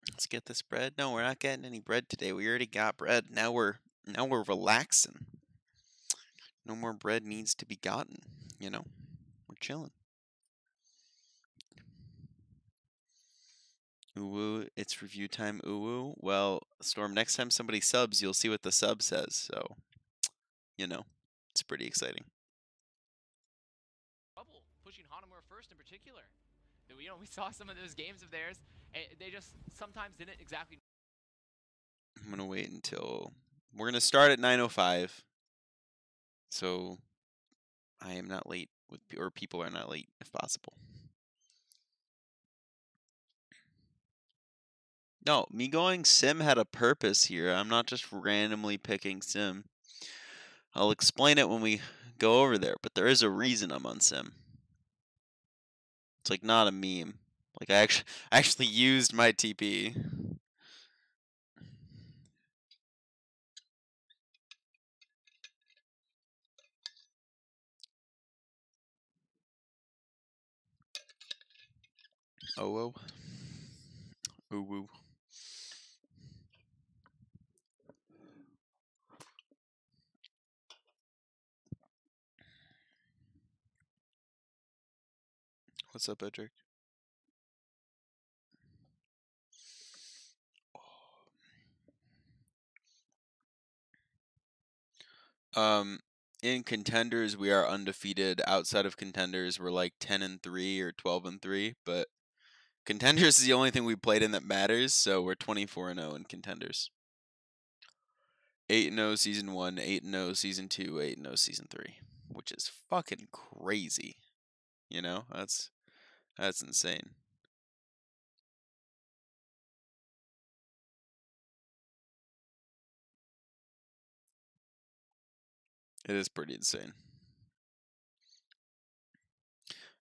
Let's get this bread. No, we're not getting any bread today. We already got bread. Now we're relaxing. No more bread needs to be gotten, you know? We're chilling. Ooh, it's review time, ooh. Well, Storm, next time somebody subs, you'll see what the sub says, so, you know, it's pretty exciting. Trouble pushing Hanamura first in particular. You know, we saw some of those games of theirs, and they just sometimes didn't exactly. I'm gonna wait until we're gonna start at 9:05, so I am not late with, or people are not late if possible. No, me going sim had a purpose here. I'm not just randomly picking sim. I'll explain it when we go over there, but there is a reason I'm on sim. It's like not a meme. Like I actually used my TP. Oh whoa. Ooh woo. What's up, Edric? In contenders we are undefeated. Outside of contenders we're like 10-3 or 12-3, but contenders is the only thing we played in that matters, so we're 24-0 in contenders. 8-0 season 1, 8-0 season 2, 8-0 season 3, which is fucking crazy. You know, that's insane. It is pretty insane.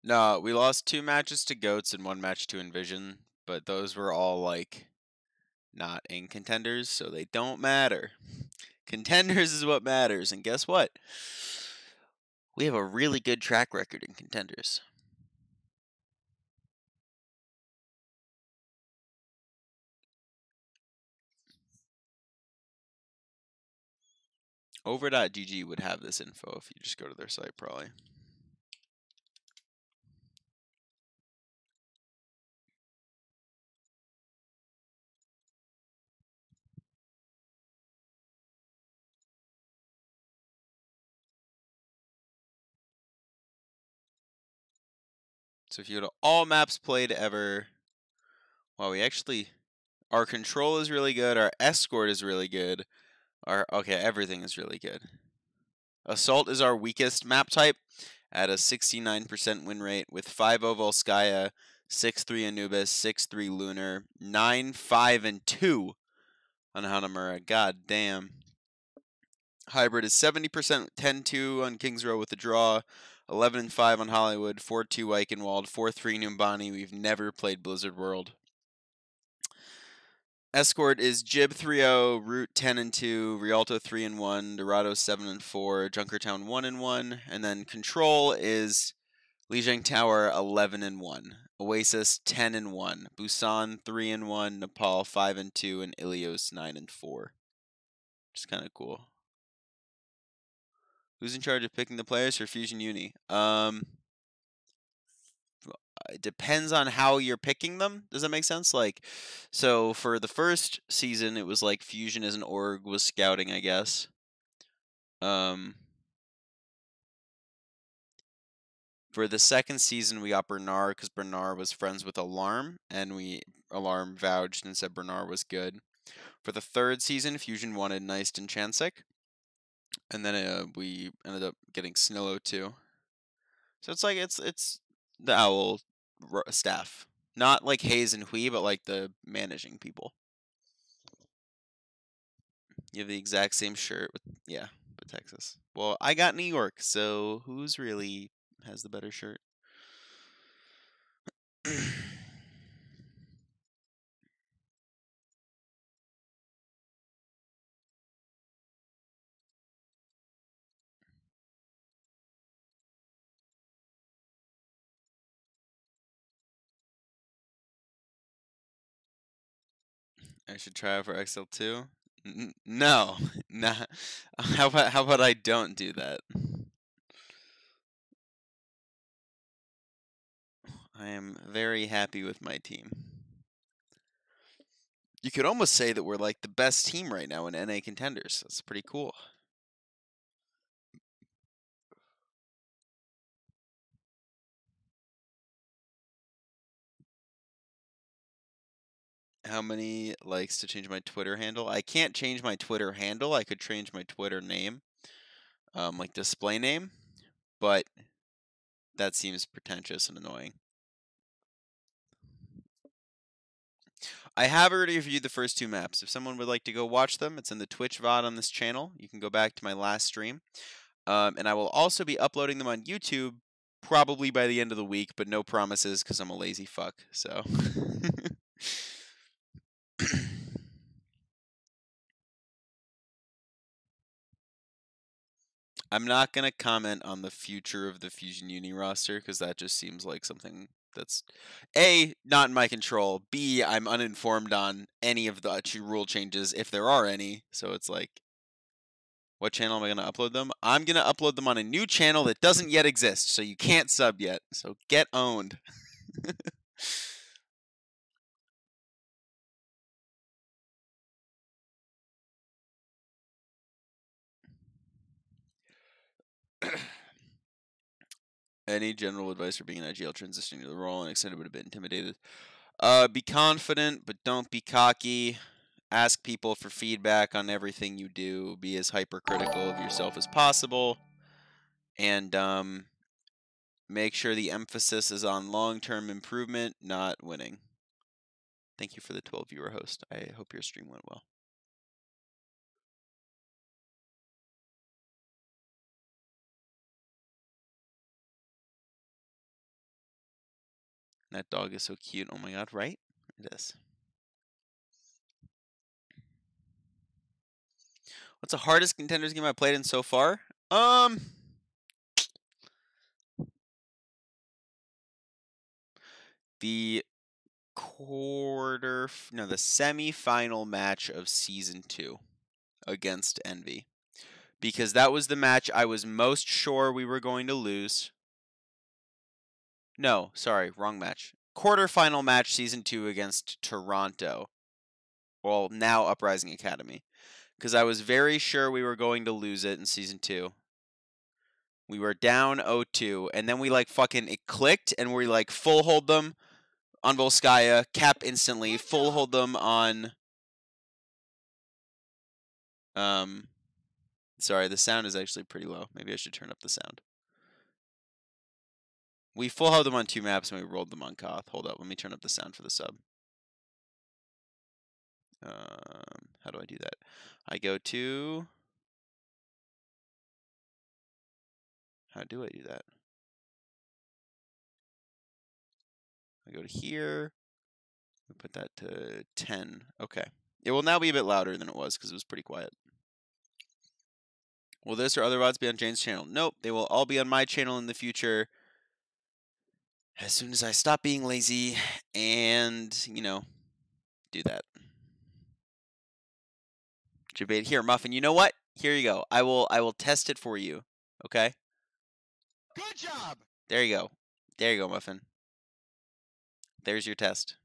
No, we lost 2 matches to Goats and 1 match to Envision, but those were all like not in contenders, so they don't matter. Contenders is what matters, and guess what? We have a really good track record in contenders. Over.gg would have this info if you just go to their site, probably. So if you go to all maps played ever, well, our control is really good, our escort is really good, everything is really good. Assault is our weakest map type at a 69% win rate with 5-0 Volskaya, 6-3 Anubis, 6-3 Lunar, 9-5 and 2 on Hanamura. God damn. Hybrid is 70%, 10-2 on Kings Row with a draw, 11-5 on Hollywood, 4-2 Eichenwald, 4-3 Numbani. We've never played Blizzard World. Escort is Jib 3-0, Root 10-2, Rialto 3-1, Dorado 7-4, Junkertown 1-1, and then Control is Lijiang Tower 11-1, Oasis 10-1, Busan 3-1, Nepal 5-2, and Ilios 9-4. Which is kind of cool. Who's in charge of picking the players for Fusion Uni? It depends on how you're picking them. Does that make sense? Like, so for the first season, it was like Fusion as an org was scouting, I guess. For the second season, we got Bernard because Bernard was friends with Alarm, and Alarm vouched and said Bernard was good. For the third season, Fusion wanted Neist and Chansik, and then we ended up getting Snillo too. So it's like it's the Owl staff, not like Hayes and Hui, but like the managing people. You have the exact same shirt with, yeah, got Texas. Well, I got New York, so who's really has the better shirt? I should try out for XL2. No, nah. How about I don't do that? I am very happy with my team. You could almost say that we're like the best team right now in NA Contenders. That's pretty cool. How many likes to change my Twitter handle? I can't change my Twitter handle. I could change my Twitter name, like display name, but that seems pretentious and annoying. I have already reviewed the first 2 maps. If someone would like to go watch them, it's in the Twitch VOD on this channel. You can go back to my last stream. And I will also be uploading them on YouTube probably by the end of the week, but no promises because I'm a lazy fuck. So. I'm not going to comment on the future of the Fusion Uni roster because that just seems like something that's A, not in my control, B, I'm uninformed on any of the rule changes if there are any. So it's like, what channel am I going to upload them? I'm going to upload them on a new channel that doesn't yet exist, so you can't sub yet. So get owned. Any general advice for being an IGL transitioning to the role and extended would have been intimidated? Be confident, but don't be cocky. Ask people for feedback on everything you do. Be as hypercritical of yourself as possible. And make sure the emphasis is on long-term improvement, not winning. Thank you for the 12-viewer host. I hope your stream went well. That dog is so cute. Oh my god, right? It is. What's the hardest Contenders game I played in so far? The the semi-final match of Season 2 against Envy. Because that was the match I was most sure we were going to lose. No, sorry, wrong match. Quarterfinal match Season 2 against Toronto. Well, now Uprising Academy. Because I was very sure we were going to lose it in Season 2. We were down 0-2, and then we like fucking, it clicked, and we like full hold them on Volskaya, cap instantly, full hold them on... Sorry, the sound is actually pretty low. Maybe I should turn up the sound. We full held them on 2 maps and we rolled them on Koth. Hold up, let me turn up the sound for the sub. How do I do that? I go to... How do I do that? I go to here. We put that to 10. Okay. It will now be a bit louder than it was because it was pretty quiet. Will this or other VODs be on Jane's channel? Nope, they will all be on my channel in the future. As soon as I stop being lazy and, you know, do that. Debate here, Muffin. You know what? Here you go. I will test it for you. Okay? Good job. There you go. There you go, Muffin. There's your test.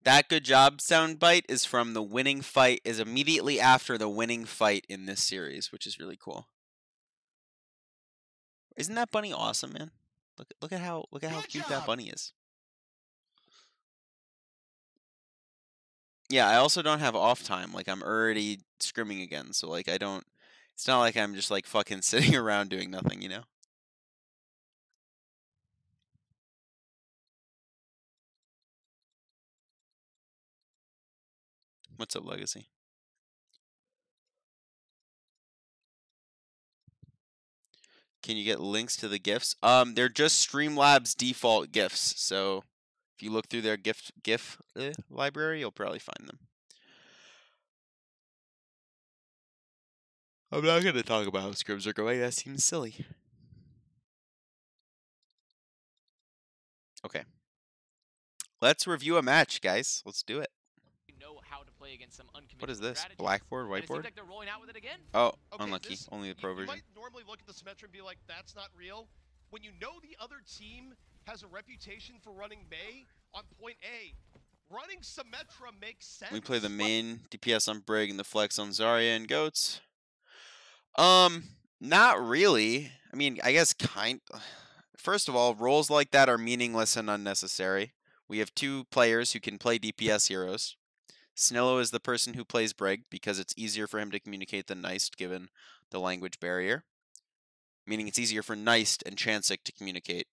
That good job soundbite is from the winning fight, is immediately after the winning fight in this series, which is really cool. Isn't that bunny awesome, man? Look at how cute that bunny is. Yeah, I also don't have off time. Like, I'm already scrimming again, so like I don't... It's not like I'm just like fucking sitting around doing nothing, you know? What's up, Legacy? Can you get links to the GIFs? They're just Streamlabs default GIFs. So if you look through their GIF library, you'll probably find them. I'm not gonna talk about how scrims are going. That seems silly. Okay. Let's review a match, guys. Let's do it. Know how to play against some unconventional What is this? strategies. Blackboard, And it seems whiteboard? like they're rolling out with it again. Oh, Okay, unlucky. this- Only the pro You version. might normally look at the Symmetra and be like, that's not real. When you know the other team has a reputation for running Mei on point A, running Symmetra makes sense. We play the main DPS on Brig and the flex on Zarya and Goats. Not really. I mean, I guess First of all, roles like that are meaningless and unnecessary. We have two players who can play DPS heroes. Snillo is the person who plays Brig because it's easier for him to communicate than Neist given the language barrier. Meaning it's easier for Neist and Chansik to communicate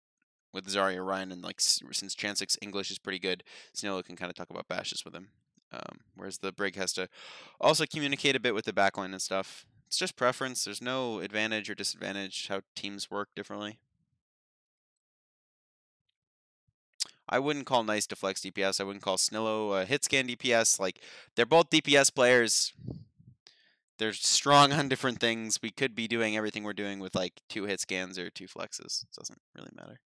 with Zarya Ryan, and like since Chansik's English is pretty good, Snillo can kind of talk about bashes with him. Whereas the Brig has to also communicate a bit with the backline and stuff. It's just preference. There's no advantage or disadvantage how teams work differently. I wouldn't call Neist to flex DPS. I wouldn't call Snillo a hit scan DPS. Like, they're both DPS players. They're strong on different things. We could be doing everything we're doing with like 2 hit scans or 2 flexes. It doesn't really matter.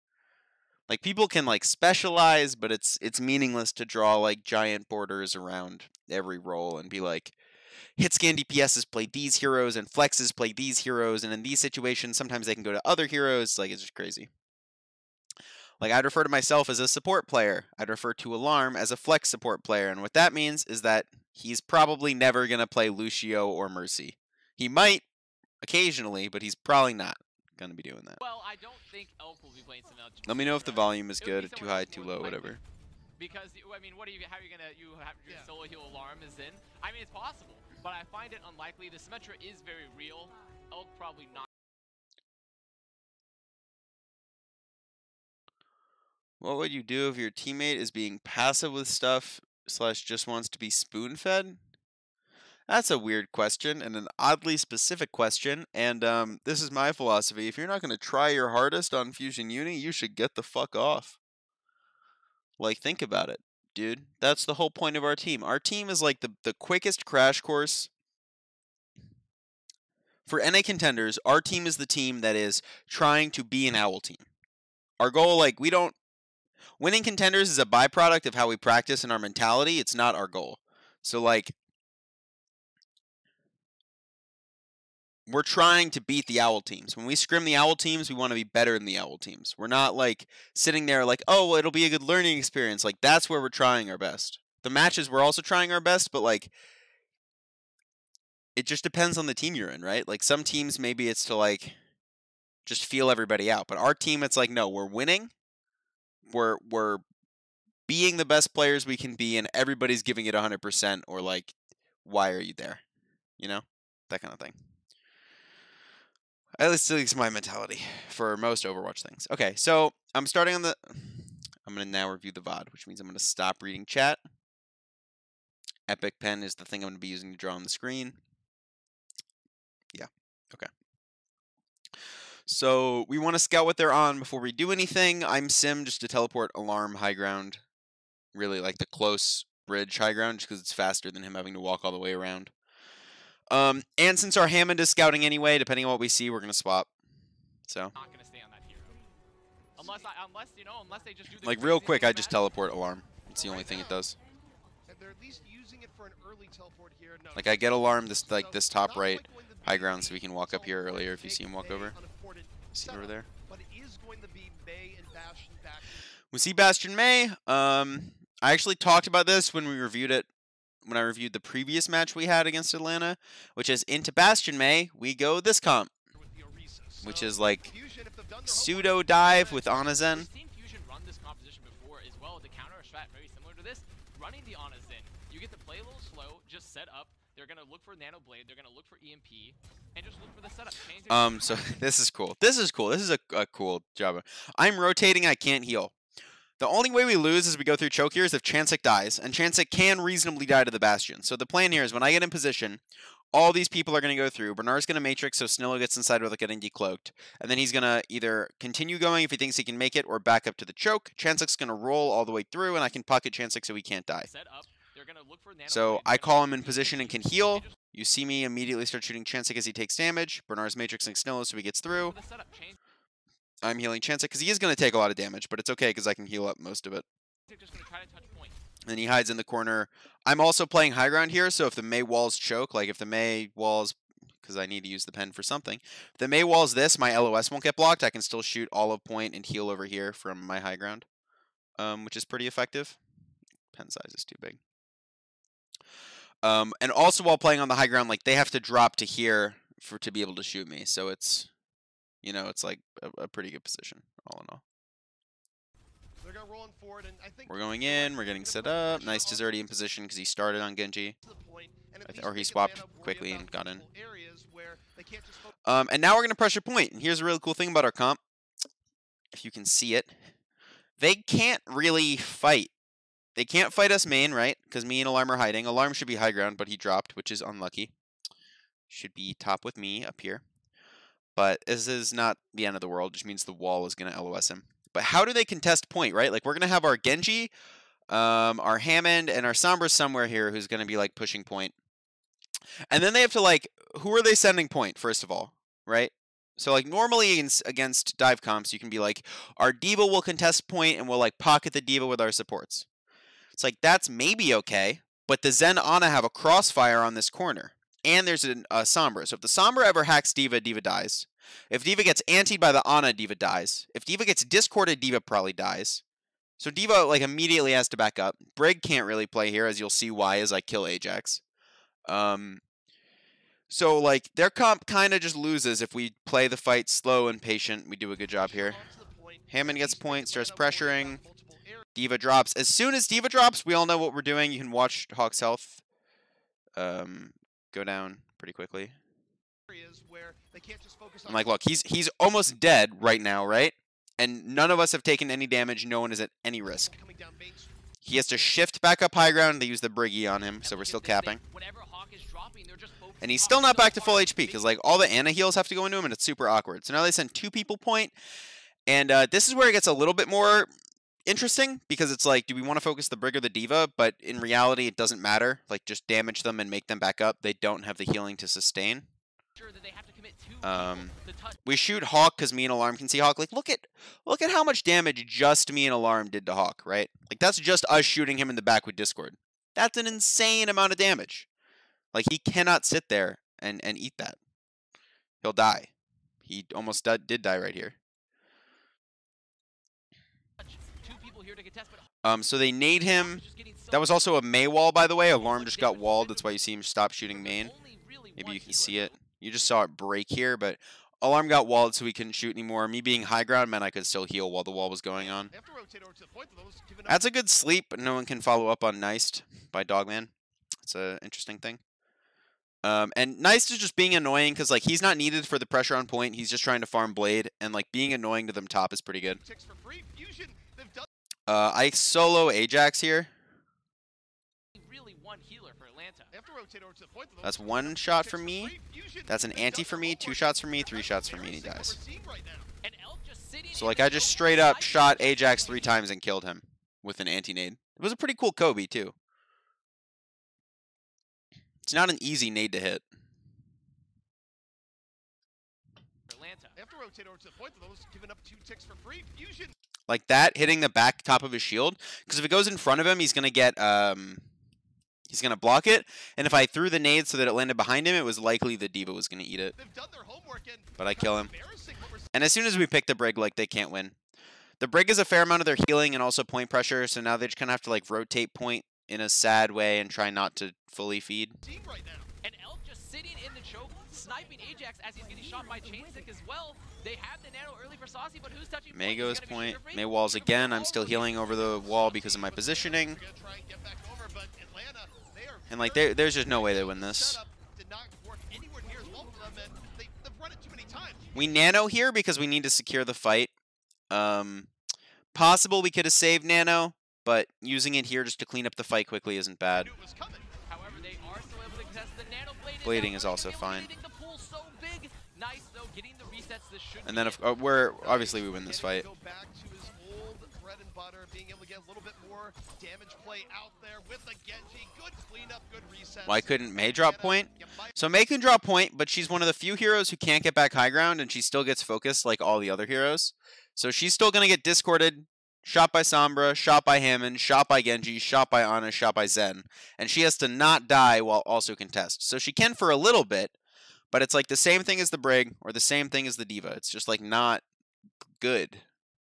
Like, people can like specialize, but it's meaningless to draw like giant borders around every role and be like, hit scan DPSs play these heroes and flexes play these heroes, and in these situations sometimes they can go to other heroes. Like, it's just crazy. Like, I'd refer to myself as a support player. I'd refer to Alarm as a flex support player, and what that means is that he's probably never going to play Lucio or Mercy. He might occasionally, but he's probably not going to be doing that. Well, I don't think Elk will be playing some else. Let me know if the volume is good, too high, too low, whatever. Because I mean, how are you gonna have your solo heal Alarm is in? I mean, it's possible, but I find it unlikely. The Symmetra is very real. Elk probably not. What would you do if your teammate is being passive with stuff / just wants to be spoon-fed? That's a weird question and an oddly specific question, and this is my philosophy. If you're not going to try your hardest on Fusion Uni, you should get the fuck off. Like, think about it, dude. That's the whole point of our team. Our team is like the quickest crash course. For NA Contenders, our team is the team that is trying to be an owl team. Our goal, like, winning Contenders is a byproduct of how we practice and our mentality. It's not our goal. So, like, we're trying to beat the owl teams. When we scrim the owl teams, we want to be better than the owl teams. We're not, like, sitting there like, oh, well, it'll be a good learning experience. Like, that's where we're trying our best. The matches, we're also trying our best, but, like, it just depends on the team you're in, right? Like, some teams, maybe it's to, like, just feel everybody out. But our team, it's like, no, we're winning. We're being the best players we can be, and everybody's giving it 100%, or, like, why are you there? You know? That kind of thing. At least my mentality for most Overwatch things. Okay, so I'm starting on the... I'm going to now review the VOD, which means I'm going to stop reading chat. Epic Pen is the thing I'm going to be using to draw on the screen. Yeah, okay. So we want to scout what they're on before we do anything. I'm Sim just to teleport Alarm high ground. Really like the close bridge high ground just because it's faster than him having to walk all the way around. And since our Hammond is scouting anyway, depending on what we see, we're going to swap. So. Not gonna stay on that hero. Unless they just do the Like, real crazy quick, thing I with just that. teleport Alarm. It's the only thing it does. And they're at least using it for an early teleport here. No, Like, I get Alarm this top not right quite going to high be ground so we can walk up here teleport earlier to if you see make him walk Mei over. an important See over setup, there? But it is going to be Mei and Bastion back. We see Bastion Mei. I actually talked about this when we reviewed it. When I reviewed the previous match we had against Atlanta, which is into Bastion Mei, we go this comp, which is like pseudo dive with Anazen. We've seen Fusion run this composition before as well. The counter strat very similar to this. Running the Anazen, you get to play a little slow, just set up. They're gonna look for Nano Blade, they're gonna look for EMP, and just look for the setup. So this is cool. This is cool. This is a cool job. I'm rotating, I can't heal. The only way we lose is we go through choke here is if Chansik dies, and Chansik can reasonably die to the Bastion. So the plan here is when I get in position, all these people are going to go through. Bernard's going to Matrix so Snillo gets inside without getting decloaked. And then he's going to either continue going if he thinks he can make it or back up to the choke. Chansik's going to roll all the way through, and I can pocket Chansik so he can't die. So I call him in position and can heal. You see me immediately start shooting Chansik as he takes damage. Bernard's Matrixing Snillo so he gets through. I'm healing Chansik because he is going to take a lot of damage, but it's okay because I can heal up most of it. And then he hides in the corner. I'm also playing high ground here, so if the Mei walls choke, like if the Mei walls, because I need to use the pen for something. If the Mei walls this, my LOS won't get blocked. I can still shoot olive point and heal over here from my high ground, which is pretty effective. Pen size is too big. And also while playing on the high ground, like they have to drop to here to be able to shoot me. So it's, you know, it's like a pretty good position all in all. We're going in, we're getting set up. Nice is already in position because he started on Genji. Or he swapped quickly and got in. And now we're going to pressure point. And here's a really cool thing about our comp. If you can see it. They can't really fight. They can't fight us main, right? Because me and Alarm are hiding. Alarm should be high ground, but he dropped, which is unlucky. Should be top with me up here. But this is not the end of the world. It just means the wall is going to LOS him. But how do they contest point, right? Like, we're going to have our Genji, our Hammond, and our Sombra somewhere here who's going to be, like, pushing point. And then they have to, like, who are they sending point, first of all, right? So, like, normally against dive comps, you can be like, our D.Va will contest point and we'll, like, pocket the D.Va with our supports. It's like, that's maybe okay, but the Zen Ana have a crossfire on this corner. And there's a Sombra. So if the Sombra ever hacks D.Va, D.Va dies. If D.Va gets antied by the Ana, D.Va dies. If D.Va gets discorded, D.Va probably dies. So D.Va, like, immediately has to back up. Brig can't really play here, as you'll see why, as I kill Ajax. So, like, their comp kind of just loses if we play the fight slow and patient. We do a good job here. Hammond gets point, starts pressuring. D.Va drops. As soon as D.Va drops, we all know what we're doing. You can watch Hawk's health go down pretty quickly. I'm like, look, he's almost dead right now, right? And none of us have taken any damage. No one is at any risk. He has to shift back up high ground. They use the Briggy on him, so we're still capping. And he's still not back to full HP, because like all the Ana heals have to go into him, and it's super awkward. So now they send 2 people point. And this is where it gets a little bit more interesting, because it's like, do we want to focus the Brig or the D.Va? But in reality, it doesn't matter. Like, just damage them and make them back up. They don't have the healing to sustain. We shoot Hawk because me and Alarm can see Hawk. Like, look at how much damage just me and Alarm did to Hawk, right? Like, that's just us shooting him in the back with Discord. That's an insane amount of damage. Like, he cannot sit there and eat that. He'll die. He almost did die right here. So they nade him. That was also a Mei wall, by the way. Alarm just got walled. That's why you see him stop shooting main. Maybe you can see it. You just saw it break here, but Alarm got walled so he couldn't shoot anymore. Me being high ground meant I could still heal while the wall was going on. That's a good sleep, but no one can follow up on Niced by Dogman. It's an interesting thing. And Niced is just being annoying because like he's not needed for the pressure on point. He's just trying to farm Blade, and like being annoying to them top is pretty good. I solo Ajax here. That's 1 shot from me. That's an anti for me, 2 shots from me, 3 shots from me, and he dies. So like I just straight up shot Ajax 3 times and killed him with an anti-nade. It was a pretty cool Kobe too. It's not an easy nade to hit. Like that, hitting the back top of his shield. Because if it goes in front of him, he's gonna get he's gonna block it. And if I threw the nade so that it landed behind him, it was likely the D.Va was gonna eat it. But I kill him. And as soon as we pick the Brig, like they can't win. The Brig is a fair amount of their healing and also point pressure, so now they just kinda have to like rotate point in a sad way and try not to fully feed. And Elk just sitting in the choke, sniping Ajax as he's getting shot by Chainsick as well. They have the nano early for Saucy, but who's touching Mei goes point. Mei walls again. I'm still healing over the wall because of my positioning. And like there's just no way they win this. We nano here because we need to secure the fight. possible we could have saved Nano, but using it here just to clean up the fight quickly isn't bad. However, they are still able to contest the Nano Blade. Blading is also fine. The pool so big. Nice though, getting the resets. This should And then we're obviously we win this fight. Go back to his old bread and butter, being able to get a little bit more damage play out there with the Genji. Good cleanup, good resets. Why couldn't Mei drop point? So Mei can drop point, but she's one of the few heroes who can't get back high ground, and she still gets focused like all the other heroes. So she's still gonna get discorded, shot by Sombra, shot by Hammond, shot by Genji, shot by Ana, shot by Zen. And she has to not die while also contest. So she can for a little bit, but it's like the same thing as the Brig or the same thing as the Diva. It's just like not good.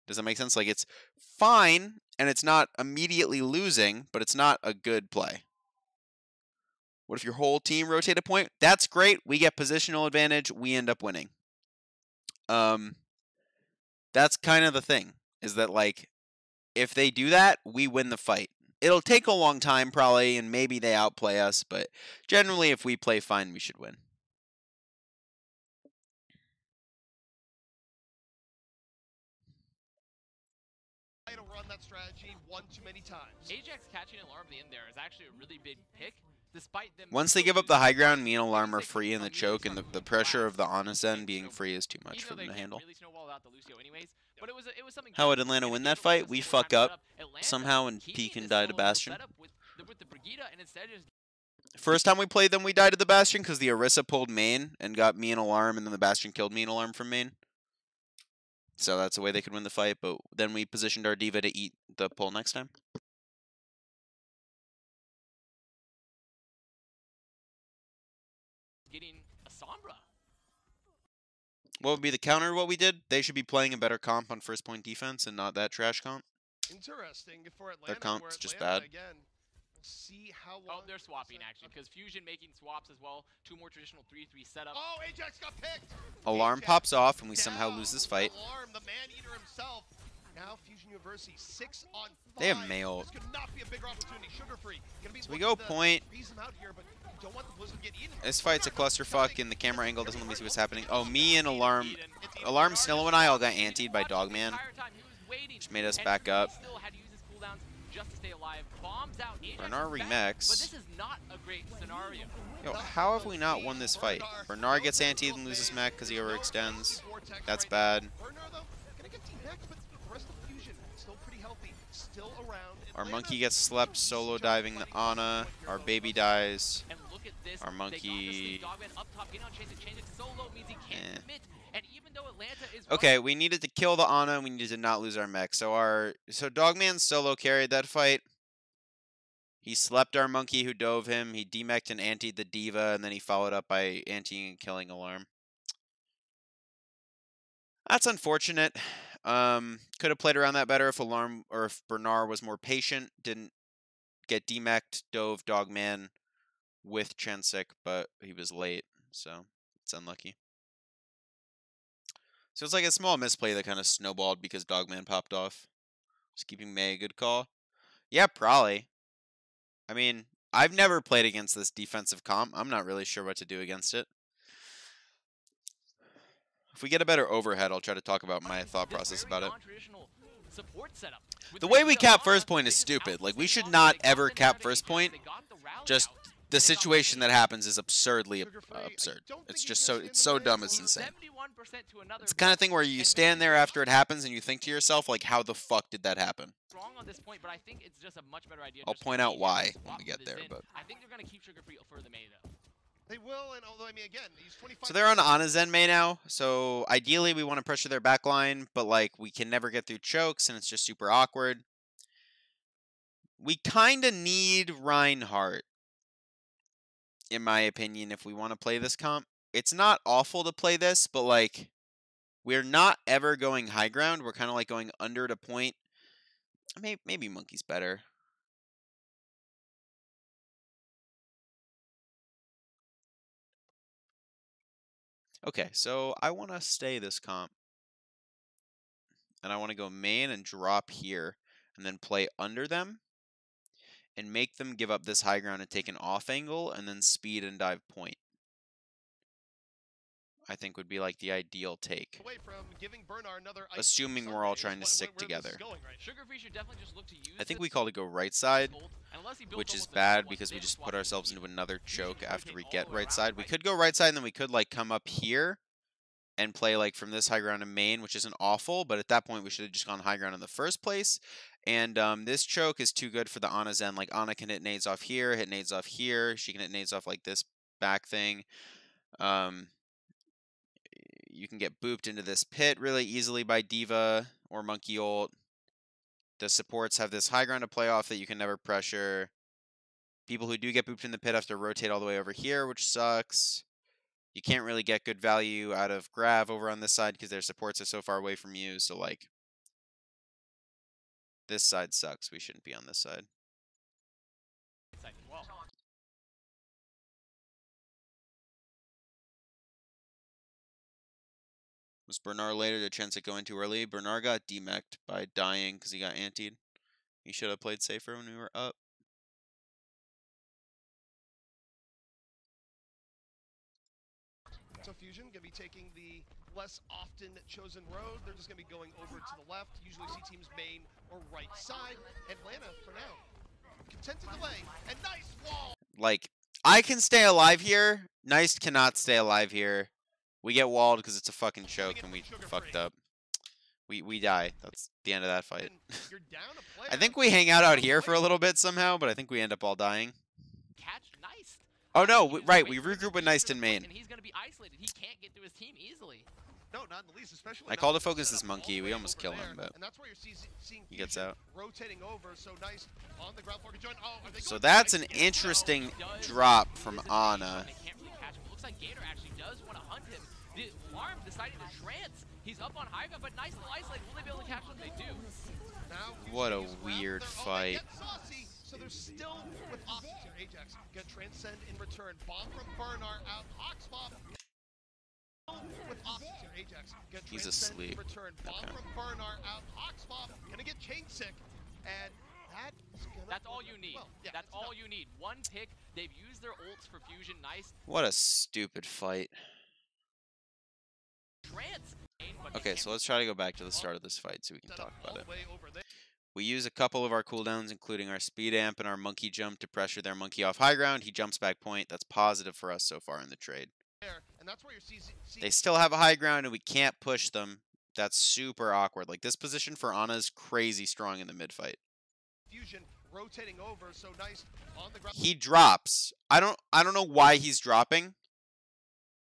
Does that make sense? Like it's fine and it's not immediately losing, but it's not a good play. What if your whole team rotate a point? That's great. We get positional advantage. We end up winning. That's kind of the thing, is that like if they do that, we win the fight. It'll take a long time probably, and maybe they outplay us, but generally if we play fine, we should win. Run that strategy one too many times. Ajax catching Alarm in there is actually a really big pick, despite them. Once they give up the high ground, me and Alarm are free in the choke, and the pressure of the Ana Zen being free is too much for them to handle. How would Atlanta win that fight? We fuck up somehow and peek and die to Bastion. First time we played them, we died to the Bastion because the Orisa pulled main and got me and Alarm, and then the Bastion killed me and Alarm from main. So that's the way they could win the fight, but then we positioned our Diva to eat the pull next time. Getting a Sombra. What would be the counter to what we did? They should be playing a better comp on first point defense and not that trash comp. Interesting for Atlanta. Their comp's just bad. Again, we'll see how long. Oh, they're swapping actually, because Fusion making swaps as well. Two more traditional 3-3 setup. Oh, Ajax got picked. Alarm Ajax pops off and we somehow down. lose this fight. Alarm, the man-eater himself. Now Fusion University 6 on 5. They have mail. This could not be a bigger opportunity. Sugar-free. So we go point. Here, but don't want the Blizzard to get eaten. This fight's a clusterfuck and the camera angle doesn't let me see what's happening. Oh, me and Alarm, Snillo and I all got antied by Dogman, which made us back up. Bernard remix. But this is not a great scenario. Yo, how have we not won this fight? Bernard gets antied and loses mech because he overextends. That's bad. Our monkey gets slept solo diving the Ana. Our baby dies. Our monkey. Okay, we needed to kill the Ana and we needed to not lose our mech. So Dogman solo carried that fight. He slept our monkey who dove him. He demeched and antied the Diva, and then he followed up by antiing and killing Alarm. That's unfortunate. Could have played around that better if Alarm or if Bernard was more patient, didn't get demeched, dove Dogman with Chensik, but he was late, so it's unlucky. So it's like a small misplay that kind of snowballed because Dogman popped off. Just keeping Mei a good call. Yeah, probably. I mean, I've never played against this defensive comp. I'm not really sure what to do against it. If we get a better overhead, I'll try to talk about my thought process about it. The way we cap first point is stupid. Like, we should not ever cap first point. Just the situation that happens is absurdly absurd. It's just so dumb, it's insane. It's the kind of thing where you stand there after it happens and you think to yourself, like, how the fuck did that happen? I'll point out why when we get there, but I think they're going to keep Sugar Free for the Mei, though. They will, and although, I mean, again, he's 25. So they're on Ana Zen Mei now, so ideally we want to pressure their backline, but, like, we can never get through chokes, and it's just super awkward. We kind of need Reinhardt, in my opinion, if we want to play this comp. It's not awful to play this, but, like, we're not ever going high ground. We're kind of, like, going under to point. Maybe Monkey's better. Okay, so I want to stay this comp. And I want to go main and drop here. And then play under them. And make them give up this high ground and take an off angle. And then speed and dive point. I think would be like the ideal take. Away from giving Bernard another Assuming we're all trying to stick together. Sugarfree should definitely just look to use I think this we call it go right side, ult, unless he builds which is almost a bad one because we dim just swap put ourselves EMP. into another choke Fusion after we rotate get all right around, side. We right? could go right side and then we could like come up here and play like from this high ground in main, which isn't awful, but at that point we should have just gone high ground in the first place. And this choke is too good for the Ana Zen. Like Ana can hit nades off here, hit nades off here. She can hit nades off like this back thing. You can get booped into this pit really easily by D.Va or Monkey Ult. The supports have this high ground to play off that you can never pressure. People who do get booped in the pit have to rotate all the way over here, which sucks. You can't really get good value out of Grav over on this side because their supports are so far away from you. So, like, this side sucks. We shouldn't be on this side. Side as well. Was Bernard later? Did Chance go in too early? Bernard got demeched by dying because he got antied. He should have played safer when we were up. So Fusion going to be taking the less often chosen road. They're just going to be going over to the left. Usually see teams main or right side. Atlanta, for now, content to delay. And nice wall! Like, I can stay alive here. Nice cannot stay alive here. We get walled because it's a fucking choke and we fucked up. We die. That's the end of that fight. You're down a player. I think we hang out here for a little bit somehow, but I think we end up all dying. Catch Nice. Oh no, right, we regroup with Nice in main. And he's going to be isolated. He can't get to his team easily. No, not in the least, especially I called to focus this monkey. We almost kill him, but and that's where you're seeing he gets Fusion out. rotating over. So Nice on the ground floor. Join. Oh, are they So going that's for an Nice? interesting He does. drop He from is in range, Ana. they can't really catch him. It looks like Gator actually does want to hunt him. The Alarm decided to trance. He's up on high ground, but Nice little isolated. Will they be able to catch him? They do. Now, What a Fusion is weird wrapped. fight. They get saucy, so they're still with options here. Ajax get transcend in return. Bomb from Bernard out. Hawkspaw with options here. Ajax get He's transcend asleep. in return. Bomb Okay. from Bernard out. Hawkspaw gonna get chain sick, and That's all you need. Well, yeah, That's it's all enough. you need. One pick. They've used their ults for Fusion. Nice. What a stupid fight. Trance. But they Okay, can't so let's try to go back to the start of this fight so we can Set talk up about all it. the way over there. We use a couple of our cooldowns, including our speed amp and our monkey jump to pressure their monkey off high ground. He jumps back point. That's positive for us so far in the trade. And that's where you're seeing They still have a high ground and we can't push them. That's super awkward. Like, this position for Ana is crazy strong in the mid fight. Fusion rotating over. So Nice on the ground. He drops. I don't know why he's dropping.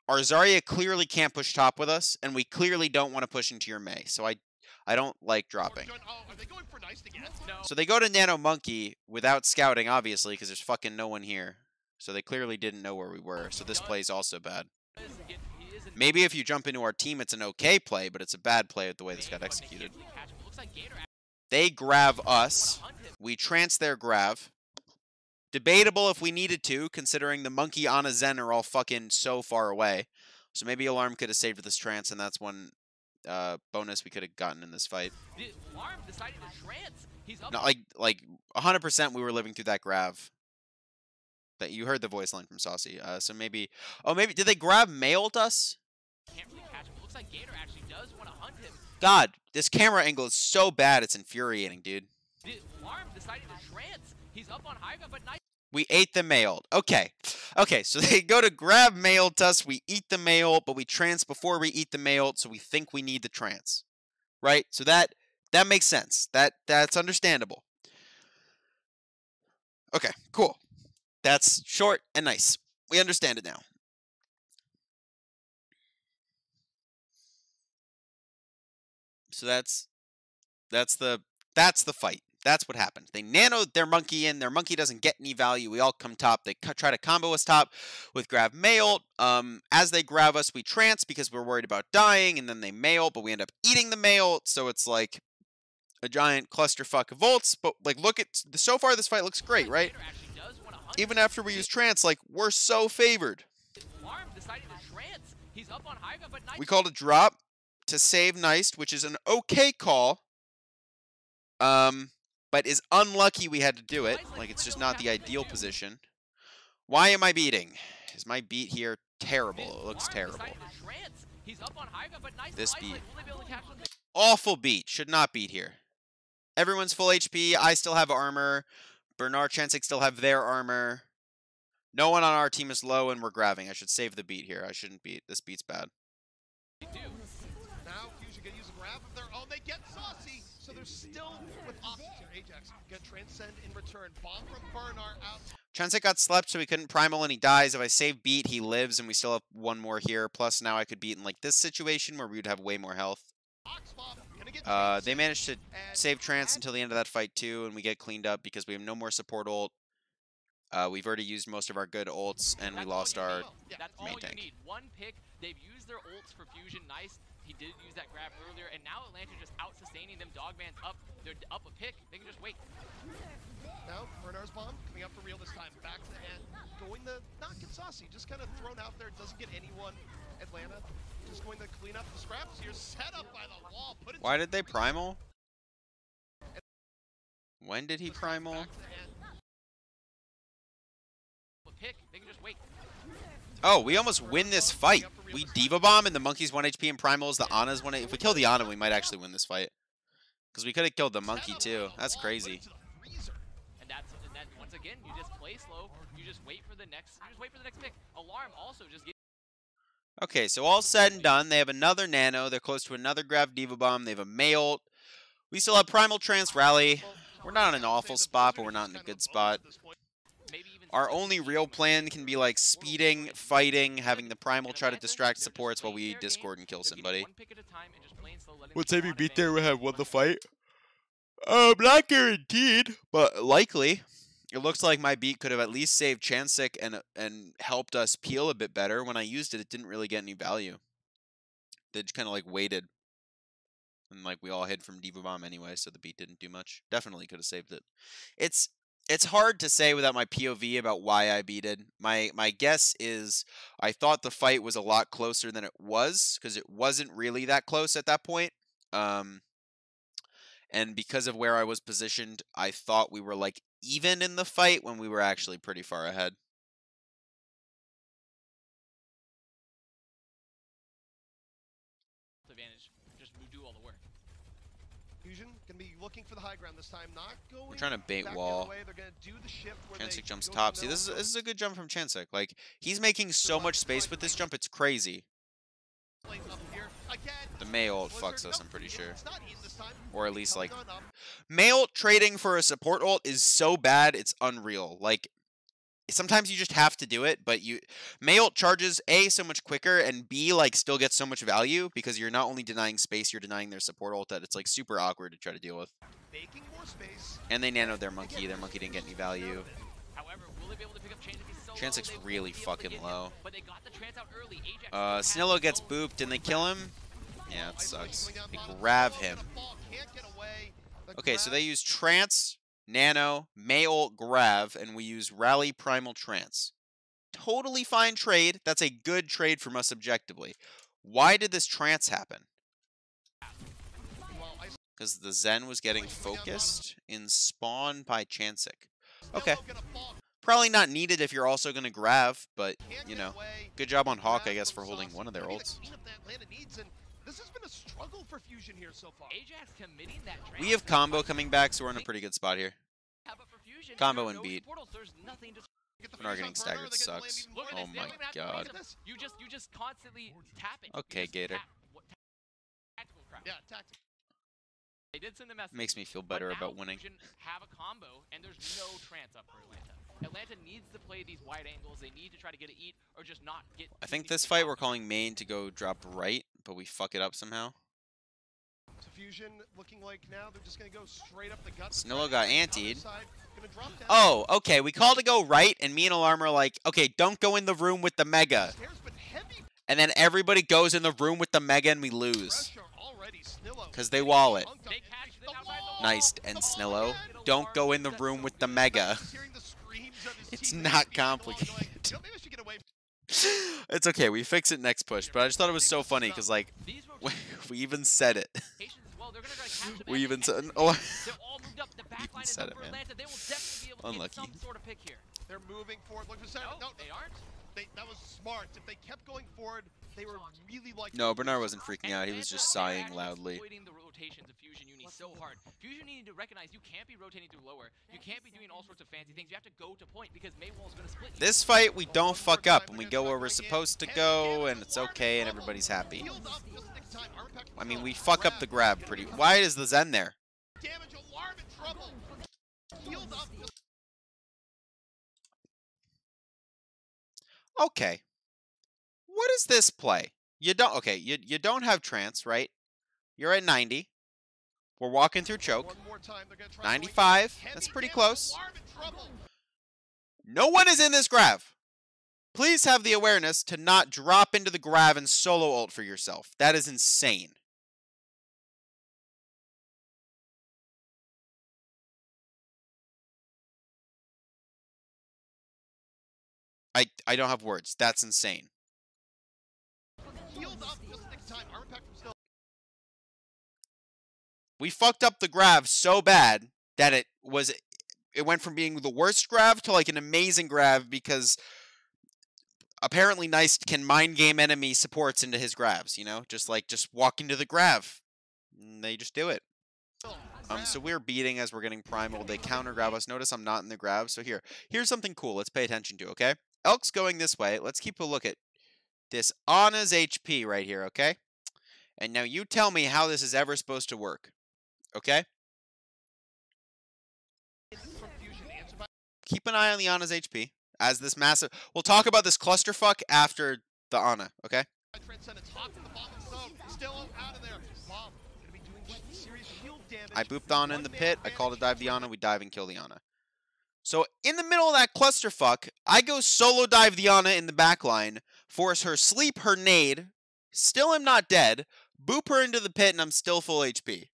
Our Zarya clearly can't push top with us, and we clearly don't want to push into your Mei. So I don't like dropping. Oh, are they going for Nice again? No. So they go to Nano Monkey without scouting, obviously, because there's fucking no one here. So they clearly didn't know where we were. So this play is also bad. He is in Maybe if you jump into our team, it's an okay play, but it's a bad play with the way this got main, but they executed. can't really catch him. It looks like Gator They grab actually us. wanna hunt him. We trance their grav. Debatable if we needed to, considering the Monkey, Ana, Zen are all fucking so far away. So maybe Alarm could have saved this trance, and that's one bonus we could have gotten in this fight. The Alarm decided to trance. He's up. No, like 100% we were living through that grav. That you heard the voice line from Saucy. So maybe, did they grab mailed us? Can't really catch him. It looks like Gator actually does want to hunt him. God, this camera angle is so bad, it's infuriating, dude. The Alarm decided to trance. He's up on high ground, but Nice. We ate the mailed. Okay, so they go to grab mailed us. We eat the mail, but we trance before we eat the mail, so we think we need the trance, right? So that makes sense. That's understandable. Okay, cool. That's short and nice. We understand it now. So that's the fight. That's what happened. They nanoed their monkey in. Their monkey doesn't get any value. We all come top. They try to combo us top with grab mail. As they grab us, we trance because we're worried about dying, and then they mail, but we end up eating the mail. So it's like a giant clusterfuck of ults. But like, look at so far, this fight looks great, right? Gator actually does wanna hunt Even him. after we use trance, like, we're so favored. The Alarm decided to trance. He's up on high ground, but Nice. We called a drop to save Nice, which is an okay call. But is unlucky we had to do it. Like, it's just not the ideal position. Why am I beating? Is my beat here terrible? It looks terrible. He's up on high ground, but nice This isolate. beat. Will they be able to catch them? Awful beat. Should not beat here. Everyone's full HP. I still have armor. Bernard, Chansik still have their armor. No one on our team is low, and we're grabbing. I should save the beat here. I shouldn't beat. This beat's bad. They do. Now Fusion gonna use a grab of their own. They get saucy, so they're still with options here. Ajax gonna transcend in return. Bomb from Bernard out. Chansik got slept, so he couldn't primal, and he dies. If I save beat, he lives, and we still have one more here. Plus, now I could beat in like this situation where we would have way more health. They managed to save Trance until the end of that fight too, and we get cleaned up because we have no more support ult. We've already used most of our good ults, and we lost our main tank. Need. One pick. They've used their ults for Fusion. Nice. He did use that grab earlier, and now Atlanta just out-sustaining them. Dogman's up. They're up a pick. They can just wait. Now, Bernard's bomb coming up for real this time. Back to the end. Going to not get saucy. Just kind of thrown out there. Doesn't get anyone. Atlanta just going to clean up the scraps here. Set up by the wall. Put it. Why did they primal? When did he primal? Back to the end. Pick. They can just wait. Oh, we almost win this fight. We Diva Bomb and the Monkey's 1 HP and Primals, the Ana's 1 HP. If we kill the Ana, we might actually win this fight. Because we could have killed the Monkey too. That's crazy. And then once again, you just play slow. You just wait for the next. You just wait for the next pick. Alarm also just get. Okay, so all said and done, they have another Nano. They're close to another Grav Diva Bomb. They have a May ult. We still have Primal Trance Rally. We're not in an awful spot, but we're not in a good spot. Our only real plan can be like speeding, fighting, having the Primal try to distract supports while we Discord and kill somebody. Would say we beat there, we have won the fight. Not guaranteed, but likely. It looks like my beat could have at least saved Chansik and helped us peel a bit better. When I used it, it didn't really get any value. They just kind of like waited. And like we all hid from Diva Bomb anyway, so the beat didn't do much. Definitely could have saved it. It's hard to say without my POV about why I beated. My guess is I thought the fight was a lot closer than it was, because it wasn't really that close at that point. And because of where I was positioned, I thought we were like even in the fight when we were actually pretty far ahead. Advantage. Just do all the work. Fusion gonna be looking for the high ground this time. Not going. We're trying to bait back wall. They're gonna do the shift where they Chansik jumps go top. to See, the this middle. is a good jump from Chansik. Like, he's making so much space with this jump, it's crazy. Up here. Again, The May ult Blizzard, fucks us, nope, I'm pretty sure. it's not Eden this time. Or at least, like, Coming on up. May ult trading for a support ult is so bad, it's unreal. Like, sometimes you just have to do it, but May ult charges A, so much quicker, and B, like, still gets so much value, because you're not only denying space, you're denying their support ult that it's, like, super awkward to try to deal with. Making more space. And they nanoed their Monkey. Their Monkey didn't get any value. However, will they be able to pick up Chansik? He's so low, Chansik's they won't really be able to fucking get him, low. But they got the trance out early. Ajax Snillo gets booped, and they kill him. Yeah, it sucks. They grab him. Okay, so they use Trance, Nano, May ult, Grav, and we use Rally, Primal, Trance. Totally fine trade. That's a good trade from us objectively. Why did this Trance happen? Because the Zen was getting focused in spawn by Chansik. Okay. Probably not needed if you're also going to Grav, but, you know, good job on Hawk, I guess, for holding one of their ults. This has been a struggle for Fusion here so far. Ajax committing that trance. We have combo coming back, so we're in a pretty good spot here. But for Fusion, Combo there's and no beat. support ults, there's nothing to. Bernard getting staggered sucks. Look at Oh this, they my don't even have to god. raise them. You just constantly tap it. Okay, You just Gator. tap. Tactical crap. Yeah, tactic. They did send a message. Makes me feel but better now about winning. Fusion have a combo, and there's no trance up for Atlanta. Atlanta needs to play these wide angles. They need to try to get a eat or just not get. I think this fight we're calling main to go drop right, but we fuck it up somehow. To Fusion looking like now they're just gonna go straight up the gut. Snillo got antied. Side, gonna drop down. Oh, okay, we call to go right, and me and Alarm are like, okay, don't go in the room with the Mega. Stairs, but heavy And then everybody goes in the room with the Mega and we lose. pressure already. Snillo. Because they wall it. They catch them outside the wall. Nice, and Snillo, don't go in the room with the Mega. Hearing the screams of his It's teammates not being along, going, complicated. "You know, maybe I should get away It's okay, we fix it next push, but I just thought it was so funny, because, like, These we even said it. rotations as well. They're gonna try to catch them We at even the said, end. oh, They're all moved up. The back even line is said up it, for man. Atlanta. They will definitely be able to Unlucky. get some sort of pick here. They're moving forward. Look for Sarah. No, No, they aren't. that was smart. If they kept going forward, they were really like. No, Bernard wasn't freaking out. He was Manta, just they're sighing actually loudly. exploiting the rotations of Fusion Uni so hard. Fusion Uni need to recognize you can't be rotating through lower. You can't be doing all sorts of fancy things. You have to go to point because Maywall's going to split you. This fight, we don't fuck up, and we go where we're supposed to go, and it's okay, and everybody's happy. I mean, we fuck up the grab pretty. Why is the Zen there? Damage alarm in trouble. Healed up. Okay. What is this play? You don't. Okay, you don't have trance, right? You're at 90. We're walking through choke. 95. That's pretty close. No one is in this grav. Please have the awareness to not drop into the grav and solo ult for yourself. That is insane. I don't have words. That's insane. We fucked up the grav so bad that it went from being the worst grav to like an amazing grav because apparently Nice can mind game enemy supports into his gravs, you know? Just walk into the grav. And they just do it. So we're beating as we're getting primal. They counter grab us. Notice I'm not in the grab. So here's something cool. Let's pay attention to, okay? Elk's going this way. Let's keep a look at this Ana's HP right here, okay? And now you tell me how this is ever supposed to work, okay? Keep an eye on the Ana's HP as this massive... We'll talk about this clusterfuck after the Ana, okay? I booped the Ana in the pit. I called to dive the Ana. We dive and kill the Ana. So in the middle of that clusterfuck, I go solo dive the Ana in the backline, force her sleep her nade, still am not dead, boop her into the pit, and I'm still full HP.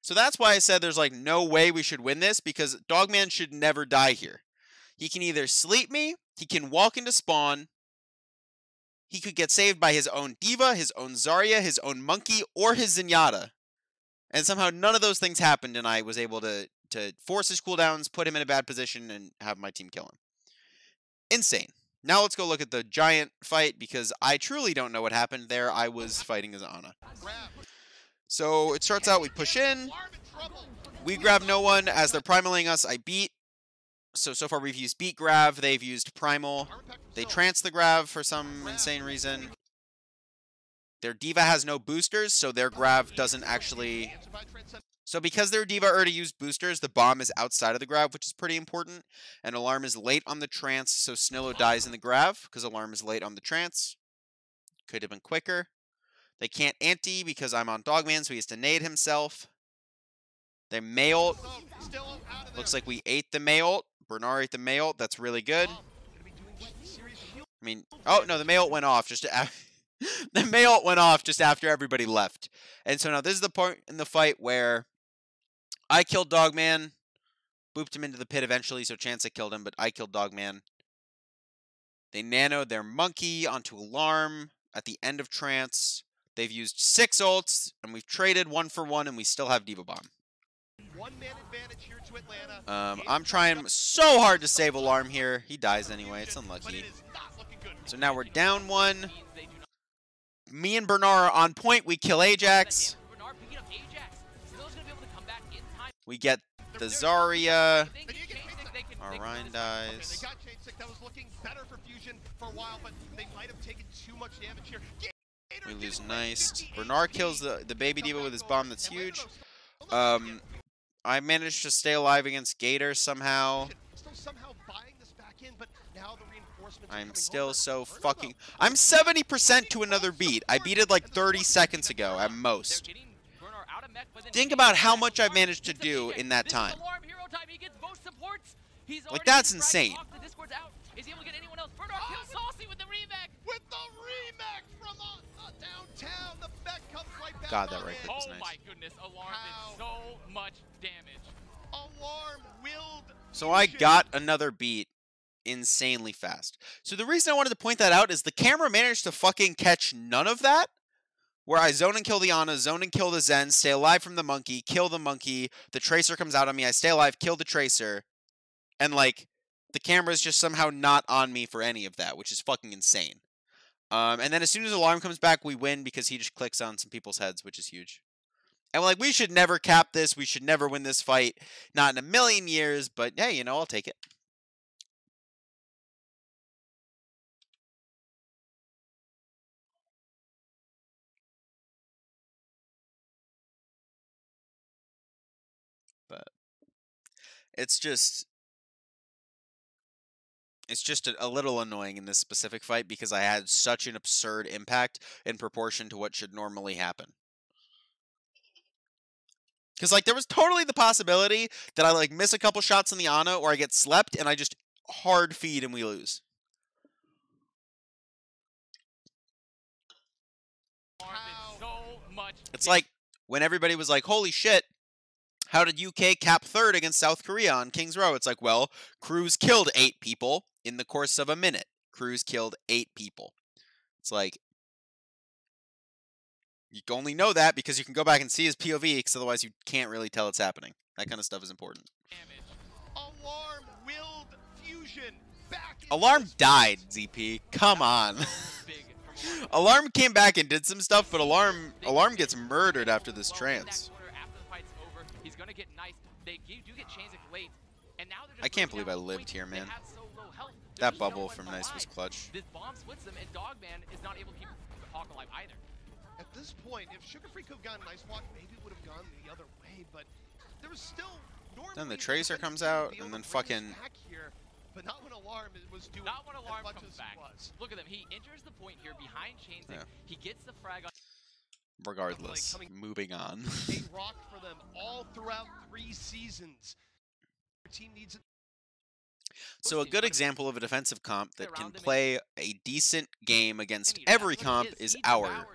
So that's why I said there's like no way we should win this, because Dogman should never die here. He can either sleep me, he can walk into spawn, he could get saved by his own D.Va, his own Zarya, his own Monkey, or his Zenyatta. And somehow none of those things happened, and I was able to force his cooldowns, put him in a bad position, and have my team kill him. Insane. Now let's go look at the giant fight, because I truly don't know what happened there. I was fighting as Ana. So it starts out, we push in. We grab no one. As they're primaling us, I beat. So far we've used beat grav. They've used primal. They trance the grav for some insane reason. Their D.Va has no boosters, so their grav doesn't actually... So because their D.Va already used boosters, the bomb is outside of the grav, which is pretty important. And Alarm is late on the trance, so Snillo dies in the grav, because Alarm is late on the trance. Could have been quicker. They can't anti because I'm on Dogman, so he has to nade himself. They Mei ult. Looks like we ate the Mei ult. Bernard ate the Mei ult. That's really good. I mean, oh no, the Mei ult went off just the Mei ult went off just after everybody left. And so now this is the point in the fight where I killed Dogman, booped him into the pit eventually, so Chancey killed him, but I killed Dogman. They nanoed their Monkey onto Alarm at the end of trance. They've used 6 ults, and we've traded 1 for 1, and we still have D.Va Bomb. I'm trying so hard to save Alarm here. He dies anyway. It's unlucky. So now we're down 1. Me and Bernard are on point. We kill Ajax. We get the Zarya. Orion dies. We lose Nice. Bernard kills the baby D.Va with his bomb. That's huge. I managed to stay alive against Gator somehow. I'm still so fucking... I'm 70% to another beat. I beat it like 30 seconds ago at most. Think about how much I've managed to do in that time. Like, that's insane. Is he able to get anyone else? Bernard kills Saucy with the remake! With the remake from downtown, the Beck comes right back. God, that right click was nice. Oh my goodness, Alarm did so much damage. Alarm willed. So I got another beat insanely fast. So the reason I wanted to point that out is the camera managed to fucking catch none of that. Where I zone and kill the Ana, zone and kill the Zen, stay alive from the Monkey, kill the Monkey, the Tracer comes out on me, I stay alive, kill the Tracer, and like, the camera's just somehow not on me for any of that, which is fucking insane. And then as soon as Alarm comes back, we win because he just clicks on some people's heads, which is huge. And we're like, we should never cap this. We should never win this fight. Not in a million years, but hey, you know, I'll take it. But it's just a little annoying in this specific fight because I had such an absurd impact in proportion to what should normally happen. Because, like, there was totally the possibility that I, like, miss a couple shots on the Ana or I get slept and I just hard feed and we lose. It's like when everybody was like, holy shit, how did UK cap third against South Korea on King's Row? It's like, well, Cruz killed 8 people in the course of a minute. Cruz killed 8 people. It's like, you can only know that because you can go back and see his POV, because otherwise you can't really tell it's happening. That kind of stuff is important. Alarm willed Fusion back. Alarm died, ZP. Come on. Alarm came back and did some stuff, but Alarm gets murdered after this trance. I can't believe I lived here, man. That bubble from Nice was clutch. This bomb splits them, and Dogman is not able to keep Hawk alive either. At this point, if Sugar Free could have gone Nice Walk, maybe it would have gone the other way, but there was still then the Tracer comes out, and then fucking... Here, but not when Alarm was doing not when Alarm as much comes as back. Look at him. He enters the point here behind Chains. Yeah. He gets the frag on. Regardless, moving on. A rock for them all throughout 3 seasons. Their team needs it. So a good example of a defensive comp that can play a decent game against every comp is our.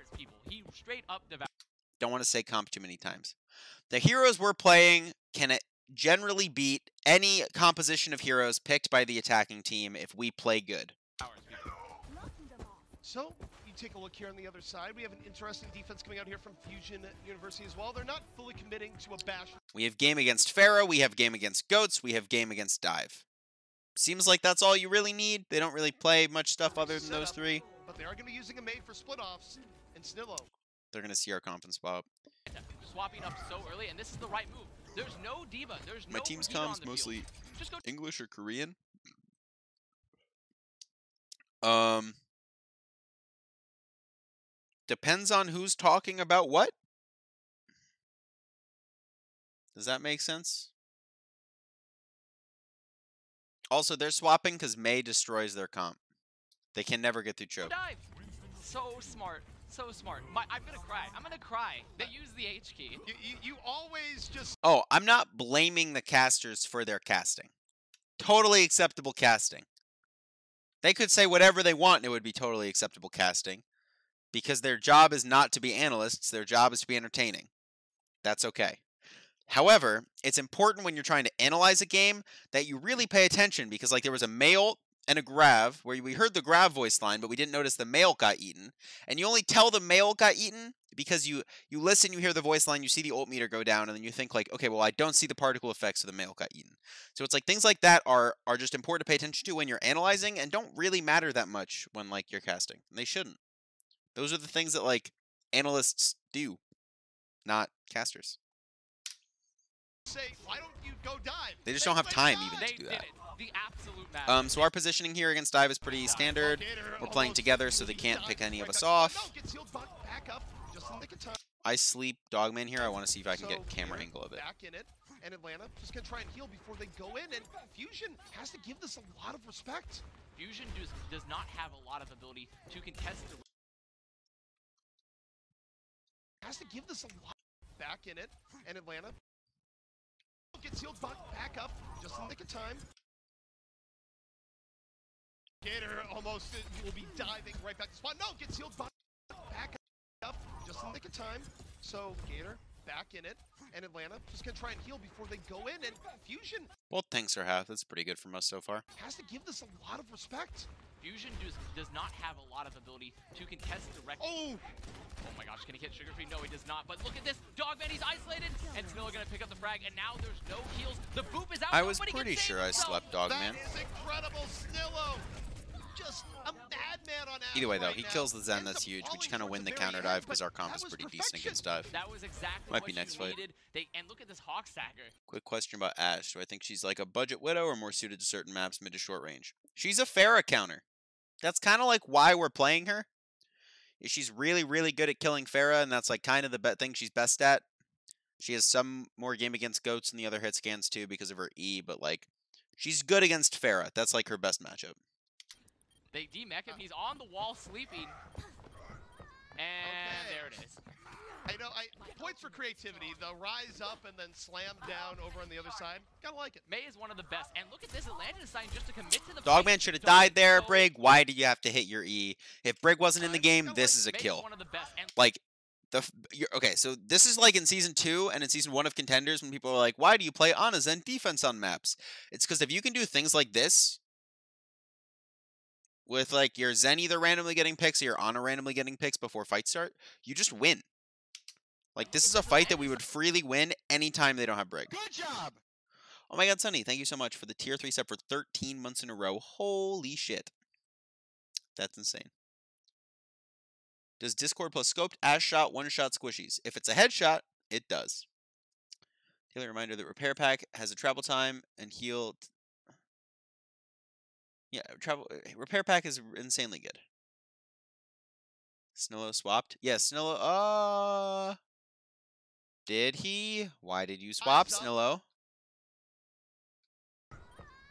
Don't want to say comp too many times. The heroes we're playing can generally beat any composition of heroes picked by the attacking team if we play good. So, you take a look here on the other side. We have an interesting defense coming out here from Fusion University as well. They're not fully committing to a bash. We have game against Pharaoh, we have game against Goats, we have game against Dive. Seems like that's all you really need. They don't really play much stuff other than those 3. But they are going to be using a maid for split-offs and Snillo. They're going to see our comp and swap. Swapping up so early, and this is the right move. There's no diva. There's no My team's comms mostly English or Korean. Depends on who's talking about what. Does that make sense? Also, they're swapping because May destroys their comp. They can never get through choke. Dive. So smart. So smart. I'm gonna cry. I'm gonna cry. They use the H key. You always just... Oh, I'm not blaming the casters for their casting. Totally acceptable casting. They could say whatever they want and it would be totally acceptable casting. Because their job is not to be analysts. Their job is to be entertaining. That's okay. However, it's important when you're trying to analyze a game that you really pay attention, because like there was a male and a Grav where we heard the Grav voice line, but we didn't notice the male got eaten. And you only tell the male got eaten because you listen, you hear the voice line, you see the ult meter go down, and then you think like, okay, well, I don't see the particle effects, so the male got eaten. So it's like things like that are just important to pay attention to when you're analyzing and don't really matter that much when like you're casting. And they shouldn't. Those are the things that like analysts do, not casters. Say, why don't you go dive? They just don't have time even to do that. The absolute so our positioning here against Dive is pretty standard. We're playing together, so they can't pick any of us off. I sleep Dogman here. I want to see if I can get camera angle of it. Back in it, and Atlanta just gonna try and heal before they go in, and Fusion has to give this a lot of respect. Fusion does not have a lot of ability to contest the... Has to give this a lot. Back in it, and Atlanta gets healed back up just in the nick of time. Gator almost will be diving right back to spawn. No, gets healed back up just in the nick of time. So Gator back in it, and Atlanta just gonna try and heal before they go in, and Fusion. Both tanks are half. That's pretty good from us so far. Has to give this a lot of respect. Fusion does not have a lot of ability to contest directly. Oh my gosh, can he hit Sugar Free? No, he does not. But look at this. Dogman, he's isolated. And Snilla gonna pick up the frag, and now there's no heals. The boop is out. I was pretty sure I slept Dogman. That is incredible, Snillo. just a madman on Ash Either way, though, right he now. kills the Zen. Ends That's up huge. We falling just kind of towards win the very counter end, dive because but our comp that is was pretty decent perfection. against dive. That was exactly Might what be you next fight. needed. And look at this Hawk Stagger. Quick question about Ashe. Do I think she's like a budget widow or more suited to certain maps mid to short range? She's a Pharah counter. That's kind of like why we're playing her. She's really, really good at killing Pharah, and that's like kind of the thing she's best at. She has some more game against goats than the other hit scans too because of her E, but like she's good against Pharah. That's like her best matchup. They demech him. He's on the wall sleeping. And there it is. I know, points for creativity. The rise up and then slam down over on the other side. Gotta like it. May is one of the best. And look at this, Atlantis sign just to commit to the Dogman should have died there, Brig. Why do you have to hit your E? If Brig wasn't in the game, this is a kill. One of the best. And Like, okay, so this is like in Season 2 and in Season 1 of Contenders when people are like, why do you play Ana Zen defense on maps? It's because if you can do things like this, with like your Zen either randomly getting picks or your Ana randomly getting picks before fights start, you just win. Like, this is a fight that we would freely win anytime they don't have Brig. Good job. Oh my god, Sunny, thank you so much for the tier 3 sub for 13 months in a row. Holy shit. That's insane. Does Discord plus scoped Ash shot one-shot squishies? If it's a headshot, it does. Daily reminder that repair pack has a travel time and heal. Yeah, repair pack is insanely good. Snillo swapped? Yes, Snillo. Did he? Why did you swap, Snillo?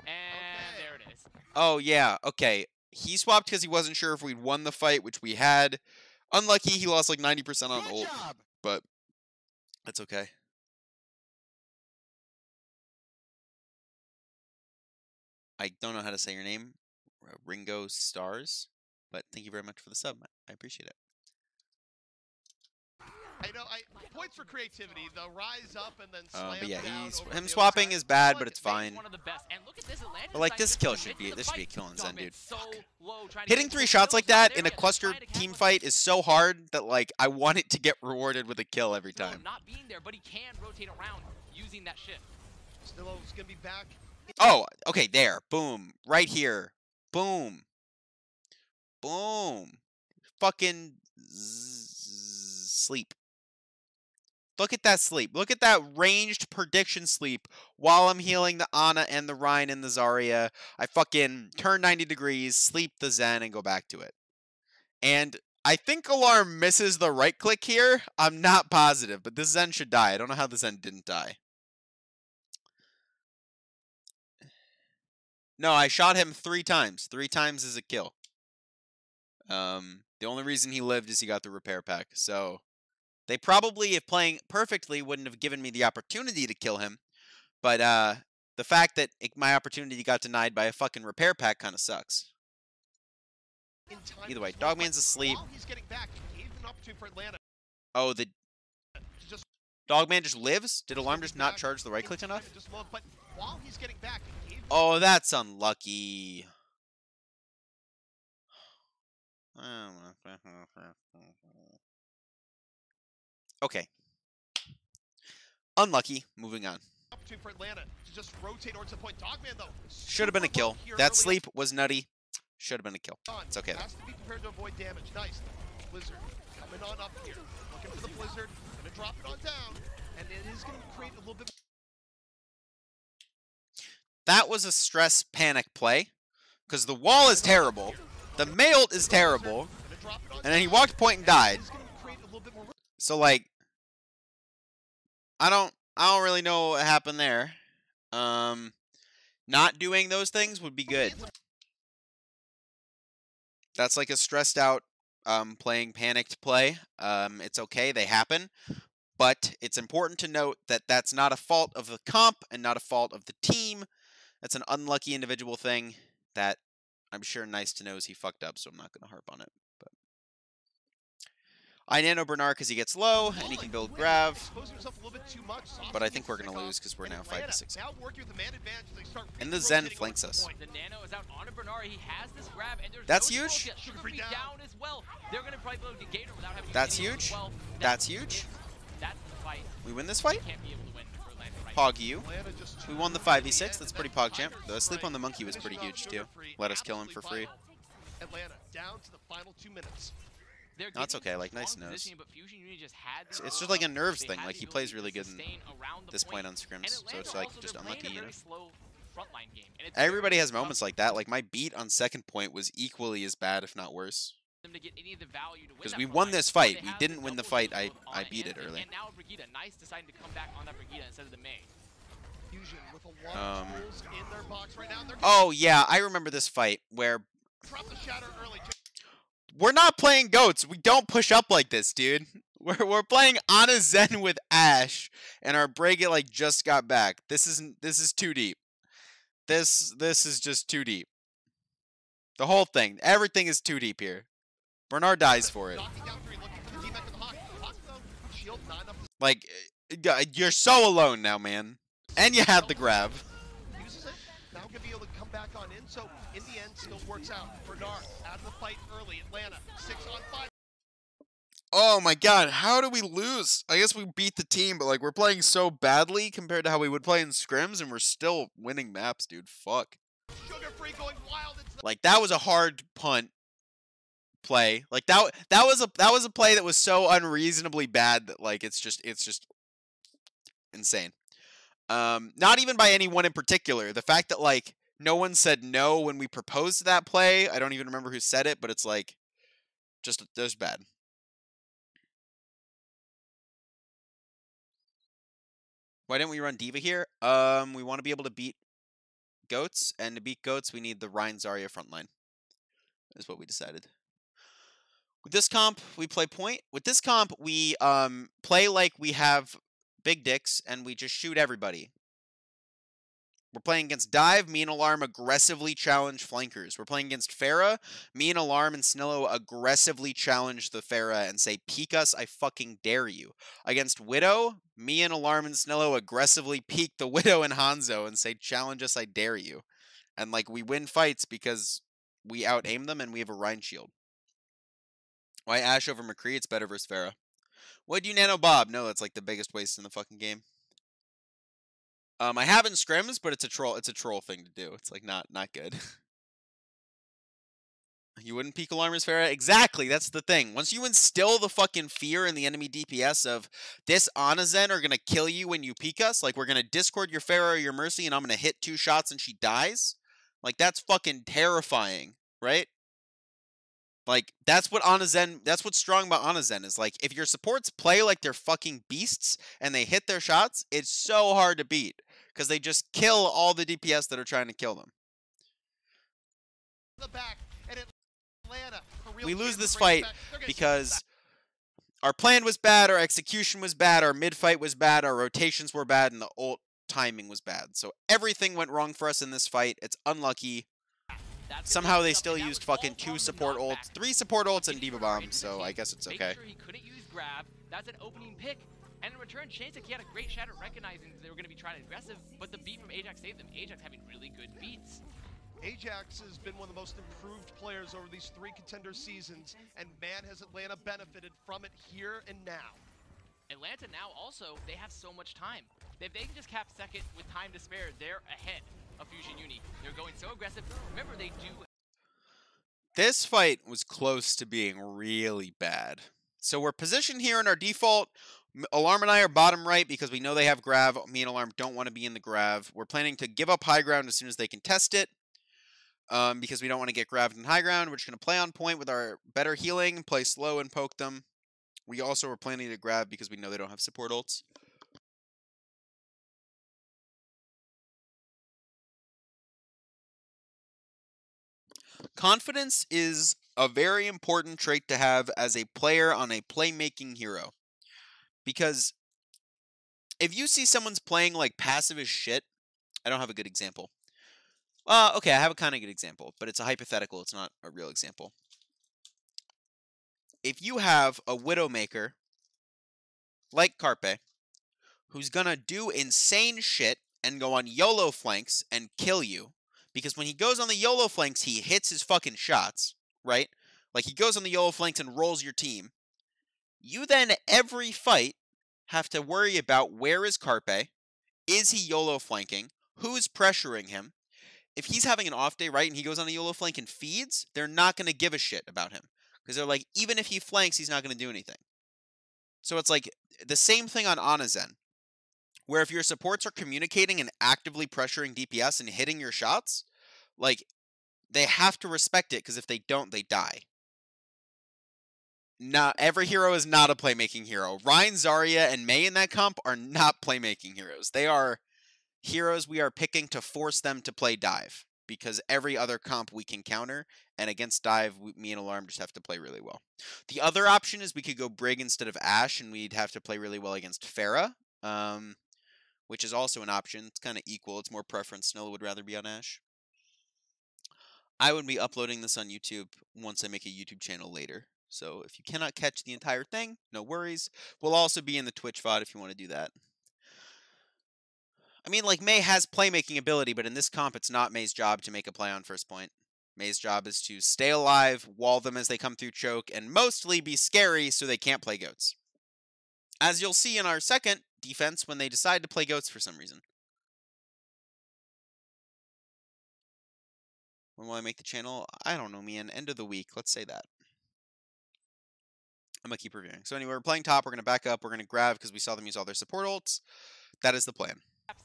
And there it is. Oh, yeah. Okay. He swapped because he wasn't sure if we'd won the fight, which we had. Unlucky, he lost like 90% on ult. But that's okay. I don't know how to say your name. Ringo Stars. But thank you very much for the sub. I appreciate it. I know, points for creativity. The rise up and then slam But yeah, down over on him the swapping other is side. bad, I but like it's it. fine. One of the best. And look at this, Atlantis But like sign this just kill to should commit to be the a fight. kill on Zen, Dogman dude. so low, trying to Hitting get 3 those shots like kills out that there, in a and cluster trying to catch team one. fight is so hard that like I want it to get rewarded with a kill every Snillo time. not being there, but he can rotate around using that shift. Snillo's gonna be back. Oh, okay, there. Boom. Right here. Boom. Boom. Fucking sleep. Look at that sleep. Look at that ranged prediction sleep while I'm healing the Ana and the Rhine and the Zarya. I fucking turn 90 degrees, sleep the Zen, and go back to it. And I think Alarm misses the right click here. I'm not positive, but this Zen should die. I don't know how the Zen didn't die. No, I shot him 3 times. 3 times is a kill. The only reason he lived is he got the repair pack. So they probably, if playing perfectly, wouldn't have given me the opportunity to kill him. But the fact that my opportunity got denied by a fucking repair pack kind of sucks. Either way, Dogman's asleep. While he's getting back, he gave an opportunity for Atlanta. Oh, the Just Dogman just lives? Did Alarm just not charge the right click enough? But while he's getting back, he gave Oh, that's unlucky. Okay. Unlucky. Moving on. opportunity for Atlanta to just rotate towards the point. Dogman, though. Should have been a kill. That sleep was nutty. Should have been a kill. It's okay, though. Has to be prepared to avoid damage. Nice. Blizzard coming on up here. Looking for the Blizzard. Gonna drop it on down. And it is gonna create a little bit. That was a stress panic play. Because the wall is terrible. The mailed is terrible. And then he walked point and died. So like I don't really know what happened there. Not doing those things would be good. That's like a stressed out playing panicked play. It's okay, they happen. But it's important to note that that's not a fault of the comp and not a fault of the team. That's an unlucky individual thing that I'm sure nice to know is he fucked up, so I'm not going to harp on it. But I nano Bernard because he gets low and he can build Grav. But I think we're going to lose because we're now 5-6. And the Zen flanks us. The nano is out on a Bernard. He has this grab, and there's That's no huge. Sugar Free down as well. They're going to probably be able to get Gator without having to That's get anyone huge. as well. That's huge. That's the fight. We win this fight? Can't be able to win for Atlanta right Pog you. We won the 5v6. That's pretty pog champ. The sleep on the monkey was pretty huge too. Let us kill him for free. Atlanta down to the final 2 minutes. That's okay, like, nice nose. But Fusion Uni just had It's just like a nerves thing, like, he plays really good in this point on scrims, so it's like, just unlucky, you know? Game. Everybody has moments like that, like, my beat on second point was equally as bad, if not worse. Because we won this fight, we didn't win the fight, I beat it early. And now Brigida, nice, deciding to come back on that Brigida instead of the May. Fusion with a lot of tools in their box right now. Oh, yeah, I remember this fight where... Drop the shatter early. We're not playing goats. We don't push up like this, dude. We're playing Ana Zen with Ashe, and our Break It like just got back. This is too deep. This is just too deep. The whole thing, everything is too deep here. Bernard dies for it. Like, you're so alone now, man. And you had the grab. Uses it. Now gonna be able to come back on in. So in the end, still works out. Bernard out of the fight early. Atlanta 6 on 5. Oh my god, how do we lose? I guess we beat the team, but like we're playing so badly compared to how we would play in scrims, and we're still winning maps, dude. Fuck. Sugar-free going wild into the Like that was a hard punt play. Like that was a play that was so unreasonably bad that like it's just insane. Not even by anyone in particular. The fact that like no one said no when we proposed that play. I don't even remember who said it, but it's like just bad. Why didn't we run D.Va here? We want to be able to beat goats, and to beat goats, we need the Rein Zarya frontline. Is what we decided. With this comp, we play point. With this comp, we play like we have big dicks, and we just shoot everybody. We're playing against Dive. Me and Alarm aggressively challenge flankers. We're playing against Pharah. Me and Alarm and Snillo aggressively challenge the Pharah and say, peek us, I fucking dare you. Against Widow, me and Alarm and Snillo aggressively peek the Widow and Hanzo and say, challenge us, I dare you. And like we win fights because we out-aim them and we have a Rein shield. Why Ashe over McCree? It's better versus Pharah. What do you nano Bob? No, that's like the biggest waste in the fucking game. I have in scrims, but it's a troll thing to do. It's like not good. You wouldn't peek Alarm as Pharah? Exactly, that's the thing. Once you instill the fucking fear in the enemy DPS of this Ana Zen are gonna kill you when you peek us, like we're gonna discord your Pharah or your Mercy and I'm gonna hit 2 shots and she dies. Like that's fucking terrifying, right? Like, that's what Ana Zen, that's what's strong about Ana Zen is like, if your supports play like they're fucking beasts and they hit their shots, it's so hard to beat. Because they just kill all the DPS that are trying to kill them. the back, and Atlanta, we lose this fight because our plan was bad, our execution was bad, our mid-fight was bad, our rotations were bad, and the ult timing was bad. So everything went wrong for us in this fight. It's unlucky. Somehow they still used fucking 2 support ults, 3 support ults, and D.Va Bomb, so I guess it's okay. He couldn't use grab. That's an opening pick. And in return, Chainsick, he had a great shatter recognizing that they were going to be trying to aggressive, but the beat from Ajax saved them. Ajax having really good beats. Ajax has been one of the most improved players over these 3 contender seasons, and man has Atlanta benefited from it here and now. Atlanta now also, they have so much time. If they can just cap second with time to spare, they're ahead of Fusion Uni. They're going so aggressive. Remember, they do... This fight was close to being really bad. So we're positioned here in our default. Alarm and I are bottom right because we know they have Grav. Me and Alarm don't want to be in the Grav. We're planning to give up high ground as soon as they can test it. Because we don't want to get Grav'd in high ground. We're just going to play on point with our better healing, play slow and poke them. We also are planning to grab because we know they don't have support ults. Confidence is a very important trait to have as a player on a playmaking hero. Because if you see someone's playing like passive as shit, I don't have a good example. Okay, I have a kind of good example, but it's a hypothetical. It's not a real example. If you have a Widowmaker like Carpe, who's gonna do insane shit and go on YOLO flanks and kill you, because when he goes on the YOLO flanks, he hits his fucking shots, right? Like, he goes on the YOLO flanks and rolls your team. You then, every fight, have to worry about where is Carpe, is he YOLO flanking, who's pressuring him, if he's having an off day, right, and he goes on a YOLO flank and feeds, they're not going to give a shit about him. Because they're like, even if he flanks, he's not going to do anything. So it's like the same thing on Anazen, where if your supports are communicating and actively pressuring DPS and hitting your shots, like, they have to respect it, because if they don't, they die. Not every hero is not a playmaking hero. Rein, Zarya, and Mei in that comp are not playmaking heroes. They are heroes we are picking to force them to play dive, because every other comp we can counter, and against dive, me and Alarm just have to play really well. The other option is we could go Brig instead of Ashe, and we'd have to play really well against Pharah, which is also an option. It's kind of equal. It's more preference. Snilla would rather be on Ashe. I would be uploading this on YouTube once I make a YouTube channel later. So if you cannot catch the entire thing, no worries. We'll also be in the Twitch VOD if you want to do that. I mean, like, Mei has playmaking ability, but in this comp, it's not Mei's job to make a play on first point. Mei's job is to stay alive, wall them as they come through choke, and mostly be scary so they can't play goats. As you'll see in our second defense when they decide to play goats for some reason. When will I make the channel? I don't know, man. End of the week. Let's say that. I'm going to keep reviewing. So anyway, we're playing top. We're going to back up. We're going to grab because we saw them use all their support ults. That is the plan.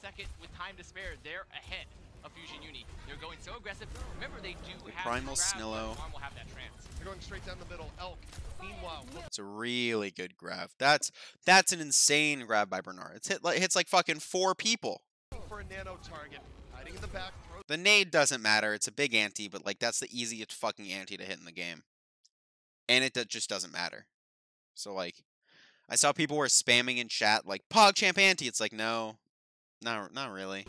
Second with time to spare, they're ahead of Fusion Uni. They're going so aggressive. Remember, they do have Primal grab, Snillo. Alarm will have that trance. They're going straight down the middle. Elk, meanwhile. It's a really good grab. That's an insane grab by Bernard. Hits like fucking 4 people. For a nano target, hiding in the back. The nade doesn't matter. It's a big ante, but like that's the easiest fucking ante to hit in the game. And it just doesn't matter. So like, I saw people were spamming in chat like PogChamp ante. It's like, no, not really.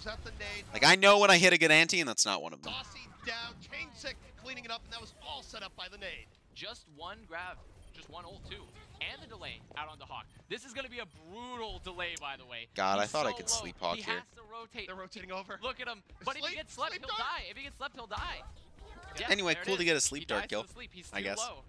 Like, I know when I hit a good ante, and that's not one of them. Saucy down, chain sick, cleaning it up, and that was all set up by the nade. Just one grab, just one ult too, and the delay out on the Hawk. This is going to be a brutal delay, by the way. God, He's I thought I so could low. sleep Hawk he here. Has to rotate. They're rotating over. Look at him. But if he gets slept, he'll die. If he gets slept, he'll die. Yeah, anyway, cool to get a sleep dart kill. He's I guess. Low.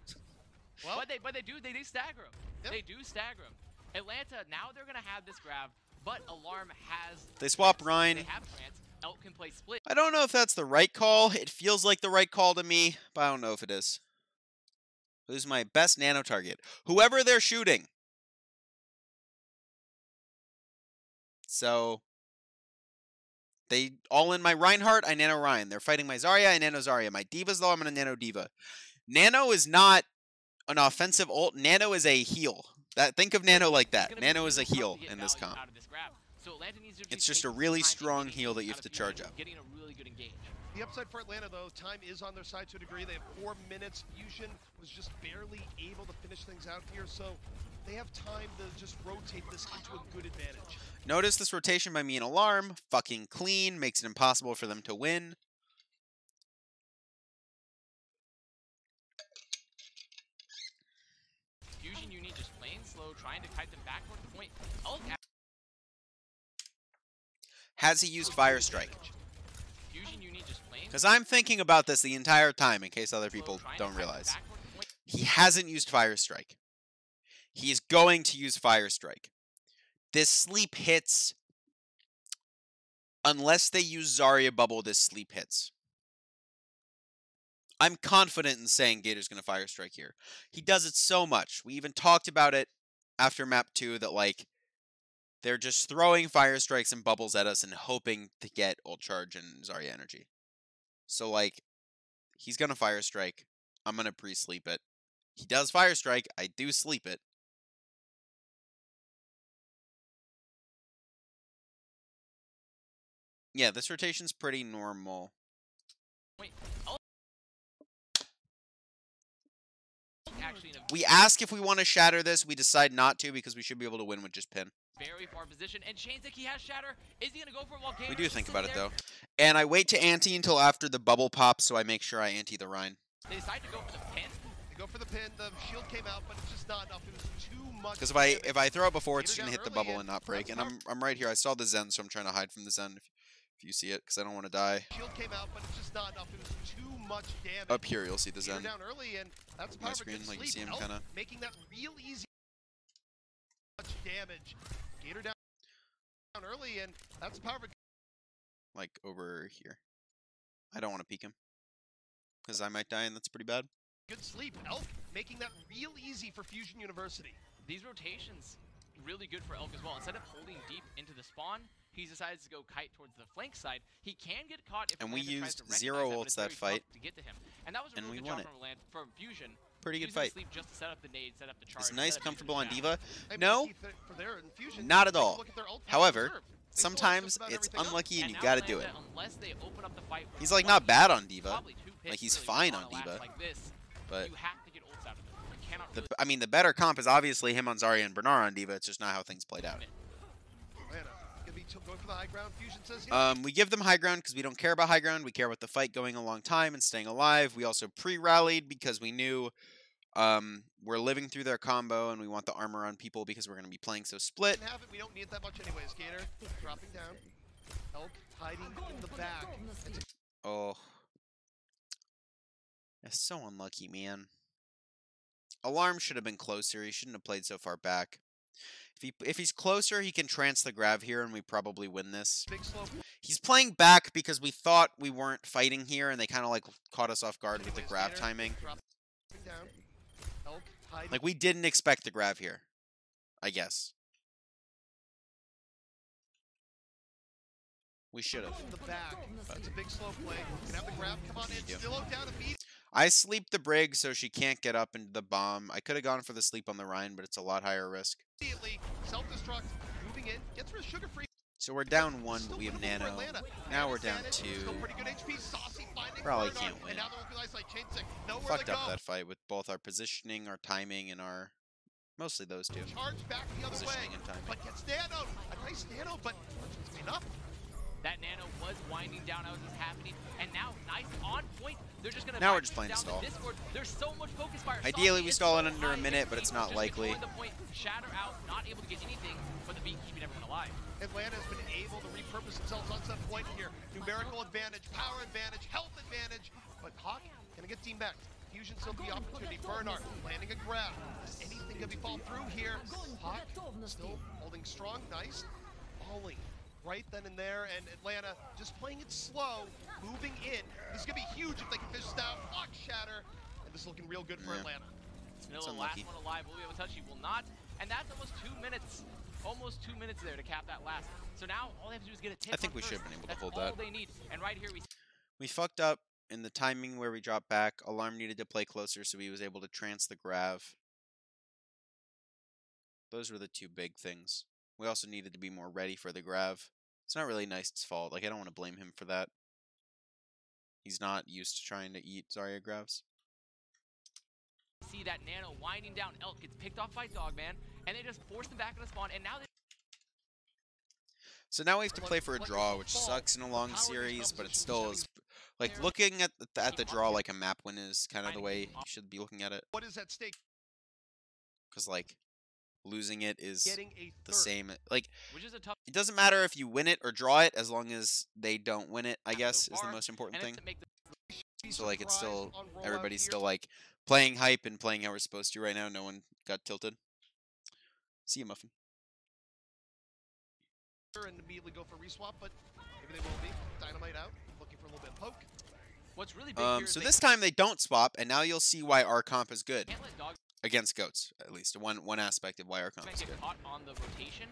Well, but they do stagger him. Yep. They do stagger him. Atlanta, now they're going to have this grab, but Alarm has... They swap Rein. They have trance. Elk can play split. I don't know if that's the right call. It feels like the right call to me, but I don't know if it is. Who's my best nano target? Whoever they're shooting. So, they all in my Reinhardt, I nano Rein. They're fighting my Zarya, I nano Zarya. My Divas, though, I'm going to nano Diva. Nano is not an offensive ult. Nano is a heal. Think of Nano like that. Nano is a heal in this comp. It's just a really strong heal that you have to charge up. Getting a really good engage. The upside for Atlanta, though, time is on their side to a degree. They have 4 minutes. Fusion was just barely able to finish things out here, so they have time to just rotate this into a good advantage. Notice this rotation by me and Alarm. Fucking clean. Makes it impossible for them to win. Fusion Uni just playing slow, trying to kite them back toward the point. Elk Has he used Fire Strike? Fusion Uni just playing. Because I'm thinking about this the entire time, in case other people don't realize. He hasn't used Fire Strike. He's going to use Fire Strike. This sleep hits. Unless they use Zarya Bubble, this sleep hits. I'm confident in saying Gator's going to Fire Strike here. He does it so much. We even talked about it after map 2 that, like, they're just throwing Fire Strikes and Bubbles at us and hoping to get ult charge and Zarya energy. So, like, he's going to Fire Strike. I'm going to pre-sleep it. He does Fire Strike. I do sleep it. Yeah, this rotation's pretty normal. We ask if we want to shatter this. We decide not to because we should be able to win with just pin. Very far position, and Chainsick, he has shatter. Is he gonna go for it while Gator? We do think about it though. And I wait to ante until after the bubble pops, so I make sure I ante the Rein. They decide to go for the pin. They go for the pin. The shield came out, but it's just not enough. It was too much. Because if I throw it before, it's gonna hit the bubble and not break. And I'm right here. I saw the Zen, so I'm trying to hide from the Zen. If you see it, because I don't want to die. Shield came out, but it's just not enough. It was too much damage. Up here, you'll see the Zen. Down early, and that's my screen, like you see him kind of making that real easy. Much damage. Gator down early, and that's the power of like over here. I don't want to peek him. Because I might die, and that's pretty bad. Good sleep. Elk making that real easy for Fusion University. These rotations, really good for Elk as well. Instead of holding deep into the spawn, he decides to go kite towards the flank side. He can get caught if And we Atlanta tries used to zero recognize ults but that it's very fight. tough to get to him. And that was a And really we good won job from Fusion. Pretty good Using the fight. sleep just to set up the nade, set up the charge. It's nice, set up comfortable on the Diva. I mean, No, the key for their Fusion, not at take a all. look at their ult However, reserve. They still have sometimes just about it's everything else. unlucky and you now gotta do it. Atlanta, unless they open up the fight with He's like one not bad hit, on Diva. probably two picks Like he's really fine on on a latch Diva. like this, But you have to get ults out of them. You cannot really I mean, the better comp is obviously him on Zarya and Bernard on Diva. It's just not how things played out. Atlanta gonna be going for the high ground. Fusion says, We give them high ground because we don't care about high ground. We care about the fight going a long time and staying alive. We also pre-rallied because we knew we're living through their combo and we want the armor on people because we're going to be playing so split. have it. We don't need it that much anyway. Skater dropping down. Elk hiding in the back. Oh. That's so unlucky, man. Alarm should have been closer. He shouldn't have played so far back. If he's closer, he can trance the grav here and we probably win this. Big slope. He's playing back because we thought we weren't fighting here and they kind of like caught us off guard with the grav timing. Dropping down. Elk hiding. Like we didn't expect the grav here, I guess. We should have. In the back. That's a big slow play. Can have the grab. Come on in. Stillo down immediately. I sleep the brig so she can't get up into the bomb. I could have gone for the sleep on the Rhine, but it's a lot higher risk. Self-destruct. Moving in. Gets rid of sugar-free. So we're down 1, but we have nano. Now we're down 2. Still pretty good HP. Saucy finding Probably Bernard. can't win. And now they're looking at isolate. Chain sick. Nowhere Fucked to up go. that fight with both our positioning, our timing, and our... Mostly those two. Charge back the other way. Positioning and timing. But gets nano. A nice nano, but it's enough. That nano was winding down as it was happening, and now nice on point. They're just gonna Now we're just playing to down stall. the Discord. There's so much focus fire. Ideally, Saucy we is stall so in under a high minute, HP, but it's not just likely. controlling the point, shatter out, not able to get anything, but the beat keeping everyone alive. Atlanta has been able to repurpose themselves on some point here. Numerical advantage, power advantage, health advantage. But Hawk gonna get team back. Fusion still the opportunity. Bernard landing a grab. Is anything gonna be fall through here? Hawk still holding strong, nice. Falling right then and there, and Atlanta just playing it slow, moving in. This is gonna be huge if they can finish this out. Lock shatter, and this is looking real good for Atlanta. Snilla, last one alive. Will be able to touch? He will not, and that's almost 2 minutes. Almost 2 minutes there to cap that last. So now all they have to do is get a tip. I think on we first. should have been able to That's hold all that. they need. And right here We fucked up in the timing where we dropped back. Alarm needed to play closer, so he was able to trance the grav. Those were the two big things. We also needed to be more ready for the grav. It's not really Niced's fault. Like, I don't want to blame him for that. He's not used to trying to eat Zarya gravs. see that nano winding down. Elk gets picked off by Dogman, and they just force him back in the spawn, and now they... So now we have to play for a draw, which sucks in a long series, but it still is... Like, looking at the draw like a map win is kind of the way you should be looking at it. What is at stake? Because, like, losing it is Getting a the third. same. Like, Which is a tough... it doesn't matter if you win it or draw it, as long as they don't win it, I guess, is the most important thing. So, like, it's still... Everybody's still, like, playing hype and playing how we're supposed to right now. No one got tilted. See you, Muffin. And immediately go for reswap, but maybe they will be. Dynamite out, looking for a little bit of poke. What's really big here is So they this time they don't swap, and now you'll see why our comp is good. can't let Dog Against goats, at least. One aspect of why our comp is get good. caught on the rotation,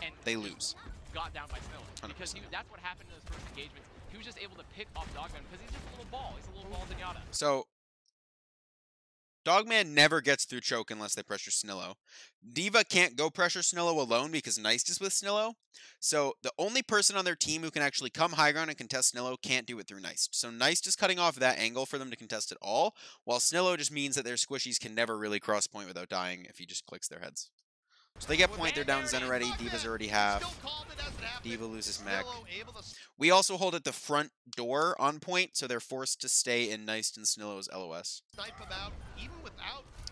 and They lose. got down by Snow. Because 100%. that's what happened in those first engagements. He was just able to pick off Dogman because he's just a little ball. He's a little ball Zenyatta. So, Dogman never gets through choke unless they pressure Snillo. Diva can't go pressure Snillo alone because Nice is with Snillo. So, the only person on their team who can actually come high ground and contest Snillo can't do it through Nice. So, Nice just cutting off that angle for them to contest it all, while Snillo just means that their squishies can never really cross point without dying if he just clicks their heads. So they get point, they're down Zen already, Diva's already half. Diva loses mech. We also hold at the front door on point, so they're forced to stay in Nice and Snillo's LOS.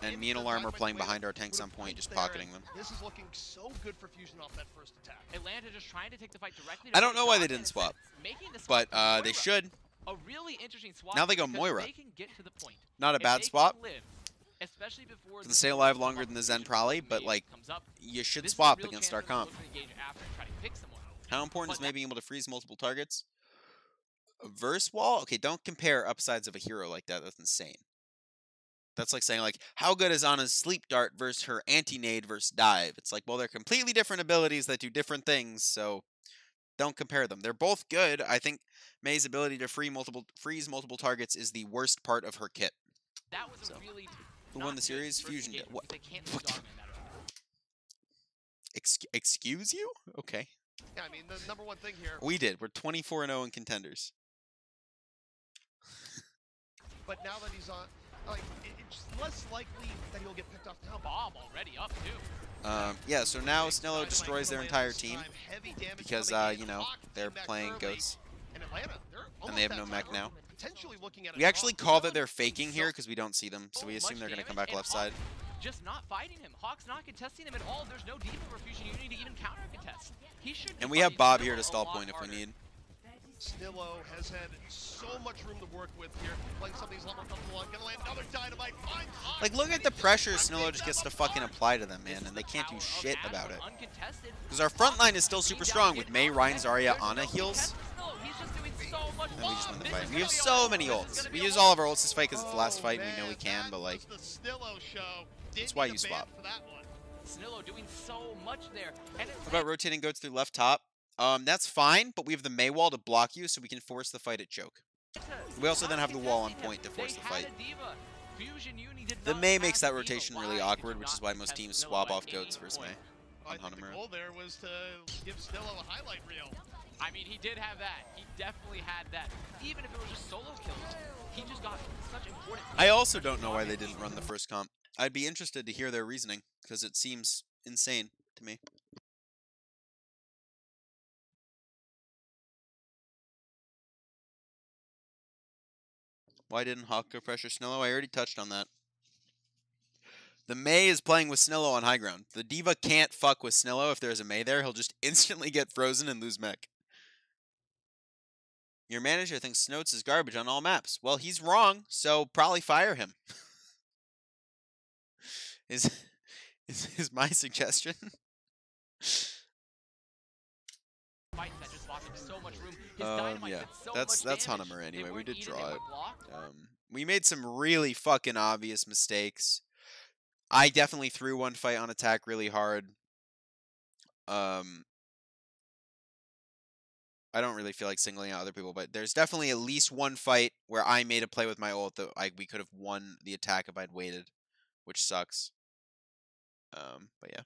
And me and Alarm are playing behind our tanks on point, just pocketing them. This is looking so good for Fusion off that first attack. Atlanta just trying to take the fight directly. I don't know why they didn't swap, but they should. A really interesting swap. Now they go because Moira. They can get to the point. Not a If bad they swap. can live, especially before Can stay alive longer than the Zen probably, but like, you should swap against our comp. How important is maybe being able to freeze multiple targets? verse wall? Okay, don't compare upsides of a hero like that. That's insane. That's like saying, like, how good is Anna's sleep dart versus her anti-nade versus dive? It's like, well, they're completely different abilities that do different things, so don't compare them. They're both good. I think May's ability to freeze multiple targets is the worst part of her kit. That was So, a really who won the series? Fusion did. What? They can't do Dogman that early. Excuse you? Okay. Yeah, I mean, the number one thing here. We did. We're 24-0 in contenders. But now that he's on, like, it's less likely that he'll get picked off now. Bomb already up too. Yeah, so now Snello destroys their entire team because, you know, they're playing goats. And they have no mech now. We actually call that they're faking here because we don't see them, so we assume they're going to come back left side. Just not fighting him. Hawk's not contesting him at all. There's no D.Va for Fusion Unity to even counter contest. He should. And we have Bob here to stall point if we need. Snillo has had so much room to work with here. Playing some of these level comfortable on. Gonna land another dynamite. Like, look at the pressure Snillo just gets to fucking apply to them, man, and they can't do shit about it. Because our front line is still super strong with Mei, Ryan, Zarya, Ana heals. And then we just win the fight. We have so many ults. We use all of our ults this fight because it's the last fight and we know we can, but like, that's why you swap. Snillo doing so much there. How about rotating goats through left top? That's fine, but we have the Mei wall to block you so we can force the fight at choke. We also then have the wall on point to force the fight. The Mei makes that rotation really awkward, which is why most teams swap off goats versus Mei on Hanamura. The goal there was to give Snillo a highlight reel. I mean, he did have that. He definitely had that. Even if it was just solo kills, he just got such important. I also don't know why they didn't run the first comp. I'd be interested to hear their reasoning, because it seems insane to me. Why didn't Hawk go pressure Snillo? I already touched on that. The Mei is playing with Snillo on high ground. The D.Va can't fuck with Snillo if there's a Mei there. He'll just instantly get frozen and lose mech. Your manager thinks Snoats is garbage on all maps. Well, he's wrong, so probably fire him. is my suggestion. Yeah, that's Hanamura anyway. We did draw it. We made some really fucking obvious mistakes. I definitely threw one fight on attack really hard. I don't really feel like singling out other people, but there's definitely at least one fight where I made a play with my ult that we could have won the attack if I'd waited, which sucks. But yeah.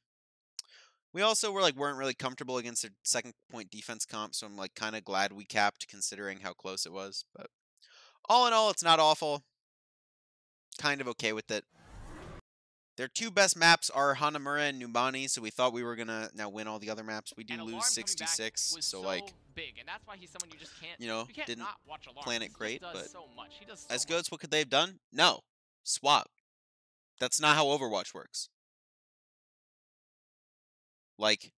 We also weren't really comfortable against a second point defense comp, so I'm like kind of glad we capped considering how close it was. But all in all, it's not awful. Kind of okay with it. Their two best maps are Hanamura and Numbani, so we thought we were gonna now win all the other maps. We do lose 66, so like, big, and that's why he's someone you just can't, you know, didn't plan it great. But so as goats, what could they have done? No, swap. That's not how Overwatch works. Like,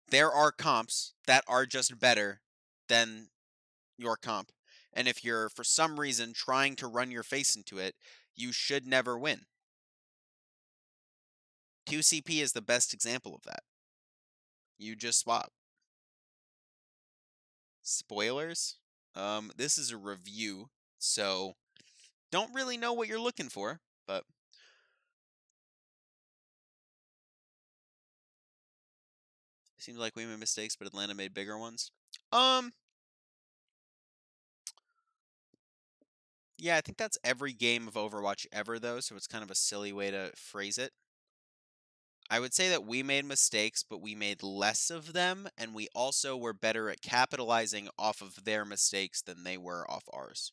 there are comps that are just better than your comp, and if you're for some reason trying to run your face into it, you should never win. 2CP is the best example of that. You just swap. Spoilers? This is a review, so don't really know what you're looking for, but seems like we made mistakes, but Atlanta made bigger ones. Yeah, I think that's every game of Overwatch ever, though, so it's kind of a silly way to phrase it. I would say that we made mistakes, but we made less of them, and we also were better at capitalizing off of their mistakes than they were off ours.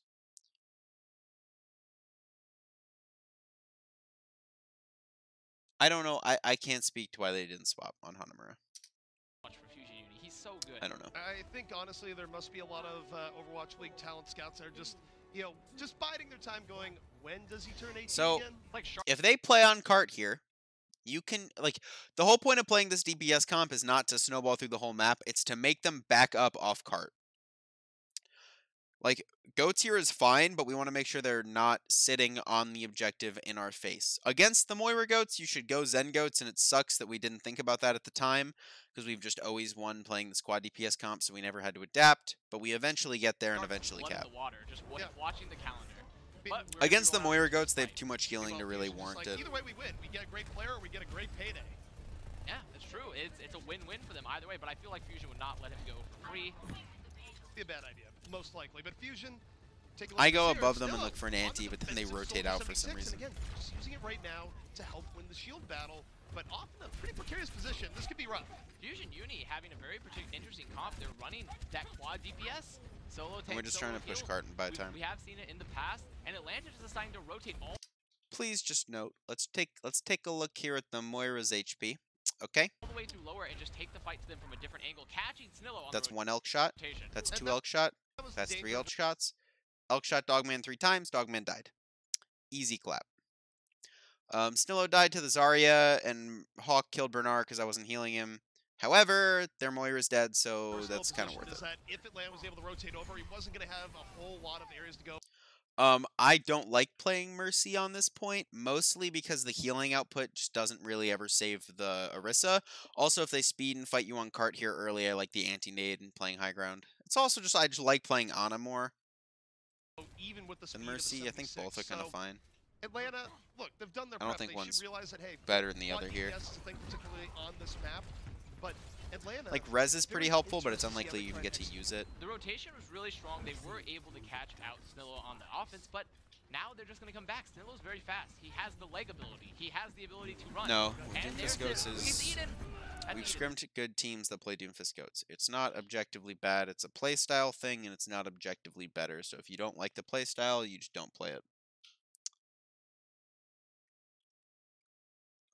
I don't know. I can't speak to why they didn't swap on Hanamura. He's so good. I don't know. I think, honestly, there must be a lot of Overwatch League talent scouts that are just, you know, just biding their time going, when does he turn 18 so, again? Like, if they play on cart here, you can, like, the whole point of playing this DPS comp is not to snowball through the whole map. It's to make them back up off cart. Like, goats here is fine, but we want to make sure they're not sitting on the objective in our face. Against the Moira goats, you should go Zen goats, and it sucks that we didn't think about that at the time, because we've just always won playing the squad DPS comp, so we never had to adapt, but we eventually get there and eventually cap. The water, just watching the calendar. But against the Moira goats, they have too much healing to really warrant it. Either way we win. We get a great player or we get a great payday. Yeah, it's true. It's a win-win for them either way, but I feel like Fusion would not let him go free. Be a bad idea, most likely. But Fusion, take a look I at go this here. above them and Still look for an anti, but then they rotate out for some reason. And again, just using it right now to help win the shield battle, but often a pretty precarious position. This could be rough. Fusion Uni having a very interesting comp. They're running that quad DPS. Solo tank, and we're just trying to push heal. cart and buy time. We have seen it in the past, and Atlantis is deciding to rotate all. Please just note, let's take a look here at the Moira's HP. Okay. All the way through lower and just take the fight to them from a different angle, catching Snillo on That's the one elk shot. rotation. That's two elk shot. That's three elk shots. Elk shot Dogman 3 times. Dogman died. Easy clap. Snillo died to the Zarya, and Hawk killed Bernard because I wasn't healing him. However, their Moira's dead, so that's kind of worth it. That if Atlanta was able to rotate over, he wasn't going to have a whole lot of areas to go. I don't like playing Mercy on this point, mostly because the healing output just doesn't really ever save the Orisa. Also, if they speed and fight you on cart here early, I like the anti-nade and playing high ground. It's also just, I just like playing Ana more even with the than Mercy. I think both are kind of fine. Atlanta, look, they've done their I don't prep. think They one's should realize that, hey, better than the other here. Yes, is a thing particularly on this map, but Atlanta, Like, Res is pretty helpful, but it's unlikely you even get to use it. The rotation was really strong. They were able to catch out Snillo on the offense, but now they're just going to come back. Snillo's very fast. He has the leg ability. He has the ability to run. No, and Doomfist Goats is... We've scrimmed good teams that play Doomfist Goats. It's not objectively bad. It's a playstyle thing, and it's not objectively better. So if you don't like the playstyle, you just don't play it.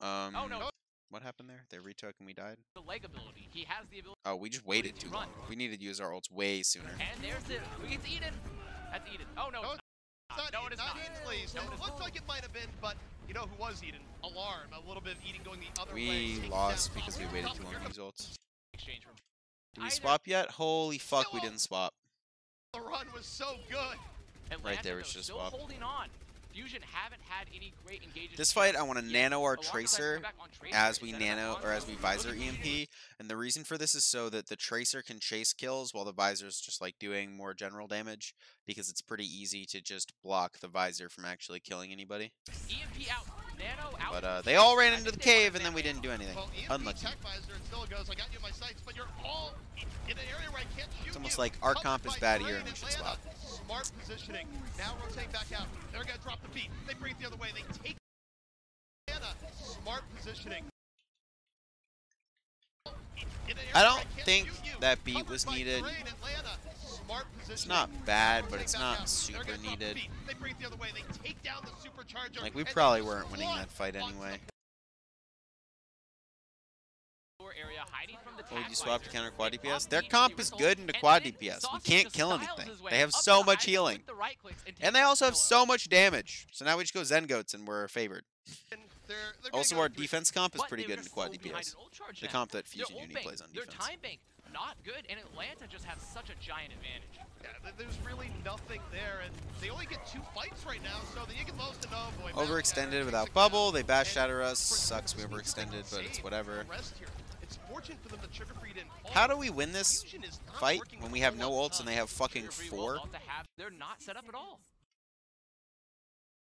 Oh, no. What happened there? They retook and we died? The leg ability. He has the ability. Oh, we just waited too long. We needed to use our ults way sooner. And there's it. It's Eden. That's Eden. Oh, no, it's not. No, it is not. Please. No, it looks like it might have been, but you know who was Eden? Alarm. A little bit of Eden going the other way. We lost because we waited too long to use ults. Exchange from. Did we swap yet? Holy fuck, we didn't swap. The run was so good. Right there, we should have swapped. Holding on. Fusion haven't had any great engagements. This fight, I want to nano our Tracer as we Visor EMP, and the reason for this is so that the Tracer can chase kills while the Visor's just like doing more general damage, because it's pretty easy to just block the Visor from actually killing anybody. EMP out. Nano out. But they all ran into the cave and then we didn't do anything. Well, Unlucky. Tech Visor and still goes, I got you in my sights, but you're all in an area where I can't shoot. It's almost like our comp is bad here and we should swap. Smart positioning. Now rotating back out. They're gonna drop the beat. They bring it the other way. They take Atlanta. Smart positioning. I don't think that beat was needed. It's not bad, but it's not super needed. Like, we probably weren't winning that fight anyway. Oh, you swap to counter quad DPS? Their comp is good into quad DPS. We can't kill anything. They have so much healing. And they also have so much damage. So now we just go Zen Goats and we're favored. Also, our defense comp is pretty good into quad DPS. The comp that Fusion Uni plays on defense. Their time bank, not good, and Atlanta just has such a giant advantage. Yeah, there's really nothing there, and they only get 2 fights right now, so the Yigan to know, boy, overextended without bubble, they bash shatter us. Sucks we overextended, but it's whatever. How do we win this fight when we have no ults and they have fucking 4? They're not set up at all.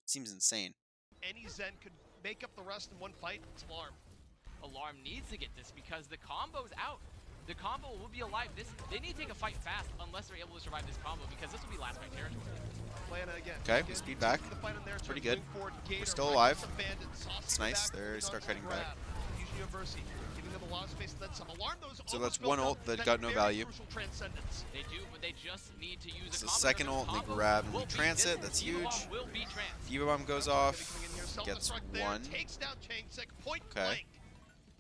Seems insane. Any Zen could make up the rest in one fight. It's Alarm. Alarm needs to get this because the combo's out. The combo will be alive. They need to take a fight fast unless they're able to survive this combo because this will be last fight territory. Okay, we speed back. It's pretty good. We're still alive. It's nice. They start cutting back. So that's one ult that got no value. They do, but they just need to use it's the second ult, and we grab and we transit. That's huge. Diva Bomb goes off. Gets 1. Okay.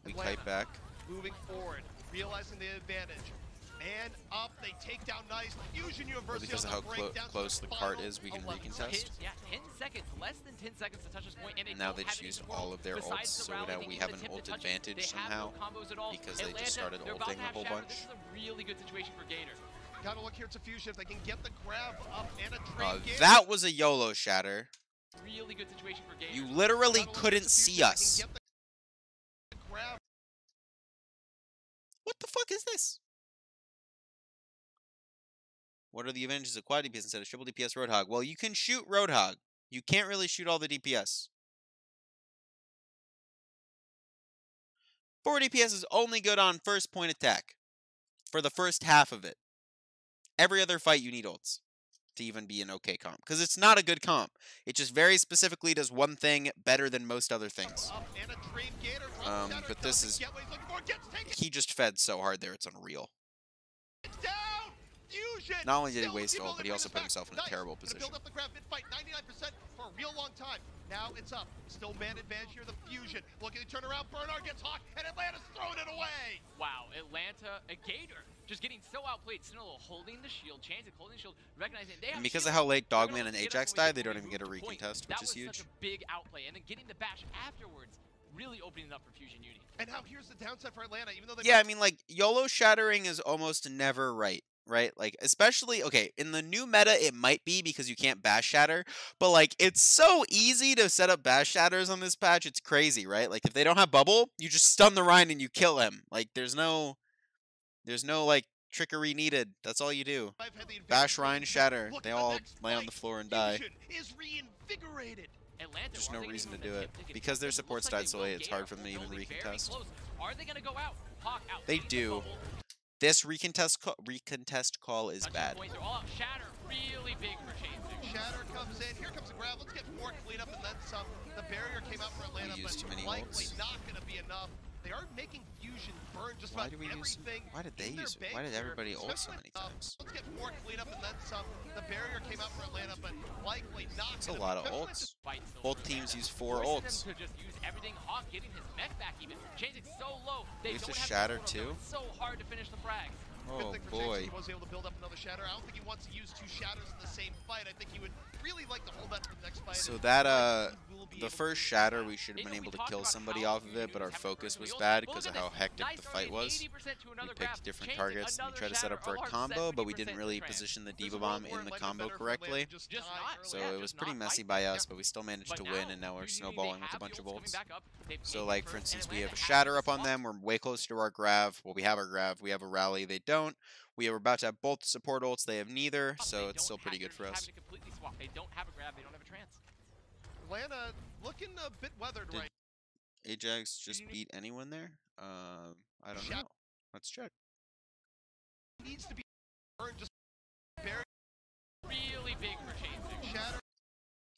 We kite back. Moving forward, realizing the advantage. Man up, they take down nice. Fusion University because of how close the cart is, we can recontest. Yeah, 10 seconds, less than 10 seconds to touch this point. And now they just used all of their ults, so now we have an ult advantage somehow because they just started ulting a whole bunch. This is a really good situation for Gator. Gotta look here to Fusion if they can get the grab up and a trade game. That was a YOLO shatter. Really good situation for Gators. You literally couldn't see us. What the fuck is this? What are the advantages of quad DPS instead of triple DPS Roadhog? Well, you can shoot Roadhog. You can't really shoot all the DPS. 4 DPS is only good on first point attack. For the first half of it. Every other fight you need ults to even be an okay comp. Because it's not a good comp. It just very specifically does one thing better than most other things. But this is... He just fed so hard there, it's unreal. Not only did he waste ult, but he also put himself in a terrible position. Build up the grab mid fight 99% for a real long time. Now it's up. Still man advantage here. The Fusion looking to turn around. Bernard gets hawk, and Atlanta's throwing it away. Wow, Atlanta, a Gator, just getting so outplayed. Sinaloa holding the shield, Chansik holding the shield, recognizing they have. And because of how late Dogman and Ajax died, they don't even get a recontest, which is huge. That was such a big outplay, and then getting the bash afterwards, really opening it up for Fusion Uni. And now here's the downside for Atlanta, even though they. Yeah, I mean, like YOLO shattering is almost never right. Right? Like, especially, okay, in the new meta, it might be because you can't bash shatter, but, like, it's so easy to set up bash shatters on this patch, it's crazy, right? Like, if they don't have bubble, you just stun the Rhine and you kill him. Like, there's no, like, trickery needed. That's all you do. Bash Rhine, shatter. They all lay on the floor and die. Is reinvigorated. There's no reason to do it. Because their supports died so late, it's hard for them to even recontest. Are they going to go out? Hawk out. They do. This recontest call is bad. They're all out. Shatter, really big for Chansik. Shatter comes in. Here comes the grab. Let's get more cleanup and then some. The barrier came out for Atlanta, but likely not going to be enough. They are making Fusion burn just about everything. Why did they use it? Why did everybody ult so many times? Let's get more cleanup and then some. The barrier came out for Atlanta, but likely not. It's a lot of ults. Both teams use 4 ults. To just use everything. Hawk getting his mech back even. Chansik so low. They used to don't have shatter too. It's so hard to finish the frags. Oh boy. He was able to build up another shatter. I don't think he wants to use 2 shatters in the same fight. I think he would really like to hold that for the next fight. So that the first shatter we should have been able to kill somebody off of it, but our focus was bad because of how hectic the fight was. We picked different targets and we tried to set up for a combo, but we didn't really position the Diva Bomb in the combo correctly. So it was pretty messy by us, but we still managed to win, and now we're snowballing with a bunch of ults. So like for instance, we have a shatter up on them, we're way closer to our grav. Well, we have our grav, we have a rally, they don't. We are about to have both support ults, they have neither, so it's still pretty good for us. They don't have a grab, they don't have a trance. Atlanta looking a bit weathered right now. Ajax just beat anyone there? I don't know. Let's check. Needs to be burned just very really big for Chansik. Shatter.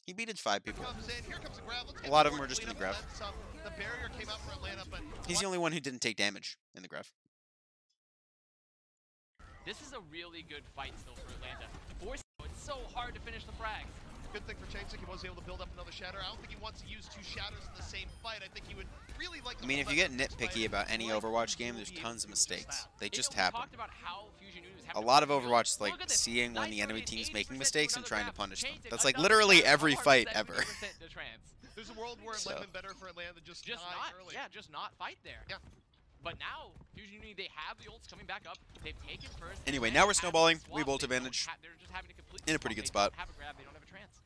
He beated 5 people. Here comes the grab. A lot of them were just in the graph. The barrier came out for Atlanta, but he's the only one who didn't take damage in the graph. This is a really good fight still for Atlanta. It's so hard to finish the frags. Good thing for Chansik, he was able to build up another shatter. I don't think he wants to use 2 shatters in the same fight. I think he would really like to. I mean, if you get nitpicky about any Overwatch game, there's tons of mistakes. They just happen. A lot of Overwatch is like seeing when the enemy team's making mistakes and trying to punish them. That's like literally every fight ever. There's a world where it might have been better for Atlanta to just die early. Yeah, just not fight there. Yeah. But now, Fusion Uni, they have the ults coming back up. They've taken first. Anyway, now we're snowballing. We have ult advantage. In a pretty good spot. They don't have a grab, they don't have a trance.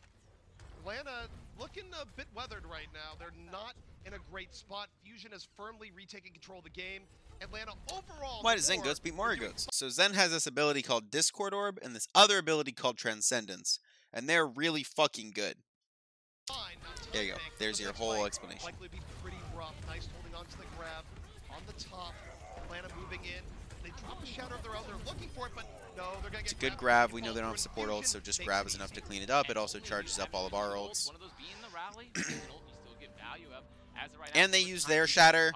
Atlanta looking a bit weathered right now. They're not in a great spot. Fusion has firmly retaken control of the game. Atlanta overall. Why does Zen Goats beat Mora Goats? So Zen has this ability called Discord Orb and this other ability called Transcendence. And they're really fucking good. There you go. There's your whole explanation. Likely be pretty rough. Nice holding on to the grab. On the top. Atlanta moving in. They drop a shatter of their own. They're looking for it, but no, they're going to get. It's a good grab. We know they don't have support ults, so just grab is enough to clean it up. It also charges up all of our ults. And they use their shatter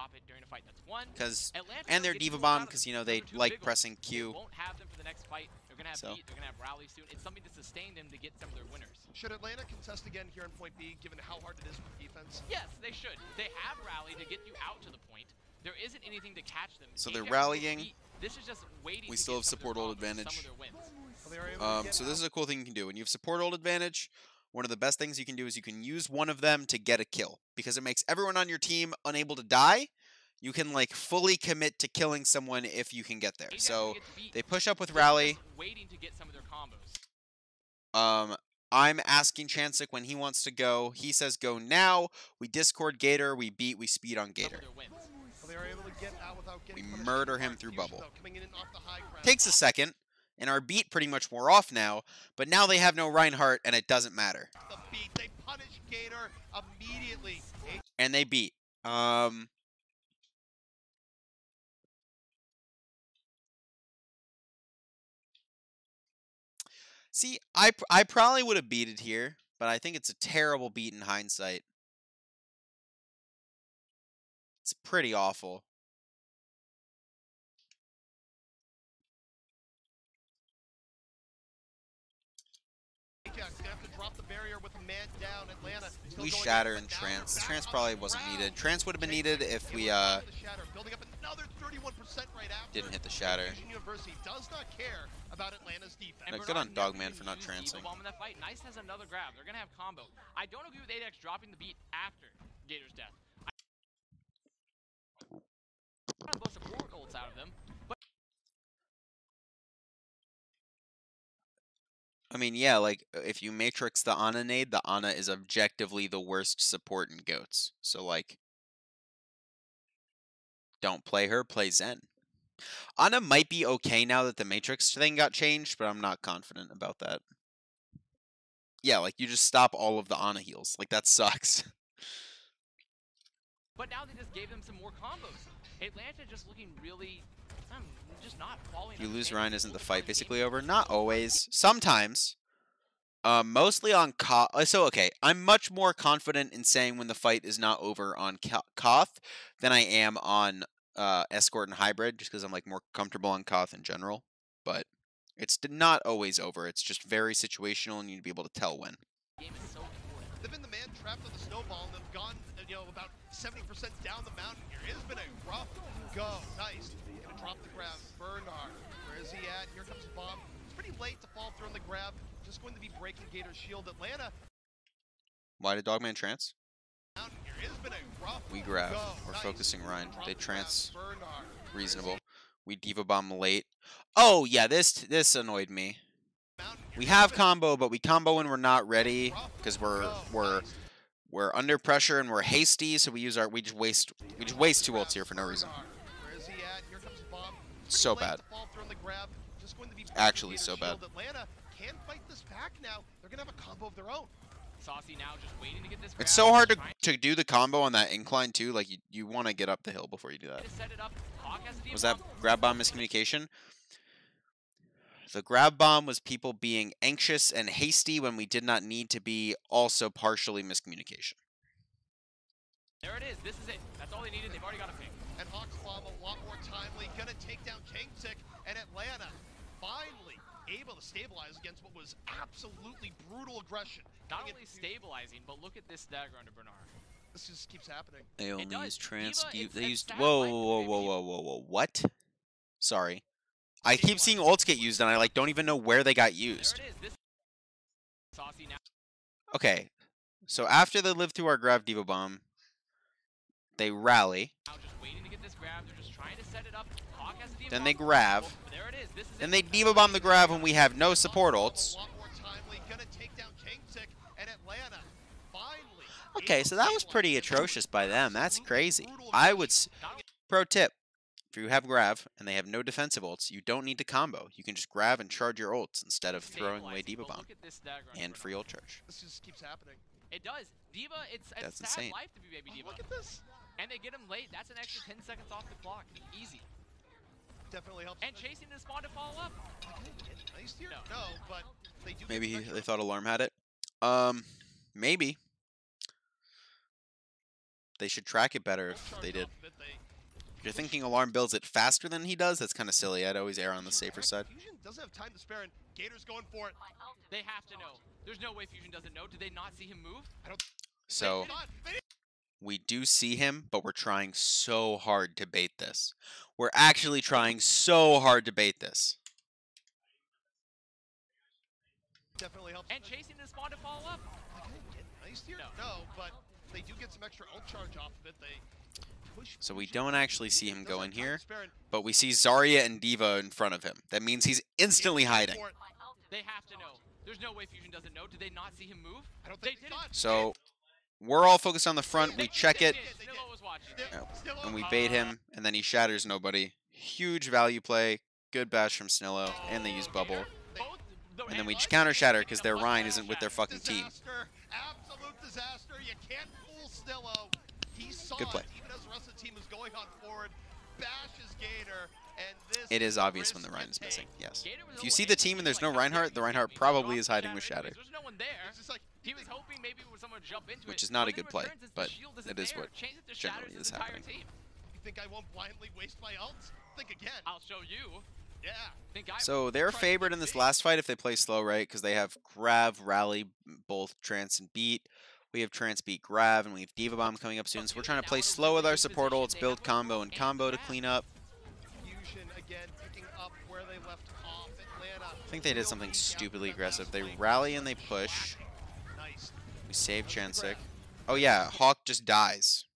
and their Diva Bomb because, you know, they like pressing Q. They're gonna have rally soon. It's something to sustain them to get some of their winners. Should Atlanta contest again here in point B, given how hard it is with defense? Yes, they should. They have rally to get you out to the point. There isn't anything to catch them. So they're rallying. This is just waiting. We still have support ult advantage. So this is a cool thing you can do. When you have support ult advantage, one of the best things you can do is you can use one of them to get a kill because it makes everyone on your team unable to die. you can like fully commit to killing someone if you can get there. ATL So gets beat. they push up with They're Rally. just waiting to get some of their combos. I'm asking Chansik when he wants to go. He says go now. We Discord Gator. We beat. We speed on Gator. Well, they are able to get out without getting We punished murder too him hard. through Fusion, bubble. though, coming in and off the high ground. Takes a second, and our beat pretty much wore off now. But now they have no Reinhardt, and it doesn't matter. The beat. They punish Gator immediately. And they beat. See, I probably would have beat it here, but I think it's a terrible beat in hindsight. It's pretty awful. Ajax gonna have to drop the barrier with a man down. Atlanta still We going shatter in, and but now trance. they're back Trance on probably the wasn't ground. needed. Trance would have been needed if we Able to the shatter, building up another 31% right after. didn't hit the shatter. Fusion University does not care about Atlanta's defense. No, And good on Bernard never Dogman even for not used trancing. Bomb in that fight. Nice has another grab. They're gonna have combo. I don't agree with ADX dropping the beat after Gator's death. I want both support ults out of them, but I mean, yeah, like, if you Matrix the Ana nade, the Ana is objectively the worst support in GOATs. So, like, don't play her, play Zen. Ana might be okay now that the Matrix thing got changed, but I'm not confident about that. Yeah, like, you just stop all of the Ana heals. Like, that sucks. but now they just gave them some more combos. Atlanta just looking really, just not following. If you up lose the Ryan, game. isn't the Focus on fight the basically game. over? Not always. Sometimes. Mostly on Koth. So, okay, I'm much more confident in saying when the fight is not over on Koth than I am on Escort and Hybrid, just because I'm like more comfortable on Koth in general. But it's not always over. It's just very situational, and you need to be able to tell when. Game is so important. They've been the man trapped on the snowball, and they've gone, about 70% down the mountain here. It has been a rough go. Nice. Gonna drop the grab. Bernard. Where is he at? Here comes the bomb. It's pretty late to fall through on the grab. Just going to be breaking Gator's shield. Atlanta. Why did Dogman trance? Mountain here. It has been a rough We grab. go. We're Nice. focusing Ryan. Drop They the grab. trance. Bernard. Reasonable. We Diva Bomb late. Oh, yeah, this annoyed me. Mountain here. We It has have been combo, but we combo when we're not ready rough because go. we're Nice. under pressure and we're hasty, so we just waste two ults here for no reason. Where is he at? Here comes the bomb. So Pretty late bad. to fall through on the grab. Just going to be Actually Gator's so bad. shield. Atlanta can fight this back now. They're gonna have a combo of their own. Saucy now just waiting to get this grab. It's so hard Trying to do the combo on that incline too. Like you want to get up the hill before you do that. to set it up. Hawk has the Was that bomb. grab bomb miscommunication? The grab bomb was people being anxious and hasty when we did not need to be, also partially miscommunication. There it is. This is it. That's all they needed. They've already got a pick. And Hawk's bomb a lot more timely. Gonna take down Changsik, and Atlanta finally able to stabilize against what was absolutely brutal aggression. Not Coming only into- stabilizing, but look at this dagger under Bernard. This just keeps happening. They only does. used trans. Diva, They it's used. stat Whoa, like whoa, maybe- whoa, whoa, whoa, whoa! What? Sorry. I keep seeing ults get used, and I like don't even know where they got used. There it is. This Saucy now. Okay, so after they live through our grab Diva Bomb, they rally. Now just waiting to get this grab. They're just trying to set it up. Hawk has the Diva Then bomb. they grab. There it is. This is Then it. they Diva Bomb the grab when we have no support ults. A lot more timely. Gonna take down Changsik, and Atlanta finally. Okay, able so to that was stabilize pretty against what was atrocious by them. That's absolutely crazy. brutal I aggression. would. Not only Pro tip: if you have grab and they have no defensive ults, you don't need to combo. You can just grab and charge your ults instead of throwing away stabilizing, Diva but Bomb look at this dagger under and Bernard. free ult charge. This just keeps happening. It does. Diva, it's That's sad insane. life to be baby Oh, Diva. look at this. And they get him late. That's an extra 10 seconds off the clock. Easy. Definitely helps. And chasing the spawn to follow up. Nice here. No. No, but they do. Maybe get they thought Alarm had it. Maybe. They should track it better if they did. If you're thinking Alarm builds it faster than he does, that's kind of silly. I'd always err on the safer side. Fusion doesn't have time to spare, and Gator's going for it. They have to know. There's no way Fusion doesn't know. Did they not see him move? So we do see him, but we're trying so hard to bait this. We're actually trying so hard to bait this. Definitely helps. And chasing the spawn to follow up. Nice here. No. No, but they do get some extra ult charge off of it. They So we don't actually see him go in here, but we see Zarya and D.Va in front of him. That means he's instantly hiding. They have to know. There's no way Fusion doesn't know. Did they not see him move? I don't think They they didn't. thought. So we're all focused on the front. We check it, Snillo was watching. and we bait him, and then he shatters nobody. Huge value play. Good bash from Snillo, and they use bubble. And then we counter shatter because their Rhine isn't with their fucking team. Disaster. Absolute disaster. You can't fool Snillo. He saw Good play. it even as the rest of the team was going on forward. Bashes Gator, and this It is obvious when the Rhine is missing, yes. If you see the team and there's no Reinhardt, the Reinhardt probably is hiding with Shatter. There's no one there. It's just like, He was hoping maybe someone would jump into it. Which is not a But in good play, return, since the but shield isn't it is there, what change it to generally Shatters is his entire happening. team. you think I won't blindly waste my ult? Think again. I'll show you. Yeah. Think I So they're favored in this last fight if they play slow, right? Because they have Grav, Rally, both Trance and Beat. We have Trance, Beat, Grav, and we have Diva Bomb coming up soon. So we're trying to play slow with our support ults, build combo and combo to clean up. Fusion again picking up where they left off. Atlanta. I think they did something stupidly aggressive. They rally and they push. Nice. We save Chansik. Oh yeah, Hawk just dies.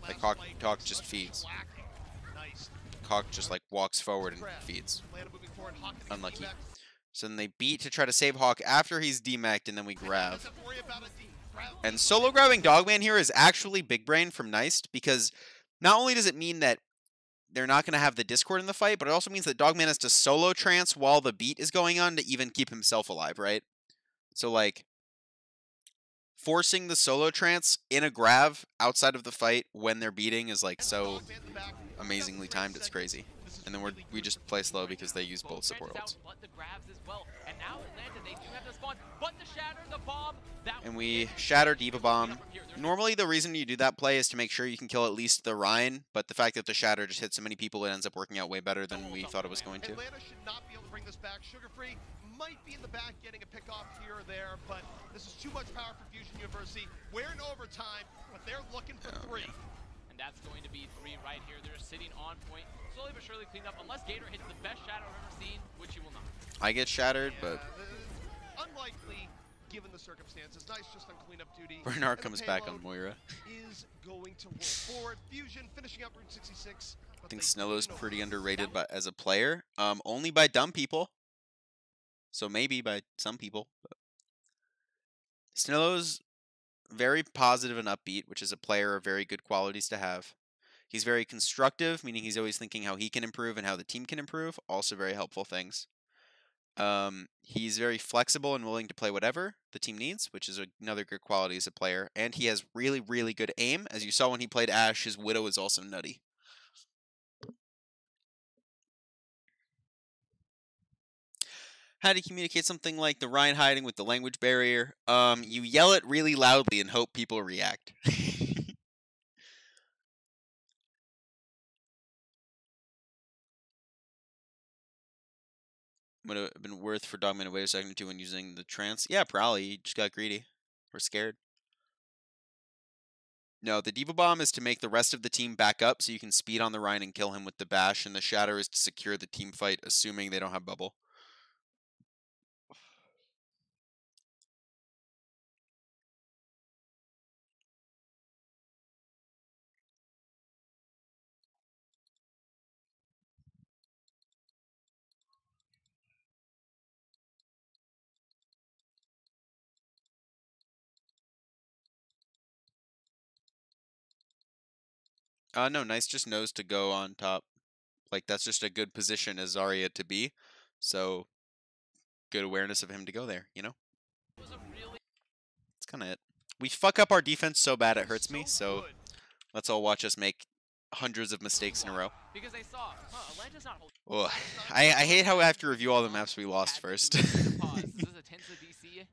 Like Hawk just feeds. Nice. Hawk just like walks forward and feeds. Atlanta moving forward. Hawk getting Unlucky. DMA'd. So then they beat to try to save Hawk after he's demac'd, and then we grab. Doesn't worry about a D. Grab. And solo grabbing Dogman here is actually big brain from Neist, because not only does it mean that they're not going to have the Discord in the fight, but it also means that Dogman has to solo trance while the beat is going on to even keep himself alive, right? So like forcing the solo trance in a grab outside of the fight when they're beating is like so amazingly timed, it's crazy. And then we just play slow because they use both support ults. And we shatter Diva Bomb. Normally the reason you do that play is to make sure you can kill at least the Rhine, but the fact that the shatter just hit so many people, it ends up working out way better than we thought it was going to. Atlanta should not be able to bring this back. Sugar Free might be in the back getting a pick off here or there, but this is too much power for Fusion University. We're in overtime, but they're looking for three. And that's going to be three right here. They're sitting on point, slowly but surely cleaned up, unless Gator hits the best shadow I've ever seen, which he will not. I get shattered, but unlikely given the circumstances. Nice just on cleanup duty. Bernard comes back on Moira. Is going to roll forward. Fusion finishing up Route 66. I think Snillo's pretty underrated as a player. Only by dumb people. So maybe by some people. But Snillo's very positive and upbeat, which is a player of very good qualities to have. He's very constructive, meaning he's always thinking how he can improve and how the team can improve. Also very helpful things. He's very flexible and willing to play whatever the team needs, which is another good quality as a player. And he has really, really good aim. As you saw when he played Ashe, his Widow is also nutty. How do you communicate something like the Rhine hiding with the language barrier? You yell it really loudly and hope people react. Would have been worth for Dogman to wait a second or two when using the trance. Yeah, probably. He just got greedy. Or scared. No, the Diva Bomb is to make the rest of the team back up so you can speed on the Rhine and kill him with the bash, and the Shatter is to secure the team fight, assuming they don't have bubble. No, Nice just knows to go on top. Like, that's just a good position as Zarya to be. So, good awareness of him to go there, you know? That's kind of it. We fuck up our defense so bad it hurts me, so let's all watch us make hundreds of mistakes in a row. Because they saw, Atlanta's not holding. Ugh. I hate how I have to review all the maps we lost first. This is a Tensa DC,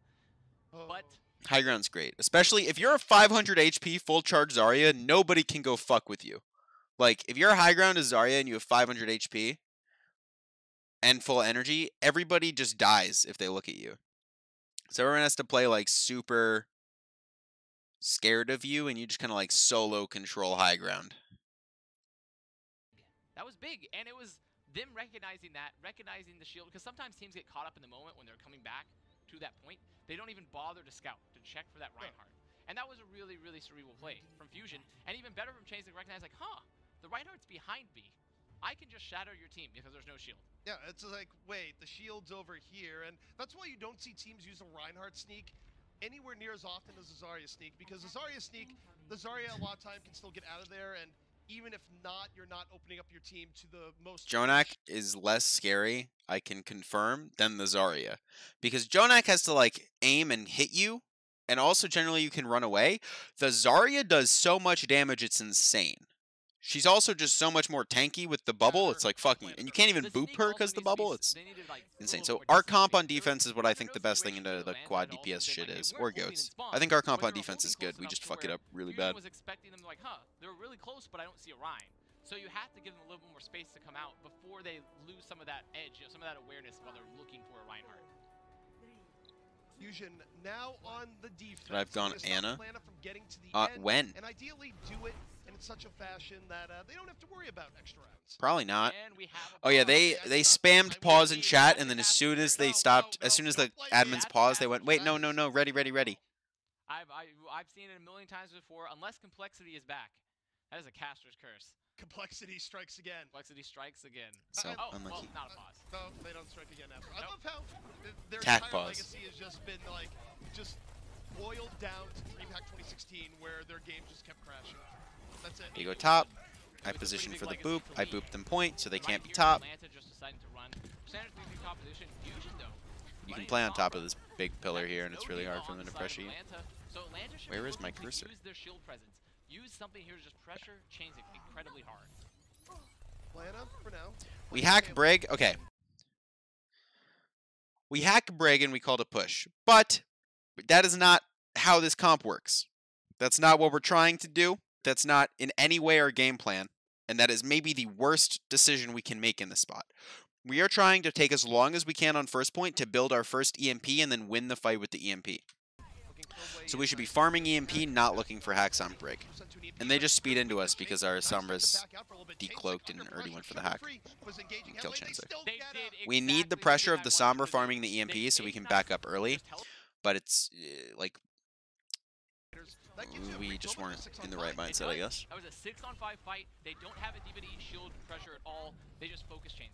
but High ground's great. Especially if you're a 500 HP full charge Zarya, nobody can go fuck with you. Like, if you're a high ground as Zarya and you have 500 HP and full energy, everybody just dies if they look at you. So everyone has to play, like, super scared of you, and you just kind of, like, solo control high ground. that was big, and it was them recognizing the shield, because sometimes teams get caught up in the moment when they're coming back to that point. They don't even bother to scout, to check for that Reinhardt. And that was a really, really cerebral play from Fusion. And even better from Chains to recognize, like, huh, the Reinhardt's behind me. I can just shatter your team because there's no shield. Yeah, it's like, wait, the shield's over here. And that's why you don't see teams use a Reinhardt sneak anywhere near as often as a Zarya sneak, because the Zarya sneak, the Zarya a lot of time can still get out of there, and even if not, you're not opening up your team to the most... Jonak is less scary, I can confirm, than the Zarya. Because Jonak has to, like, aim and hit you, and also generally you can run away. The Zarya does so much damage, it's insane. She's also just so much more tanky with the bubble, it's like fucking... And you can't even boop her because the bubble, it's insane. So our comp on defense is what I think the best thing into the quad DPS shit is, or goats. I think our comp on defense is good, we just fuck it up really bad. was expecting them like, huh, they're really close, but I don't see a Rein. So you have to give them a little bit more space to come out before they lose some of that edge, some of that awareness while they're looking for a Reinhardt. Fusion now on the defense. But I've gone Anna. From getting to the end, When? And ideally do it in such a fashion that they don't have to worry about extra rounds. Probably not. Oh yeah, they spammed pause in chat, and then as soon as they stopped, as soon as the admins paused, they went, wait, no, ready. I've seen it a million times before. Unless complexity is back, that is a caster's curse. Complexity strikes again. Complexity strikes again. So unlucky. Well, not a pause. No, they don't strike again after. I love how their Tac entire pause. legacy has just been like, just boiled down to DreamHack 2016, where their game just kept crashing. That's it. They go top. I position for the boop. I boop them point, so they can't be top. You can play on top of this big pillar here, and it's really hard for them to pressure you. Where is my cursor? Use something here to just pressure chains it incredibly hard. Lana, for now. We hack Brig. Okay. We hack Brig and we call it a push. But that is not how this comp works. That's not what we're trying to do. That's not in any way our game plan. And that is maybe the worst decision we can make in this spot. We are trying to take as long as we can on first point to build our first EMP and then win the fight with the EMP. So we should be farming EMP, not looking for hacks on Brig. And they just speed into us because our Sombra's decloaked and already went for the hack. Kill Chancellor. We need the pressure of the Sombra farming the EMP so we can back up early. But it's like we just weren't in the right mindset, I guess. That was a 6-on-5 fight. They don't have a DVD shield pressure at all. They just focus chains.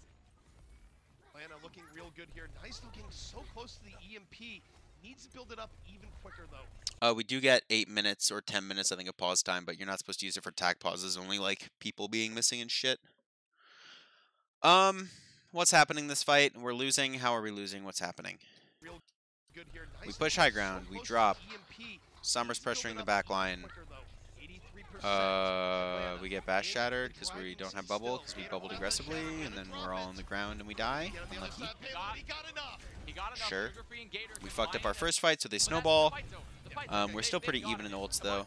Lana looking real good here. Nice looking, so close to the EMP. Needs to build it up even quicker, though. We do get 8 minutes or 10 minutes, I think, of pause time, but you're not supposed to use it for tac pauses, only, like, people being missing and shit. What's happening this fight? We're losing. How are we losing? What's happening? Real good here. Nice We push high ground. We drop. Sombra's pressuring the back line. We get bash shattered because we don't have bubble, because we bubbled aggressively, and then we're all on the ground and we die. Unlucky. Sure. We fucked up our first fight, so they snowball. We're still pretty even in ults, though.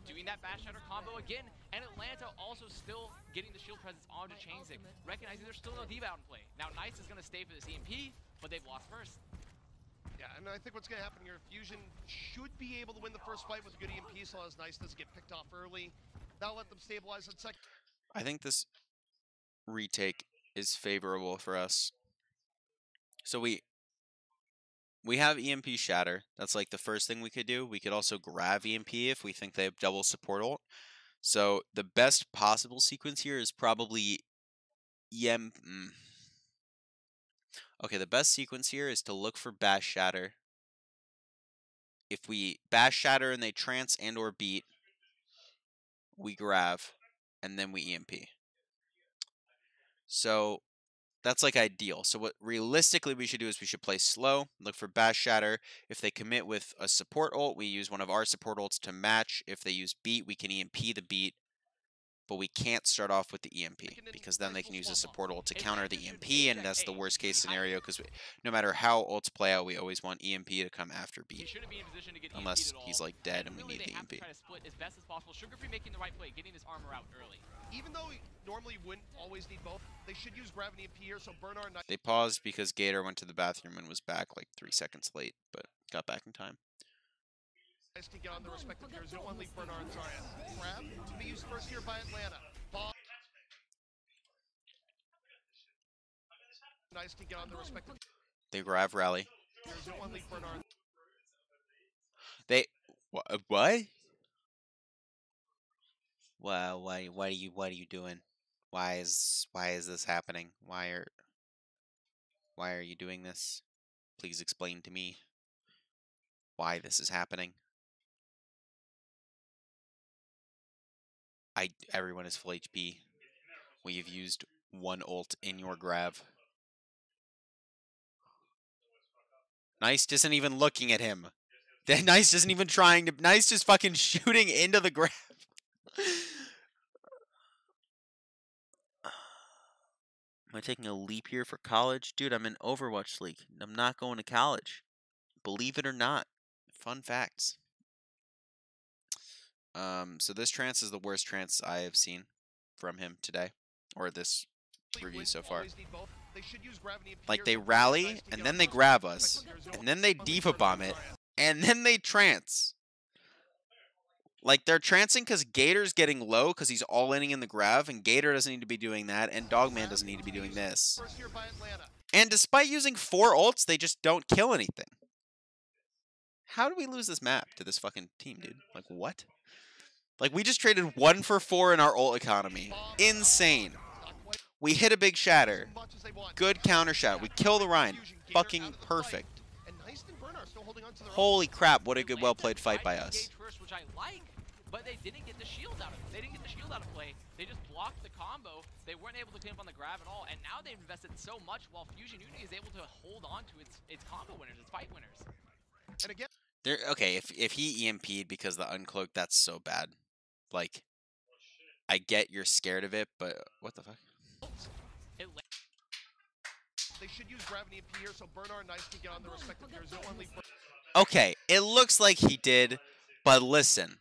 Doing that bash shatter combo again, and Atlanta also still getting the shield presence onto Chainsing, recognizing there's still no D.Va out in play. Now Nice is going to stay for this EMP, but they've lost first. Yeah, and I think what's going to happen here, Fusion should be able to win the first fight with a good EMP, so as Nice doesn't get picked off early. That'll let them stabilize on second. I think this retake is favorable for us. So we have EMP shatter. That's like the first thing we could do. We could also grab EMP if we think they have double support ult. So the best possible sequence here is probably EMP. Okay, the best sequence here is to look for bash shatter. If we bash shatter and they trance and or beat, we grab, and then we EMP. So that's like ideal. So what realistically we should do is we should play slow, look for bash shatter. If they commit with a support ult, we use one of our support ults to match. If they use beat, we can EMP the beat. But we can't start off with the EMP, because then they can use a support ult to counter the EMP, and that's the worst case scenario, because no matter how ults play out, we always want EMP to come after beat. Unless he's like dead and we need the EMP. Making the right play, getting this armor out early. Even though normally you wouldn't always need both, they should use grab and EMP here, so Bernard... They paused because Gator went to the bathroom and was back like 3 seconds late, but got back in time. Nice can get on the respective heroes. You don't want to leave Bernard and Zarya. Grab to be used first here by Atlanta. Nice can get on the respective... They grab rally. You don't want to leave Bernard. What? Well, what are you doing? Why is this happening? Why are you doing this? Please explain to me why this is happening. Everyone is full HP. We have used one ult in your grav. Nice isn't even looking at him. Nice isn't even trying to. Nice just fucking shooting into the grav. Am I taking a leap year for college? Dude, I'm in Overwatch League. I'm not going to college. Believe it or not. Fun facts. So this trance is the worst trance I have seen from him today. Or this review so far. Like, they rally, and then they grab us, and then they diva bomb it, and then they trance. Like, they're trancing because Gator's getting low because he's all-inning in the grav, and Gator doesn't need to be doing that, and Dogman doesn't need to be doing this. And despite using 4 ults, they just don't kill anything. How do we lose this map to this fucking team, dude? Like, what? Like, we just traded 1 for 4 in our ult economy. Insane. We hit a big shatter. Good counter shot. We kill the Rhine. Fucking perfect. Holy crap, what a good, well-played fight by us. Which I like, but they didn't get the shield out of it. They didn't get the shield out of play. They just blocked the combo. They weren't able to clean up on the grab at all, and now they've invested so much while Fusion Unity is able to hold on to its combo winners, its fight winners. And again, Okay, if he EMP'd because of the uncloak, that's so bad. Like, I get you're scared of it, but what the fuck? they should use gravity and here, so Bernard Nice can get on the respective tiers. Okay, it looks like he did, but listen.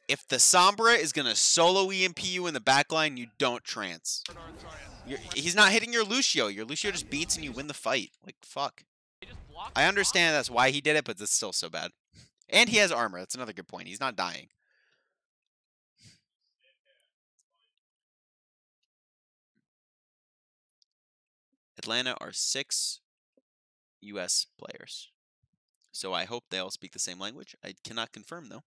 If the Sombra is going to solo EMP you in the backline, you don't trance. He's not hitting your Lucio. Your Lucio just beats and you win the fight. Like, fuck. I understand that's why he did it, but it's still so bad. And he has armor. That's another good point. He's not dying. Atlanta are 6 US players. So I hope they all speak the same language. I cannot confirm, though.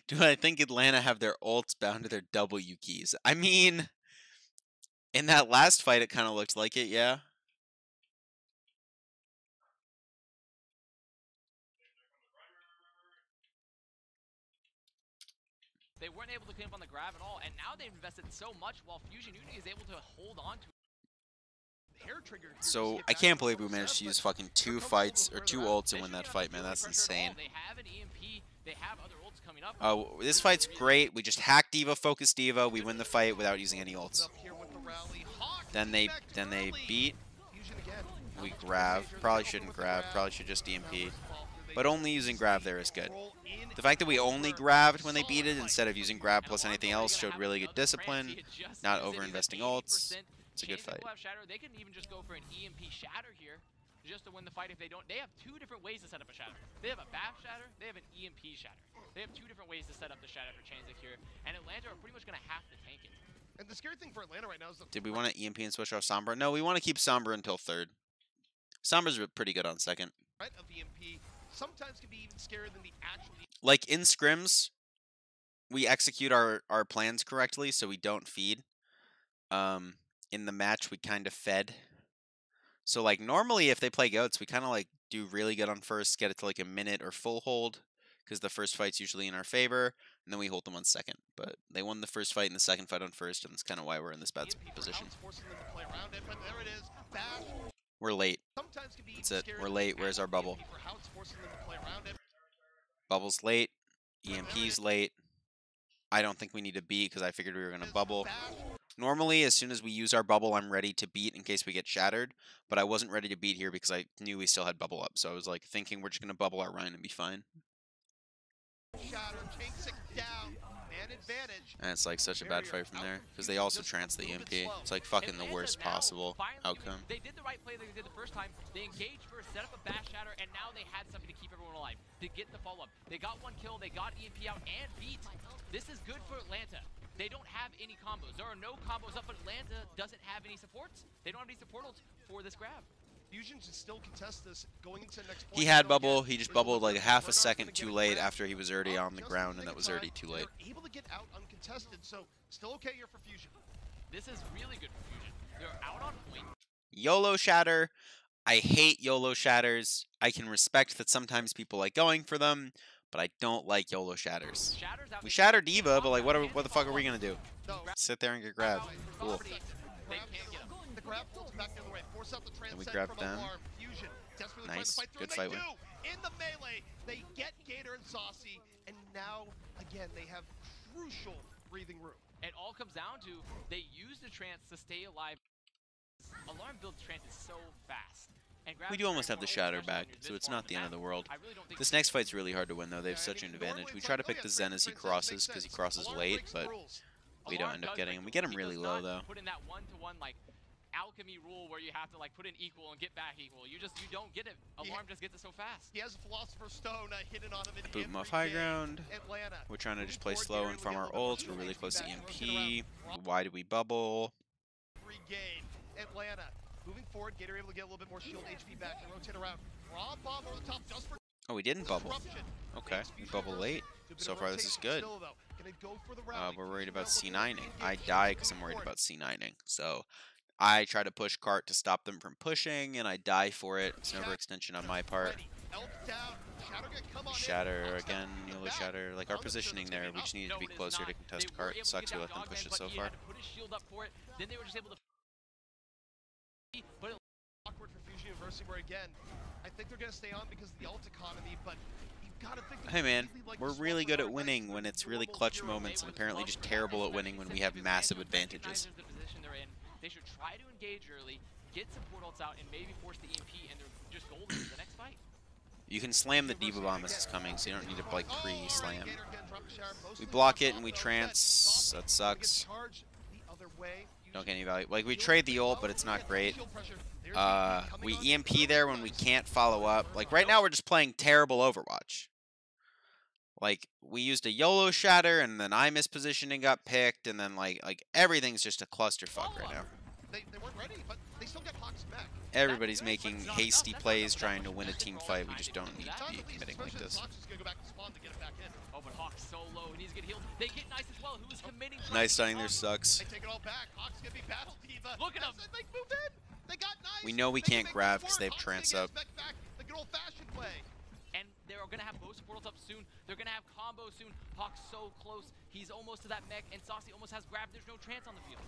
Do I think Atlanta have their ults bound to their W keys? I mean, in that last fight, it kind of looked like it, yeah. They weren't able to clean up on the grab at all, and now they've invested so much while Fusion Unity is able to hold on to So I can't believe we managed to use fucking 2 fights or 2 ults and win that fight, man. That's insane. They have an EMP, they have other ults coming up. Oh, this fight's great. We just hack Diva, focus Diva. We win the fight without using any ults. Then they beat. We grab. Probably shouldn't grab. Probably should just DMP. But only using grab there is good. The fact that we only grabbed when they beat it instead of using grab plus anything else showed really good discipline. Not over-investing ults. It's a good fight. They can even just go for an EMP shatter here just to win the fight if they don't. They have 2 different ways to set up a shatter. They have a BAF shatter, they have an EMP shatter. They have 2 different ways to set up the shatter for Chainsick here, and Atlanta are pretty much going to have to tank it. And the scary thing for Atlanta right now is Did we want to EMP and switch off Sombra? No, we want to keep Sombra until 3rd. Sombra's pretty good on 2nd. Of EMP sometimes can be even scarier than the actual. Like, in scrims, we execute our plans correctly, so we don't feed. In the match, we kind of fed. So, like, normally if they play goats, we kind of, like, do really good on first, get it to, like, a minute or full hold, because the first fight's usually in our favor, and then we hold them on 2nd. But they won the first fight and the 2nd fight on first, and that's kind of why we're in this bad position. We're late. That's it. We're late. Where's our bubble? Bubble's late. EMP's late. I don't think we need to beat because I figured we were going to bubble. Normally, as soon as we use our bubble, I'm ready to beat in case we get shattered. But I wasn't ready to beat here because I knew we still had bubble up. So I was like thinking we're just going to bubble our Rhine and be fine. Shatter, chain 6 down, man advantage. And it's like such a bad fight from there because they also trance the EMP. It's like fucking the worst possible outcome. They did the right play that they did the first time. They engaged first, set up a bash shatter, and now they had something to keep everyone alive, to get the follow-up. They got one kill, they got EMP out and beat. This is good for Atlanta. They don't have any combos. There are no combos up, but Atlanta doesn't have any supports. They don't have any support ults for this grab. Fusion should still contest this going into next point. He had bubble. He just bubbled like half a second too late after he was already on the ground, and that was already too late. They're able to get out uncontested, so still okay here for Fusion. This is really good for Fusion. They're out on point. YOLO shatter. I hate YOLO shatters. I can respect that sometimes people like going for them, but I don't like YOLO shatters. We shatter Diva, but like, what the fuck are we gonna do? Sit there and get grabbed. Cool. They can't get him. The grab holds back the other way. Force out the And we transcend grab from them. Alarm. Fusion desperately trying to Nice. fight through, Good and fight they win. do. In the melee, they get Gator and Saucy, and now again they have crucial breathing room. It all comes down to they use the trance to stay alive. Alarm build trance is so fast. And We do almost have the shatter back, so it's not the end of the world. This next fight's really hard to win, though. They have such an advantage. We try to pick the Zen as he crosses, because he crosses late, but we don't end up getting him. We get him really low, though. Put in that one-to-one like alchemy rule where you have to like put in equal and get back equal. You don't get it. Alarm just gets it so fast. He has a Philosopher's Stone hidden on him in Boot him off every high game. ground. Atlanta. We're trying to just play Moving slow forward, and farm Gator our will get a little ults. bit We're really close to feedback. EMP. Why do we bubble? Regain. Atlanta. Moving forward, Gator able to get a little bit more shield HP back and rotate around. Rob bomb over the top just for Oh, we didn't bubble. disruption. Okay, we bubble late. So far, this is good. We're worried about C9ing. I die because I'm worried about C9ing. So I try to push cart to stop them from pushing, and I die for it. It's an overextension on my part. Shatter again, YOLO shatter. Like our positioning there, we just needed to be closer to contest cart. It sucks we let them push it so far. Put his shield up for it. Then they were just able to. But Awkward for Fusion University, where again, I think they're gonna stay on because of the ult economy, but you've got to think. Hey man, we're really good at winning when it's really clutch moments, and apparently just terrible at winning when we have massive advantages. The position they're in, they should try to engage early, get support ults out, and maybe force the EMP, and they're just golden for the next fight. You can slam the Diva Bomb as it's coming, so you don't need to like pre-slam. We block it and we trance. That sucks. Don't get any value. Like we trade the ult, but it's not great. We EMP there when we can't follow up. Like right now we're just playing terrible Overwatch. Like we used a YOLO shatter and then I mispositioned and got picked, and then like everything's just a clusterfuck right now. They weren't ready, but they still got Hawks back. Everybody's making hasty plays trying to win a team fight. We just don't need to be committing like this. Oh, but Hawk's so low, he needs to get healed. They get Nice as well, who is committing. Nice dying there sucks. They take it all back. Hawks gonna be battle diva. Look at him. They moved in. They got Nice. We know we can't grab because they have trance up. The good old-fashioned way. And they're gonna have both portals up soon. They're gonna have combos soon. Hawk's so close. He's almost to that mech, and Saucy almost has grab. There's no trance on the field.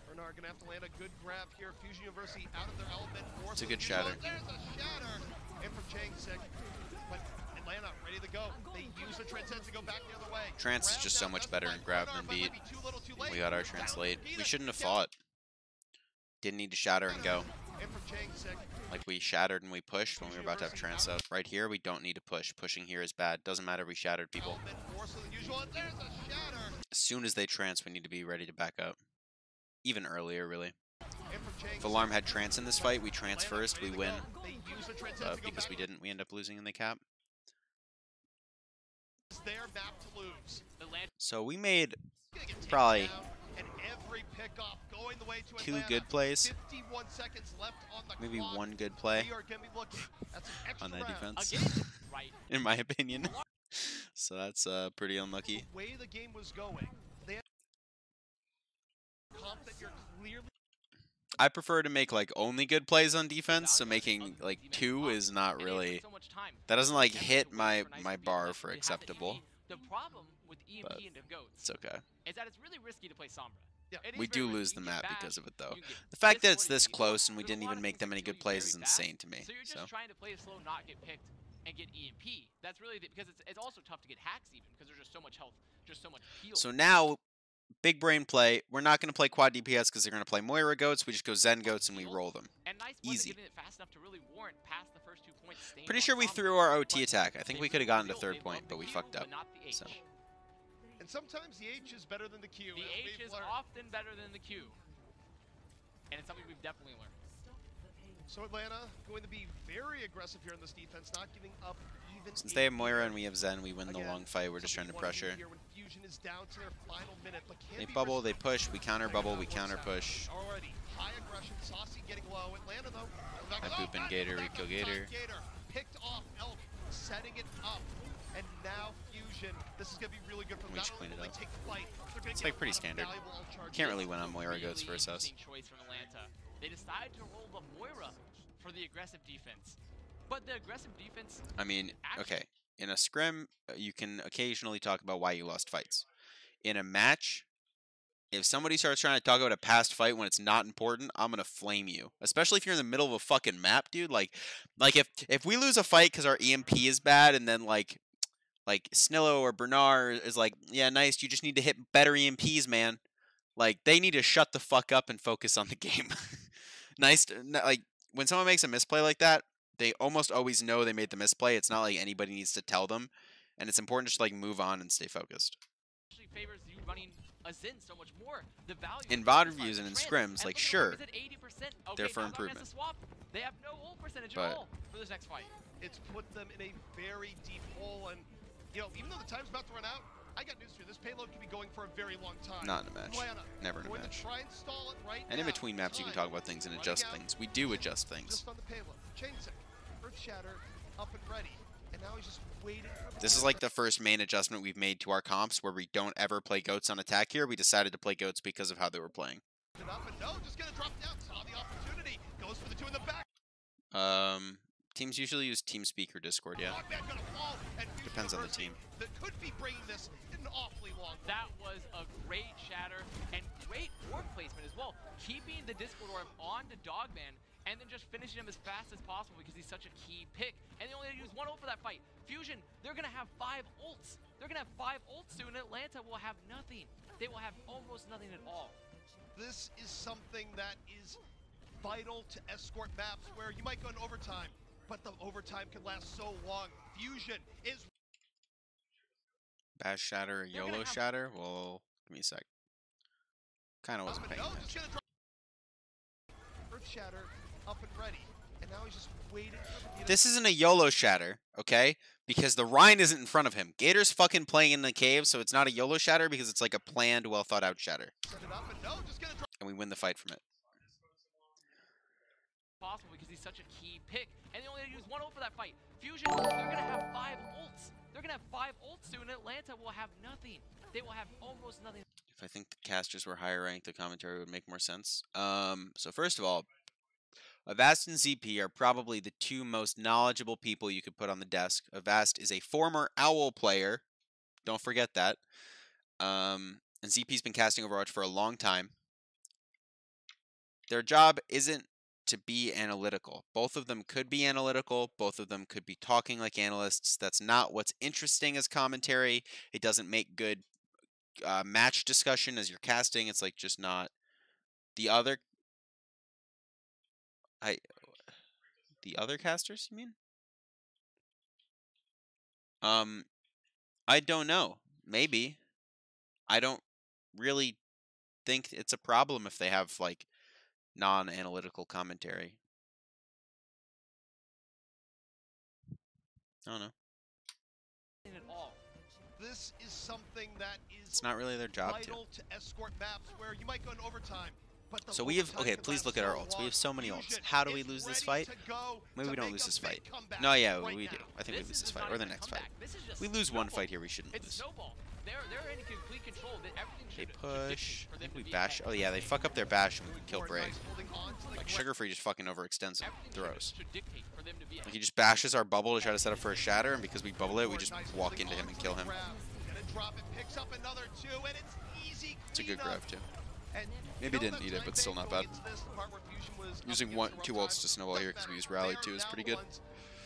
Bernard gonna have to land a good grab here. Fusion University out of their element. It's a good shatter. There's a shatter. And from Chang-Sik. But Atlanta ready to go. They use the transcend to go back the other way. Trance is just so much better in grab than beat. We got our trance late. We shouldn't have fought. Didn't need to shatter and go. And from Chang-Sik. Like we shattered and we pushed when we were about to have trance up. Right here, we don't need to push. Pushing here is bad. Doesn't matter if we shattered people. As soon as they trance, we need to be ready to back up. Even earlier, really. If Alarm had trance in this fight, we trance first, we win. But because we didn't, we end up losing in the cap. So we made probably 2 good plays. Maybe 1 good play on that defense, in my opinion. So that's pretty unlucky. The way the game was going, they that you're clearly. I prefer to make like only good plays on defense, so making like 2 is not really, that doesn't like hit my bar for acceptable. The problem with EMP But and Goats it's okay. is that it's really risky to play Sombra. We do lose the map because of it though. The fact that it's this close and we didn't even make that many good plays is insane to me. So you're just trying to play it slow, not get picked, and get EMP. That's really because it's also tough to get hacks even because there's just so much health, just so much heal. So now big brain play. We're not going to play quad DPS because they're going to play Moira goats. We just go Zen goats and we roll them. And nice Easy. getting it fast enough to really warrant past the first 2 points. Pretty sure we threw our OT attack. I think we could have gotten to third point, but we fucked up. So. And sometimes the H is better than the Q. The H is often better than the Q. And it's something we've definitely learned. So Atlanta going to be very aggressive here in this defense, not giving up even. Since they have Moira and we have Zen, we win the long fight. We're just trying to pressure. They bubble, they push, we counter bubble, we counter push. Already high aggression, Saucy getting low. Atlanta though. I boop in Gator, we kill Gator. Picked off Elk, setting it up. And now Fusion. This is going to be really good for them. We just clean it up. Take the fight, it's like pretty standard. Can't really win on Moira goats versus us. Choice from Atlanta. They decided to roll the Moira for the aggressive defense. But the aggressive defense... I mean, okay. In a scrim, you can occasionally talk about why you lost fights. In a match, if somebody starts trying to talk about a past fight when it's not important, I'm going to flame you. Especially if you're in the middle of a fucking map, dude. Like if we lose a fight because our EMP is bad and then like Snillo or Bernard is like, yeah, nice, you just need to hit better EMPs, man. Like, they need to shut the fuck up and focus on the game. Nice, like, when someone makes a misplay like that, they almost always know they made the misplay. It's not like anybody needs to tell them. And it's important just to, like, move on and stay focused. Actually favors you running a Zen so much more. The value in VOD reviews and in scrims, like, sure, they're for now improvement. Swap. They have no ult percentage But at all for this next fight. It's put them in a very deep hole, and you know, even though the time's about to run out, I got news for you. This payload could be going for a very long time. Not in a match. Never in a match. Try and stall it right and in now. between maps, you can talk about things and adjust things. We do adjust things. Just on the payload. Chainsick, Earth Shatter, up and ready, and now he's just waiting. This is like the first main adjustment we've made to our comps, where we don't ever play goats on attack here. We decided to play goats because of how they were playing. Up and no, just gonna drop down. Saw the opportunity. Goes for the two in the back. Teams usually use TeamSpeak or Discord, yeah. Depends on the team. That could be bringing this in an awfully long. That was a great shatter and great orb placement as well. Keeping the Discord orb on to Dogman and then just finishing him as fast as possible because he's such a key pick. And they only use one ult for that fight. Fusion, they're gonna have 5 ults. They're gonna have 5 ults soon. Atlanta will have nothing. They will have almost nothing at all. This is something that is vital to escort maps where you might go in overtime, but the overtime can last so long. Fusion is Bash Shatter or YOLO Shatter? Well, give me a sec. Kind of wasn't paying attention. Earth Shatter up and ready, and now he's just waiting. This isn't a YOLO Shatter, okay? Because the Rhine isn't in front of him. Gator's fucking playing in the cave, so it's not a YOLO Shatter because it's like a planned, well thought out shatter. And we win the fight from it. Possible because he's such a key pick, and they only use one ult for that fight. Fusion, they're gonna have 5 ults. They're gonna have 5 ults soon. Atlanta will have nothing. They will have almost nothing. If I think the casters were higher ranked, the commentary would make more sense. So first of all, Avast and ZP are probably the 2 most knowledgeable people you could put on the desk. Avast is a former OWL player. Don't forget that. And ZP's been casting Overwatch for a long time. Their job isn't to be analytical. Both of them could be analytical. Both of them could be talking like analysts. That's not what's interesting as commentary. It doesn't make good match discussion as you're casting. It's like just not. The other casters, you mean? I don't know. Maybe. I don't really think it's a problem if they have like non-analytical commentary. I don't know. This is something that is it's not really their job vital to escort maps where you might go in overtime. So we have, okay, please look at our ults. We have so many ults. How do we lose this fight? Maybe we don't lose this fight. No, yeah, we do. I think we lose this fight, or the next fight. We lose one fight here we shouldn't lose. They're in complete control. They push. I think we bash. Oh yeah, they fuck up their bash and we kill Brig. Like Sugar Free just fucking overextends and throws. Like he just bashes our bubble to try to set up for a shatter, and because we bubble it, we just walk into him and kill him. It's a good grab too. Maybe didn't need it, but still not bad. Using 2 ults to snowball here because we use rally too is pretty good.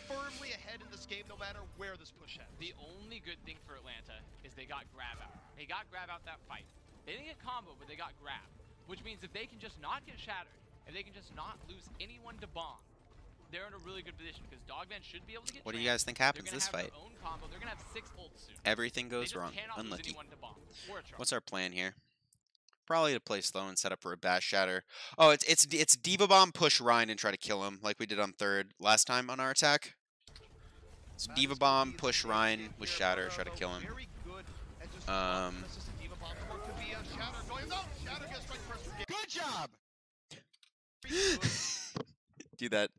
Firmly ahead in this game, no matter where this push ends. The only good thing for Atlanta is they got grab out. They got grab out that fight. They didn't get combo, but they got grab. Which means if they can just not get shattered, if they can just not lose anyone to bomb, they're in a really good position because Dogman should be able to get. What do you guys think happens this fight? Their own combo. They're gonna have 6 ults soon. Everything goes wrong. Unlucky. What's our plan here? Probably to play slow and set up for a bash shatter. Oh, it's Diva Bomb, push Ryan and try to kill him like we did on third last time on our attack. It's Diva Bomb, push Ryan with shatter, try to kill him. Good job. Dude, that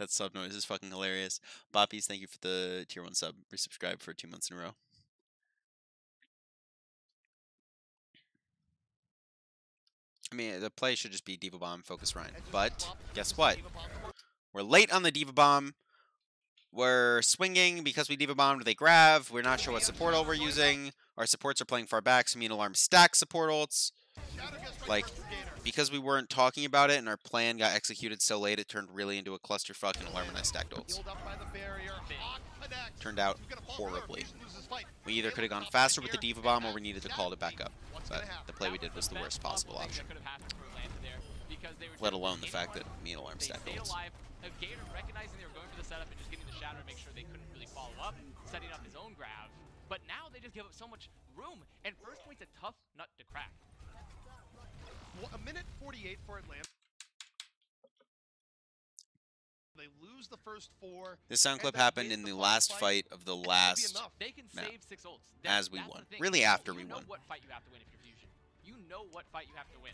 sub noise is fucking hilarious. Boppies, thank you for the tier 1 sub. Resubscribe for 2 months in a row. I mean, the play should just be Diva Bomb, focus Ryan. But guess what? We're late on the Diva Bomb. We're swinging because we Diva Bombed. They grab. We're not sure what support ult we're using. Our supports are playing far back, so me and Alarm stack support ults. Like, because we weren't talking about it and our plan got executed so late, it turned really into a clusterfuck, and Alarm and I stacked ults. Turned out horribly. We either could have gone faster with the Diva Bomb or we needed to call it back up. But the play we did was the worst possible option. Let alone the fact that me and Alarm stacked ults. Gator recognizing they were going for the setup and just getting the shatter to make sure they couldn't really follow up, setting up his own grab. But now they just give up so much room, and first point's a tough nut to crack. Well, a minute 48 for Atlanta. They lose the first 4. This sound clip happened in the last fight of the last they can map, save 6 ults. as we won. Really after we won. You know what fight you have to win if you're Fusion. You know what fight you have to win.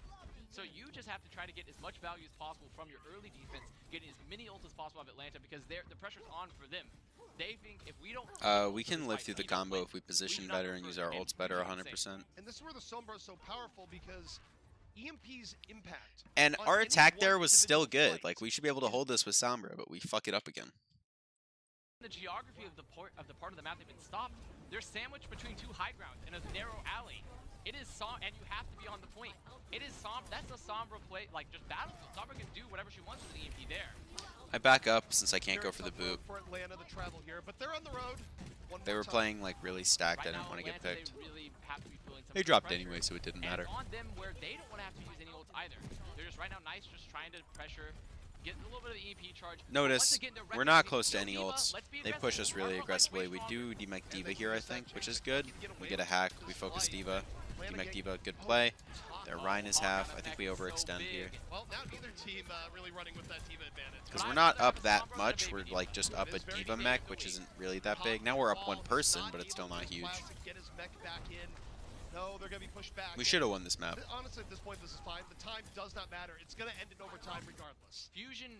So you just have to try to get as much value as possible from your early defense, getting as many ults as possible of Atlanta because the pressure's on for them. They think if we don't... we can live through the combo if we position better and use our ults better 100%. And this is where the Sombra is so powerful because EMP's impact... And our attack there was still good. Like, we should be able to hold this with Sombra, but we fuck it up again. The geography of the part of the map they've been stopped, they're sandwiched between 2 high grounds in a narrow alley. It is and you have to be on the point. It is that's a Sombra play, like just battlefield. Sombra can do whatever she wants with the EMP there. I back up since I can't go for the boot. For Atlanta to travel here, but they're on the road. They were playing like really stacked. I didn't want to get picked. They dropped anyway, so it didn't matter. On them where they don't want to have to use any ults either. They're just right now nice, just trying to pressure, get a little bit of the EMP charge. Notice, we're not close to any ults. They push us really aggressively. We do demech Diva here, I think, which is good. We get a hack, we focus Diva. Demech Diva, good play. Their Rhine is half. I think we overextend here. Well, now neither team really running with that Diva advantage. Because we're not up that much. We're like just up a Diva mech, which isn't really that big. Now we're up 1 person, but it's still not huge. No, they're going to be pushed back. We should have won this map. Honestly, at this point, this is fine. The time does not matter. It's going to end in overtime regardless. Fusion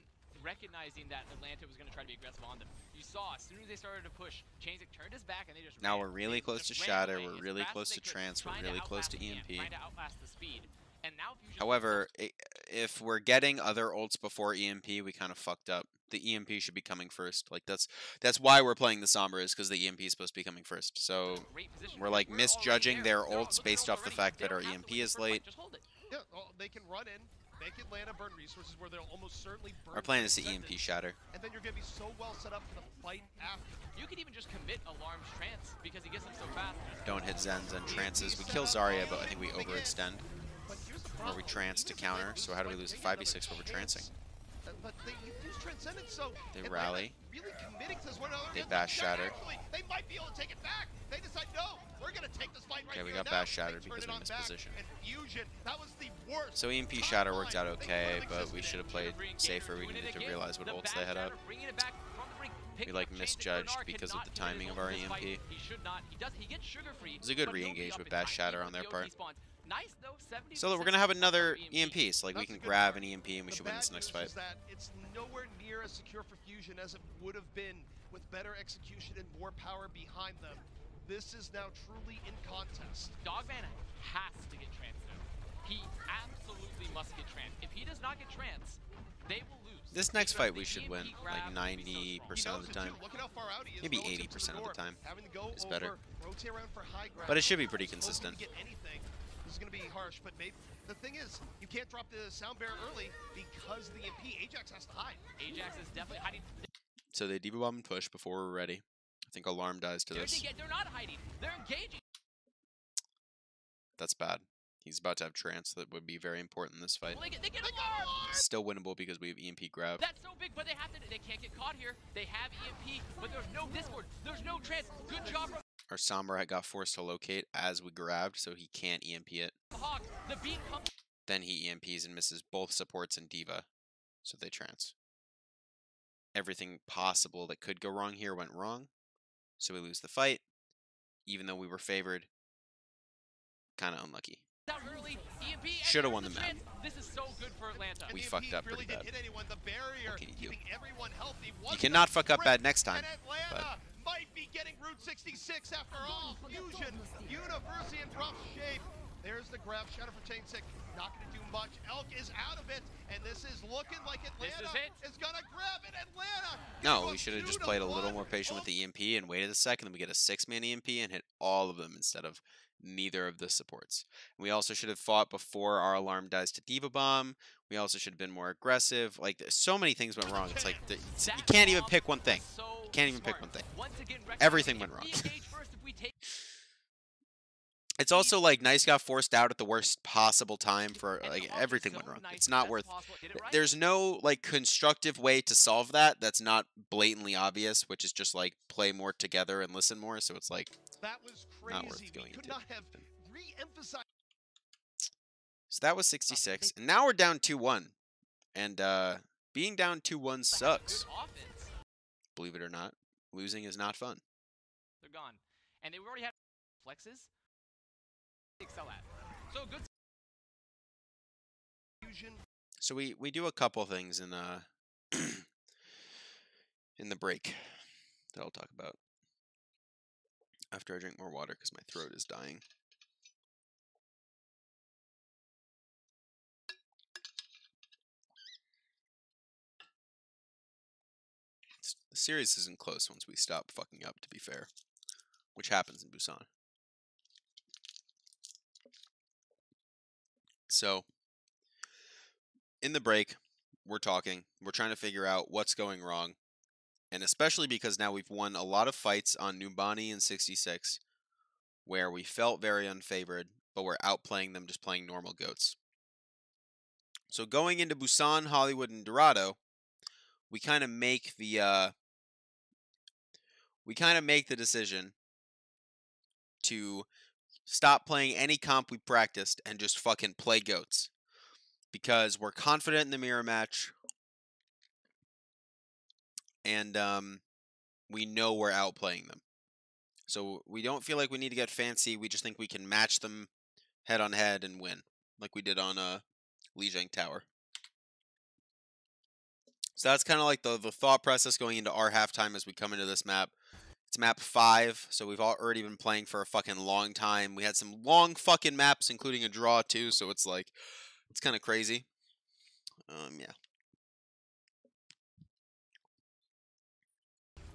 recognizing that Atlanta was going to try to be aggressive on them. You saw, as soon as they started to push, Chainsic turned his back and they just Now we're really close to Shatter, we're really close to Trance, we're really close to EMP. However, if we're getting other ults before EMP, we kind of fucked up. The EMP should be coming first. Like that's why we're playing the Sombra, is because the EMP is supposed to be coming first. So we're like misjudging their ults based off the fact that our EMP is late. Yeah, they can run in. Make Atlanta burn resources where they'll almost certainly burn. Our plan is to EMP Shatter. And then you're going to be so well set up for the fight after. You could even just commit Alarm's Trance because he gets them so fast. Don't hit Zens and Trances. We kill Zarya, but I think we overextend. Or we trance to counter, so how do we lose a 5v6 while we're trancing? But they use Transcendence, so they rally. Really committing to this one another. They bash Shatter. They might be able to take it back. They decide, no, we're going to take this fight right here. Okay, we got now. bash Shattered because we missed position. That was the worst. So EMP Shatter worked out okay, but we should have played safer. We needed to realize what ults they had up. We like misjudged because of the timing of our EMP. It was a good re-engage with bash Shatter on their part. So we're gonna have another EMP, so like we can grab an EMP and we should win this next fight. It's nowhere near as secure for Fusion as it would have been with better execution and more power behind them. This is now truly in contest. Dogman has to get trance though. He absolutely must get trance. If he does not get trance, they will lose. This next fight we should win, like 90% of the time. Maybe 80% of the time is better. But it should be pretty consistent. This is going to be harsh, but maybe the thing is, you can't drop the sound bearer early because the EMP. Ajax has to hide. Ajax is definitely hiding. So they Diva Bomb and push before we're ready. I think Alarm dies to this. They're not hiding. They're engaging. That's bad. He's about to have trance. That would be very important in this fight. Well, they get alarm! Still winnable because we have EMP grab. That's so big, but they can't get caught here. They have EMP, but there's no Discord. There's no trance. Good job from Our Samurai got forced to locate as we grabbed, so he can't EMP it. Hawk. The beat comes. Then he EMPs and misses both supports and Diva, so they trance. Everything possible that could go wrong here went wrong, so we lose the fight, even though we were favored. Kind of unlucky. Out early, EMP, Should have won the map. trance. This is so good for Atlanta. We And fucked EMP up really pretty didn't bad. hit anyone. The barrier, What can you do? keeping everyone healthy. You cannot fuck up bad next time. And Atlanta might be getting Route 66 after all. Fusion, University in rough shape. There's the grab, Shadow for Chainsik. Not going to do much. Elk is out of it, and this is looking like Atlanta is going to grab it. Atlanta! No, we should have just played a little more patient with the EMP and waited a second, then we get a 6-man EMP and hit all of them instead of neither of the supports. We also should have fought before our alarm dies to Diva Bomb. We also should have been more aggressive. Like, so many things went wrong. It's like, you can't even pick one thing. You can't even pick one thing. Everything went wrong. It's also like Nice got forced out at the worst possible time for like everything went wrong. It's not worth. There's no like constructive way to solve that that's not blatantly obvious, which is just like play more together and listen more. So it's like That was not worth crazy. going We could into. not have re-emphasized. So that was 66, and now we're down 2-1, and being down 2-1 sucks. Believe it or not, losing is not fun. They're gone, and they already have flexes. Excel at. So good. Fusion. So we do a couple things in in the break that I'll talk about after I drink more water because my throat is dying. The series isn't close once we stop fucking up, to be fair, which happens in Busan. So, in the break, we're talking. We're trying to figure out what's going wrong. And especially because now we've won a lot of fights on Numbani and 66, where we felt very unfavored, but we're outplaying them just playing normal goats. So going into Busan, Hollywood, and Dorado, we kind of make the decision to stop playing any comp we practiced and just fucking play goats. Because we're confident in the mirror match. And we know we're outplaying them. So we don't feel like we need to get fancy. We just think we can match them head on head and win. Like we did on Lijiang Tower. So that's kind of like the thought process going into our halftime as we come into this map. It's map 5, so we've already been playing for a fucking long time. We had some long fucking maps, including a draw too, so it's like, it's kind of crazy. Yeah.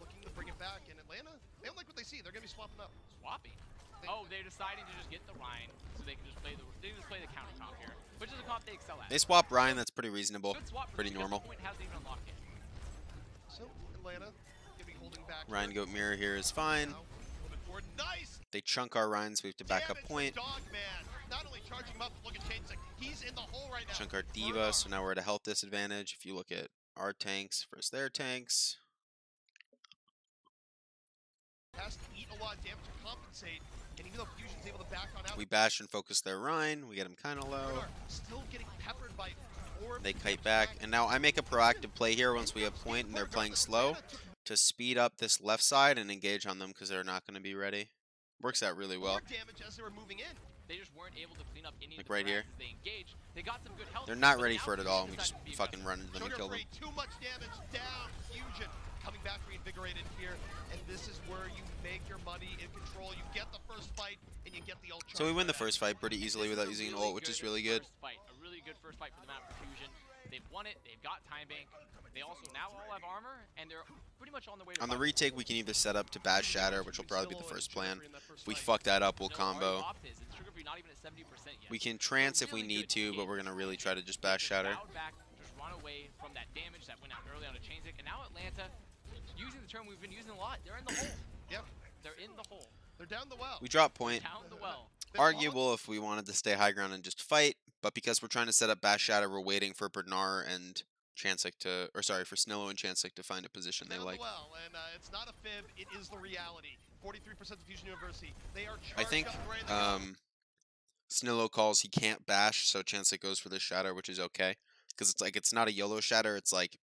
Looking to bring it back in Atlanta. They don't like what they see. They're going to be swapping up. Swapping. Oh, they're deciding to just get the Rhine so they can just play the counter comp here, which is a comp they excel at. They swap Ryan, that's pretty reasonable. Good swap Pretty because normal. the point hasn't even unlocked yet. So Atlanta going to be holding back. Ryan Goat Mirror here is fine. Now, moving forward. Nice. They chunk our Ryans, we have to back up Damage point. from Dog Man. Not only charging him up, but look at Chainsik. He's in the hole right now. Chunk our Diva, so now we're at a health disadvantage. If you look at our tanks versus their tanks. Has to eat a lot of damage to compensate. And even though Fusion's able to back on out, We bash and focus their Rhine. We get them kind of low. Bernard still getting peppered by orbs. They kite back. And now I make a proactive play here once we have point and they're playing slow to speed up this left side and engage on them because they're not going to be ready. Works out really well. More damage as they were moving in. They just weren't able to clean up any Like of the right here. frags as they engaged. They got some good health. They're not but ready now for it at all, and we Fusion just decided to be fucking aggressive. run into them and Sugar kill them. free, too much damage down. Fusion coming back reinvigorated here, and this is where you make your money in control. You get the first fight, and you get the ult. So we win the first fight pretty easily without using an ult, which is really good. First fight, a really good first fight for the map for Fusion. They've won it. They've got time bank. They also now all have armor, and they're pretty much on the way to. On the retake, we can either set up to bash shatter, which will probably be the first plan. If we fuck that up, we'll combo. We can trance if we need to, but we're gonna really try to just bash shatter. Back, just run away from that damage that went out early on a Chainsik, and now Atlanta, using the term we've been using a lot, they're in the hole. Yep, They're in the hole. they're down the well. We drop point. Down the well. arguable if we wanted to stay high ground and just fight, but because we're trying to set up Bash Shatter, we're waiting for Bernard and Chansik to, or sorry, for Snillo and Chansik to find a position they like. Well, and it's not a fib, it is the reality. 43% of Fusion University, they are I think Snillo calls he can't bash, so Chansik goes for the Shatter, which is okay. Because it's like, it's not a YOLO Shatter, it's like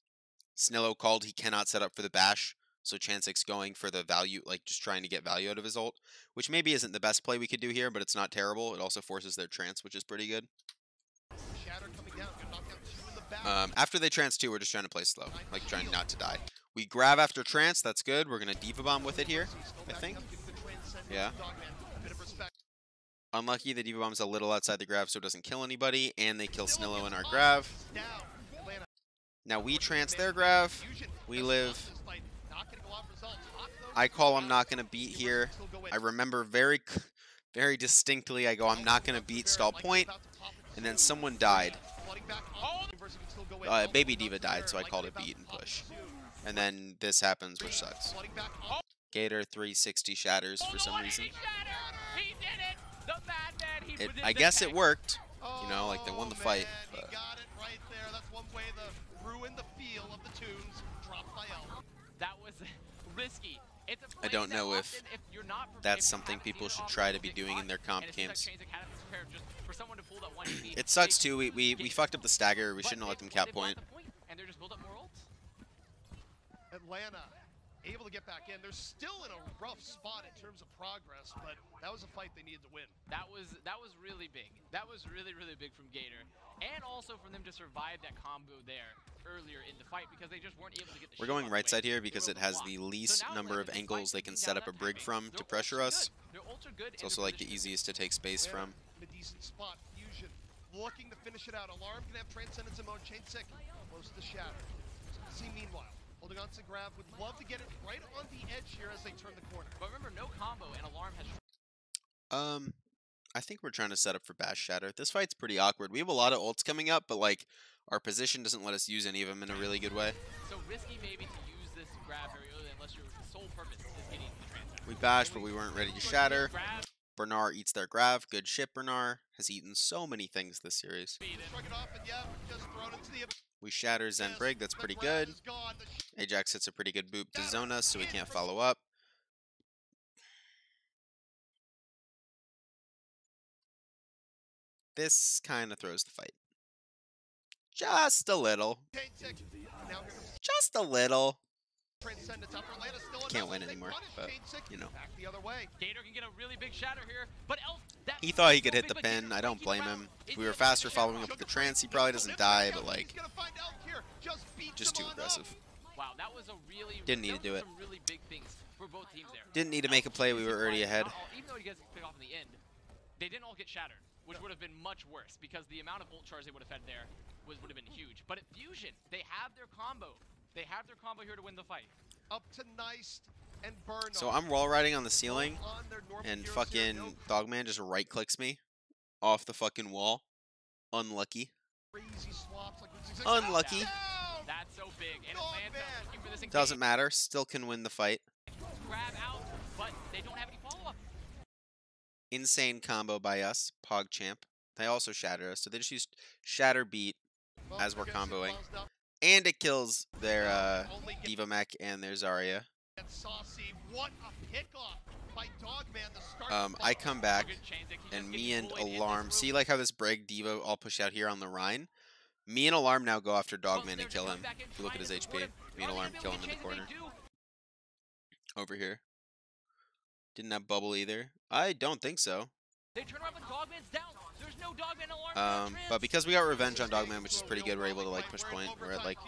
Snillo called he cannot set up for the bash, so Chansik's going for the value, like just trying to get value out of his ult, which maybe isn't the best play we could do here, but it's not terrible. It also forces their trance, which is pretty good. Shatter coming down, gonna knock down 2 in the back. After they trance 2, we're just trying to play slow, like trying not to die. We grab after trance, that's good. We're gonna Diva Bomb with it here, I think. Yeah. Unlucky, the Diva Bomb's a little outside the grav, so it doesn't kill anybody, and they kill Snillo in our grav. Now we trance their grav, we live. I call I'm not gonna beat here. I remember very distinctly, I go I'm not gonna beat stall point, and then someone died. Baby Diva died, so I called it beat and push. And then this happens, which sucks. Gator 360 shatters for some reason. I guess it worked. You know, like they won the fight. But that was risky. I don't know if that's something people should try to be doing in their comp games. It sucks too. We fucked up the stagger. We shouldn't have let them cap point. Atlanta able to get back in. They're still in a rough spot in terms of progress, but that was a fight they needed to win. That was really big. That was really big from Gator, and also from them to survive that combo there earlier in the fight because they just weren't able to get the. We're going right side here because it has the least number of angles they can set up a brig from to pressure us. It's also like the easiest to take space from. A decent spot. Fusion looking to finish it out. Alarm can have Transcendence in mode. Chansik close to Shatter. See meanwhile. Holding on to grab, would love to get it right on the edge here as they turn the corner. But remember, no combo and Alarm has. I think we're trying to set up for Bash Shatter. This fight's pretty awkward. We have a lot of ults coming up, but like our position doesn't let us use any of them in a really good way. So risky maybe to use this grab very early unless your sole purpose is getting the transfer. We bashed, but we weren't ready to shatter. Bernard eats their grav. Good shit, Bernard. Has eaten so many things this series. We shatter Zen Brig, that's pretty good. Ajax hits a pretty good boop to zone us, so we can't follow up. This kind of throws the fight. Just a little. Just a little. Can't win anymore, but, you know. Gator can get a really big shatter here, but he thought he could hit the pin. I don't blame him. If we were faster following up with the trance, he probably doesn't die, but like, just too aggressive. Wow, that was a really didn't need to do it. Really big things for both teams there. Didn't need to make a play. We were already ahead. Even though you guys pick off in the end, they didn't all get shattered, which would have been much worse because the amount of ult charge they would have had there would have been huge. But at Fusion, they have their combo. They have their combo here to win the fight. Up to Nice and Burn. So I'm wall riding on the ceiling, and fucking Dogman just right clicks me off the fucking wall. Unlucky. Unlucky. That's so big. And Atlanta, doesn't matter. Still can win the fight. Grab out, but they don't have any follow-up. Insane combo by us, PogChamp. They also shatter us, so they just used Shatter Beat as we're comboing. And it kills their Diva Mech and their Zarya. I come back, and me and Alarm, see like how this Brig Diva all push out here on the Rhine? Me and Alarm now go after Dogman and kill him. If you look at his HP, me and Alarm kill him in the corner. Over here. Didn't have bubble either. I don't think so. They turn around, but Dogman's down. There's no Dogman Alarm. But because we got revenge on Dogman, which is pretty good, we're able to like push point. We're at like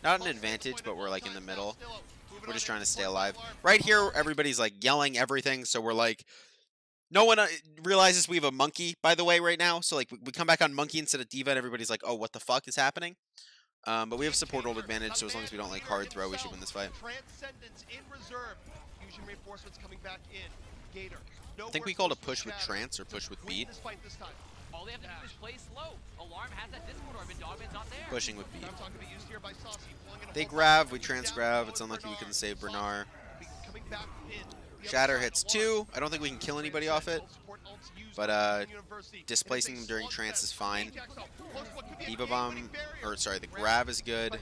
not an advantage, but we're like in the middle. We're just trying to stay alive. Right here, everybody's like yelling everything, so we're like, no one realizes we have a monkey, by the way, right now. So like we come back on monkey instead of Diva, and everybody's like, oh, what the fuck is happening? But we have support ult advantage, so as long as we don't like hard throw, we should win this fight. Transcendence in reserve. Fusion reinforcements coming back in. Gator. I think we called a push with trance or push with beat. All they have to do is play slow. Alarm has that Discord orb and Dogman's not there. Pushing with beat. They grab, we trance grab. It's unlucky we couldn't save Bernard. Shatter hits 2. I don't think we can kill anybody off it, but displacing them during trance is fine. Diva Bomb, or sorry, the grab is good.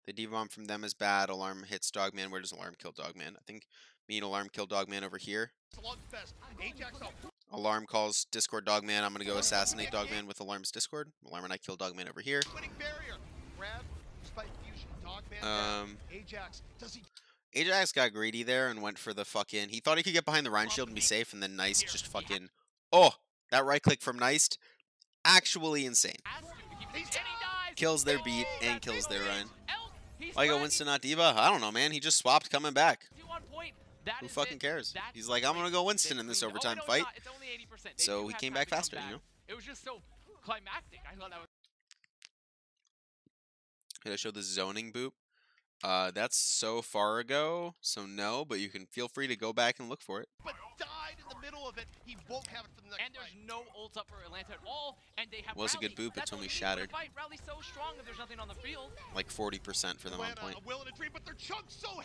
The Diva Bomb from them is bad. Alarm hits Dogman. Where does Alarm kill Dogman? I think me and Alarm kill Dogman over here. Alarm calls Discord Dogman. I'm going to go assassinate Dogman with Alarm's Discord. Alarm and I kill Dogman over here. Ajax got greedy there and went for the fucking... He thought he could get behind the Rhine Shield and be safe, and then Nice just fucking... Oh! That right click from Nice, actually insane. Kills their beat and kills their Rhine. Why go Winston, not Diva? I don't know, man. He just swapped coming back. Who fucking cares? He's like, I'm going to go Winston in this overtime fight. So he came back faster, you know? It was just so climactic. I thought that was... Did I show the zoning boop? That's so far ago, so no, but you can feel free to go back and look for it. But died in the middle of it. He won't have it for the next And there's no ult up for Atlanta at all, and they have Was Rally. a good boop, That's it's only what we need shattered. for the fight. Rally's so strong if there's nothing on the field. Like 40% for them on point. A will and a dream, but they're chunked so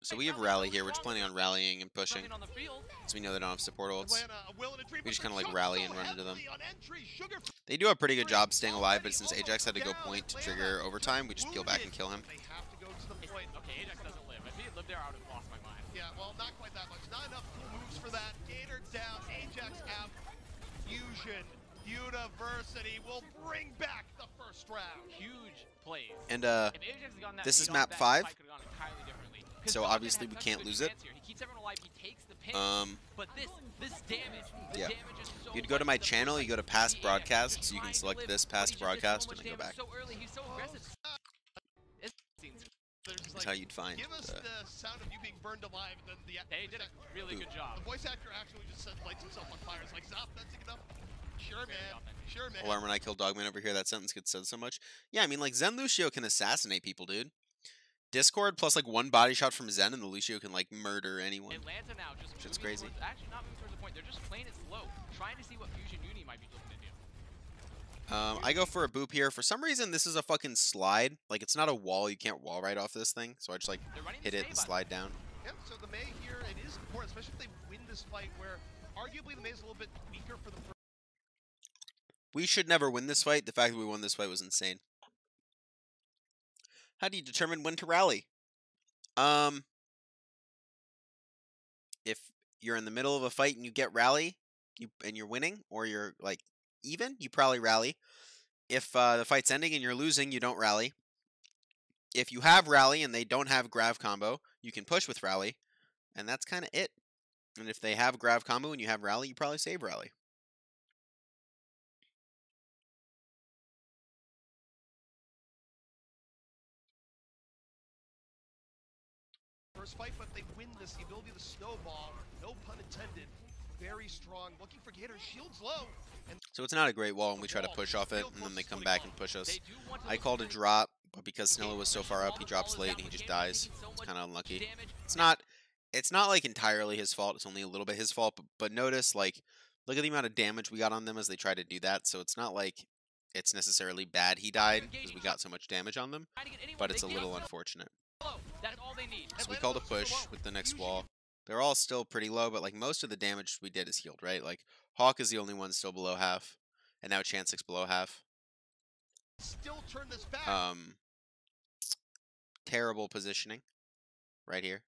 So we have Rally here. We're just planning on rallying and pushing. Nothing on the field. So we know they don't have support ults. We just kind of like chunked rally so and run into them. heavily on entry. Sugar They do a pretty good job staying alive, but since Ajax had to go point to trigger overtime, we just peel back and kill him. They have to go to the point. Okay, Ajax doesn't live. If he had lived there, I would have lost my mind. Yeah, well, not quite that much. Not enough cool moves for that. Gator down. Ajax out. Fusion University will bring back the first round. Huge plays. And If Ajax had gotten that this is lead off map that, 5. the fight could've gone entirely differently. 'Cause So Dogman obviously had we such can't good lose it. chance here. He keeps everyone alive. He takes the pin. But this damage, the Yeah. damage is so You'd go to much my that the channel, first you go to fight, past the Ajax broadcast, just so you can trying to select live, this but past he just did broadcast so and much then go back. damage so early. He's so aggressive. That's how you'd find Give us the sound of you being burned alive, and then the They did a really good job. the voice actor actually just said, lights himself on fire. It's like, stop, that's enough. Sure, man. Sure, man. Alarm when I kill Dogman over here, that sentence gets said so much. Yeah, I mean, like, Zen Lucio can assassinate people, dude. Discord plus, like, one body shot from Zen, and the Lucio can, like, murder anyone. Atlanta now just Shit's moving crazy. Towards, actually, not moving towards the point. They're just playing it slow, trying to see what Fusion Uni might be looking to do. I go for a boop here. For some reason, this is a fucking slide. Like, it's not a wall. You can't wall right off this thing. So I just, like, hit it and slide down. Yep, so the May here, it is important, especially if they win this fight, where arguably the May is a little bit weaker for the first. We should never win this fight. The fact that we won this fight was insane. How do you determine when to rally? If you're in the middle of a fight and you get rally, and you're winning, or you're, like, even, you probably rally. If the fight's ending and you're losing, you don't rally. If you have rally and they don't have grav combo, you can push with rally, and that's kind of it. And if they have grav combo and you have rally, you probably save rally. First fight, but they win this. The ability of the snowball, no pun intended, very strong. Looking for Gator, shields low. And So it's not a great wall, and we try to push off it, and then they come back and push us. I called a drop, but because Snilla was so far up, he drops late and he just dies. It's kind of unlucky. It's not like entirely his fault. It's only a little bit his fault. But notice, like, look at the amount of damage we got on them as they try to do that. So it's not like it's necessarily bad he died because we got so much damage on them, but it's a little unfortunate. That's all they need. So we called a push with the next wall. They're all still pretty low, but like most of the damage we did is healed, right? Like Hawk is the only one still below half, and now Chansic's below half. still turn this back. Terrible positioning right here.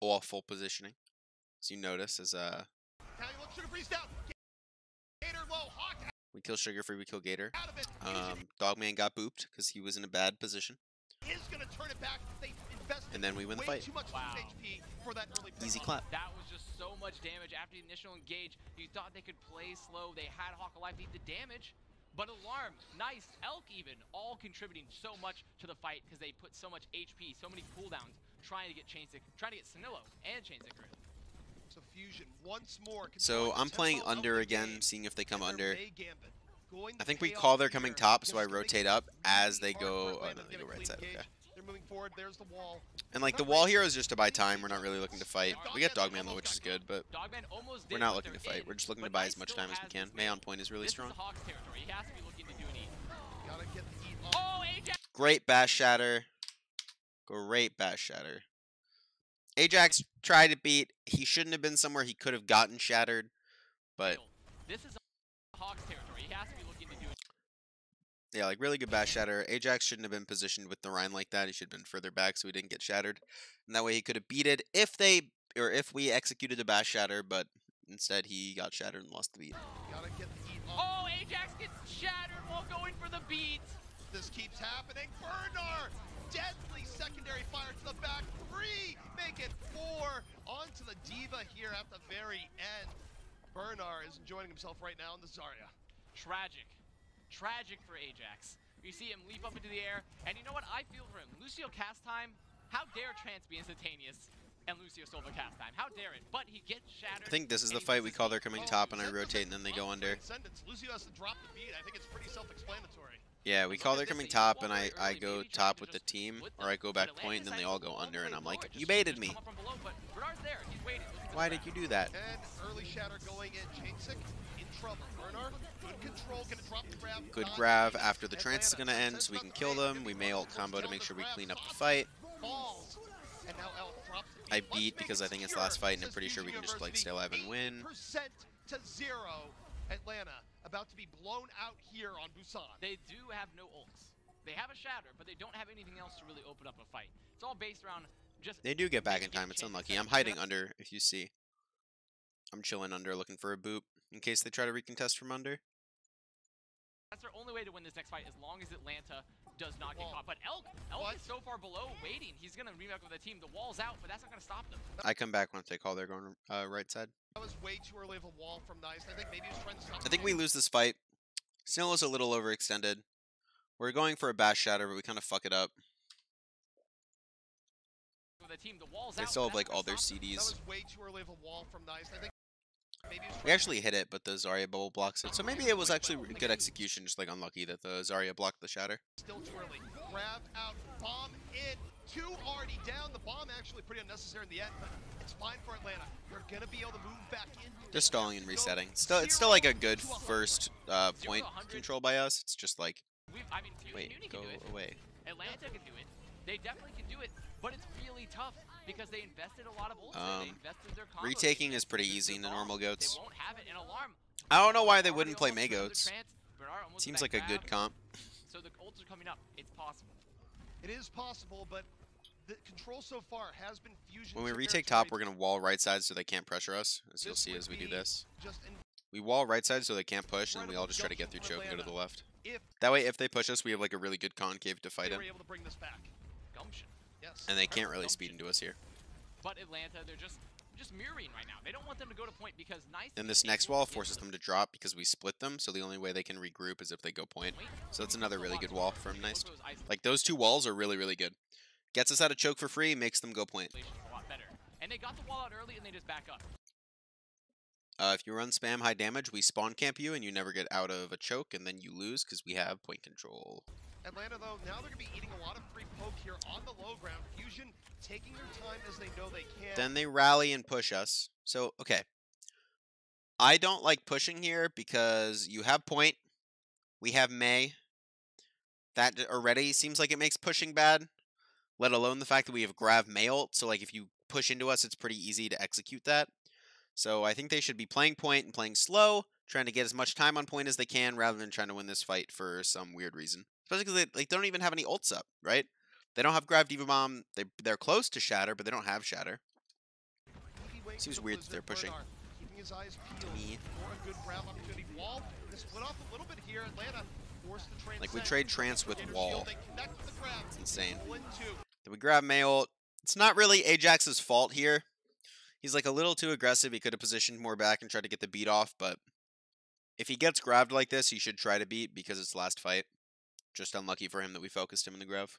Awful positioning. As you notice, as Now you look, Sugar Freeze down. Gator low, Hawk we kill Sugar Free, we kill Gator. out of it. Dogman got booped because he was in a bad position. Is gonna turn it back. They invested And then we win the way fight. Too much Wow. HP for that early Easy pick. clap. That was just so much damage after the initial engage. You thought they could play slow. They had Hawk alive, need the damage. But Alarm, Nice, Elk even, all contributing so much to the fight because they put so much HP, so many cooldowns, trying to get Sanillo and Chainsicker in. So Fusion once more. So I'm playing controlling the under tempo of the again, game. seeing if they come And their under. May Gambit going to I think we pay call off they're here coming top, so I because rotate they up as really they hard go. for Oh, Atlanta no, to they get go a right clean side. Okay. engage. They're moving forward. There's the wall. And like the wall here is just to buy time. We're not really looking to fight. We get Dogman though, which is good, but Dogman almost did, we're not but looking to they're fight. in, We're just looking to but buy Nice as much still time as we has can. this May on lead. point is really This strong. is Hawk's territory. He has to be looking to do an E. Gotta get the heat off. Oh, Ajax! Great bash shatter. Great bash shatter. Ajax tried to beat. He shouldn't have been somewhere he could have gotten shattered, but This is Hawk's territory. He has to be looking to do it. yeah, like really good bash shatter. Ajax shouldn't have been positioned with the Rhine like that. He should have been further back so he didn't get shattered. And that way he could have beat it if we executed the bash shatter, but instead he got shattered and lost the beat. Gotta get the heat off. Oh, Ajax gets shattered while going for the beat. This keeps happening. Bernard, deadly secondary fire to the back. 3, make it 4. Onto the Diva here at the very end. Bernard is enjoying himself right now in the Zarya. Tragic. Tragic for Ajax. You see him leap up into the air, and you know what? I feel for him. Lucio cast time. How dare Trance be instantaneous and Lucio Silva cast time? How dare it? But he gets shattered. I think this is the fight we call they're coming top and I rotate and then they go under. Lucio has to drop the beat. I think it's pretty self-explanatory. Yeah, we call they're coming top and I go top with the team, or I go back point and then they all go under and I'm like, you baited me. Why did you do that? And early shatter going in. Chainsick in trouble. Bernard, good control, gonna drop the grab. Good grab after the trance is gonna end so we can kill them. We may ult combo to make sure we clean up the fight. Balls. And now Elk drops the I beat. beat because I think it's last fight and I'm pretty sure we can just like stay alive and win. 8% to 0. Atlanta about to be blown out here on Busan. They do have no ults. They have a shatter, but they don't have anything else to really open up a fight. It's all based around just... They do get back in time, it's unlucky. I'm hiding under, if you see. I'm chilling under looking for a boop in case they try to recontest from under. That's their only way to win this next fight, as long as Atlanta does not get caught. But Elk is so far below, waiting. He's going to remake with the team. The wall's out, but that's not going to stop them. I come back once they call they're going right side. That was way too early of a wall from Nice. I think maybe he was trying to stop. I think we lose this fight. Snill is a little overextended. We're going for a bash shatter, but we kind of fuck it up. They still have like all their CDs. That was way too early of a wall from Nice. I think maybe we actually hit it, but the Zarya bubble blocks it. So maybe it was actually good execution, just like unlucky that the Zarya blocked the shatter. Still too early. Grabbed out, bomb in. 2 already down. The bomb actually pretty unnecessary in the end, but it's fine for Atlanta. We're gonna be able to move back in. They're stalling and resetting. It's still like a good first point control by us. It's just like, wait, go away. Atlanta can do it. They definitely can do it, but it's really tough because they invested a lot of ults. They invested their combos. Retaking is pretty easy in the normal goats. They won't have it in Alarm. I don't know why they wouldn't play May goats. Seems like a good comp. So the ults are coming up. It's possible. It is possible, but the control so far has been fusion. When we retake top, we're going to wall right side so they can't pressure us, as you'll see as we do this. We wall right side so they can't push, and we all just try to get through choke and go to the left. That way, if they push us, we have like a really good concave to fight in. Gumption. Yes. And they can't really speed into us here. But Atlanta, they're just mirroring right now. They don't want them to go to point because Nice... And this next wall forces them to drop because we split them, so the only way they can regroup is if they go point. So that's another really good wall from Nice. Like, those 2 walls are really, really good. Gets us out of choke for free, makes them go point. A lot better. And they got the wall out early and they just back up. If you run spam high damage, we spawn camp you and you never get out of a choke, and then you lose because we have point control. Atlanta, though, now they're going to be eating a lot of free poke here on the low ground. Fusion taking their time as they know they can. Then they rally and push us. So, okay. I don't like pushing here because you have point. We have May. That already seems like it makes pushing bad. Let alone the fact that we have Grav May ult. So, like, if you push into us, it's pretty easy to execute that. So, I think they should be playing point and playing slow, trying to get as much time on point as they can, rather than trying to win this fight for some weird reason. Especially because they don't even have any ults up, right? They don't have Grav Diva Bomb. They're close to Shatter, but they don't have Shatter. Seems weird that they're pushing. Keeping his eyes peeled for a good grab opportunity. Wall, they split off a little bit here. Atlanta forced the transcend. Like, we trade trance with wall. They connect with the grab. It's insane. 1-2. Then we grab May ult. It's not really Ajax's fault here. He's like a little too aggressive. He could have positioned more back and tried to get the beat off, but if he gets grabbed like this, he should try to beat because it's last fight. Just unlucky for him that we focused him in the grav.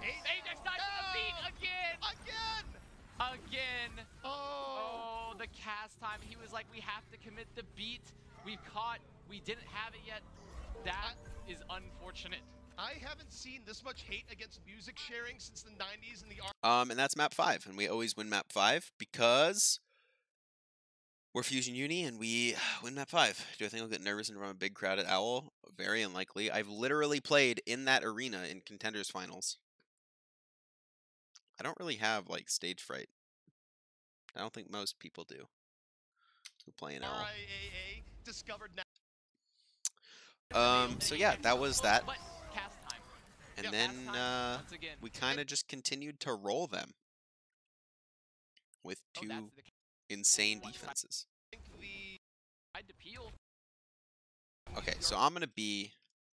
Ajax died to the beat again! Again! Oh, the cast time. He was like, we have to commit the beat. We've caught. We didn't have it yet. That is unfortunate. I haven't seen this much hate against music sharing since the 90s in the And that's map 5, and we always win map 5 because we're Fusion Uni and we win map 5. Do I think I'll get nervous and run a big crowd at Owl? Very unlikely. I've literally played in that arena in Contenders Finals. I don't really have like stage fright. I don't think most people do who play an L. RIAA discovered now. So yeah, that was that. But cast time. And Yeah, then cast time, once again. we kind of just continued to roll them with Oh, two that's the insane defenses. tried to peel. Okay, so I'm going to be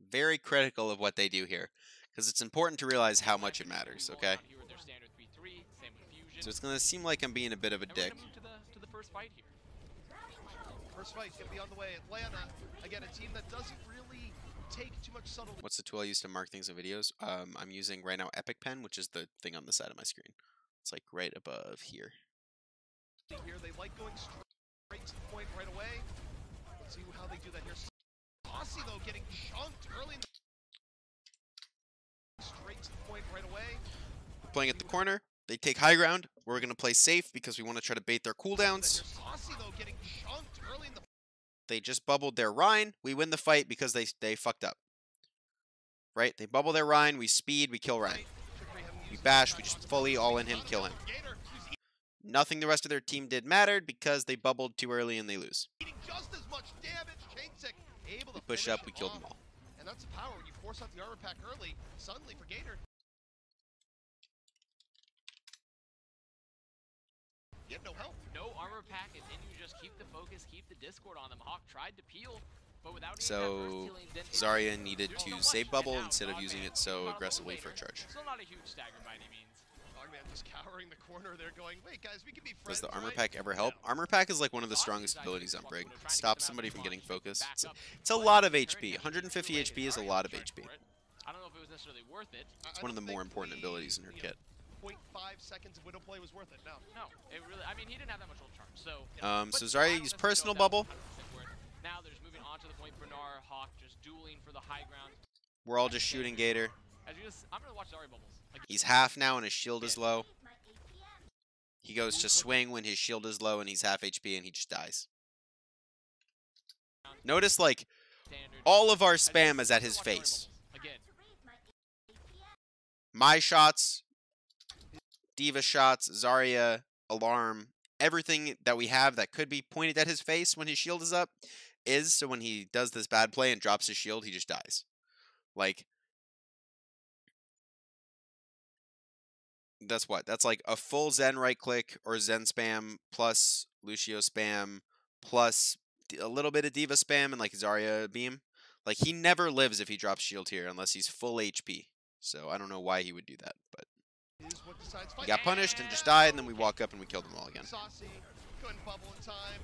very critical of what they do here because it's important to realize how much it matters, okay? Here with their standard 3-3, same with Fusion. So it's going to seem like I'm being a bit of a And we're dick. gonna move to the first fight here. First fight gonna be on the way. Atlanta, again, a team that doesn't really take too much subtle. What's the tool I use to mark things in videos? I'm using right now Epic Pen, which is the thing on the side of my screen. It's like right above here. Here, they like going straight to the point right away. Let's see how they do that here. Saucy though, getting chunked early in the straight to the point right away. We're playing at the corner. They take high ground. We're going to play safe because we want to try to bait their cooldowns. Saucy though, getting chunked early in the. They just bubbled their Rhine. We win the fight because they fucked up. Right? They bubble their Rhine. We speed. We kill Rhine. We bash. We just fully all in him, kill him. Nothing the rest of their team did mattered because they bubbled too early and they lose. Just as much damage. Chainsick able to We push finish up. We it kill off. them all. And that's the power. You force out the armor pack early. Suddenly for Gator. You have no help. No armor pack, and then you just keep the focus, keep the Discord on them. Hawk tried to peel, but without So Zarya needed to save bubble instead of using it so aggressively for a charge. Still not a huge stagger by any means. Dogman just cowering the corner there going, wait guys, we can be Does friends, the armor right? pack ever help? Armor pack is like one of the strongest abilities on Brig. Trying to Stops get them out somebody of from the getting launch, focus. back up. It's a lot of HP. 150 HP is a lot of HP. I don't know if it was necessarily worth it. It's one of the more important abilities in her kit. 0.5 seconds of Widow play was worth it. No. No, it really. I mean, he didn't have that much ult charge, so. So Zarya used personal bubble. Now they're just moving on to the point. Bernard, Hawk, just dueling for the high ground. We're all just shooting Gator. I'm gonna watch Zarya bubbles. He's half now and his shield is low. He goes to swing when his shield is low and he's half HP and he just dies. Notice like all of our spam is at his face. Again. My shots, Diva shots, Zarya, alarm, everything that we have that could be pointed at his face when his shield is up is, so when he does this bad play and drops his shield, he just dies. Like, that's what? That's like a full Zen right click or Zen spam plus Lucio spam plus a little bit of Diva spam and like Zarya beam. Like, he never lives if he drops shield here unless he's full HP. So I don't know why he would do that, but he got punished and just died, and then we walk up and we kill them all again. Saucy couldn't bubble in time,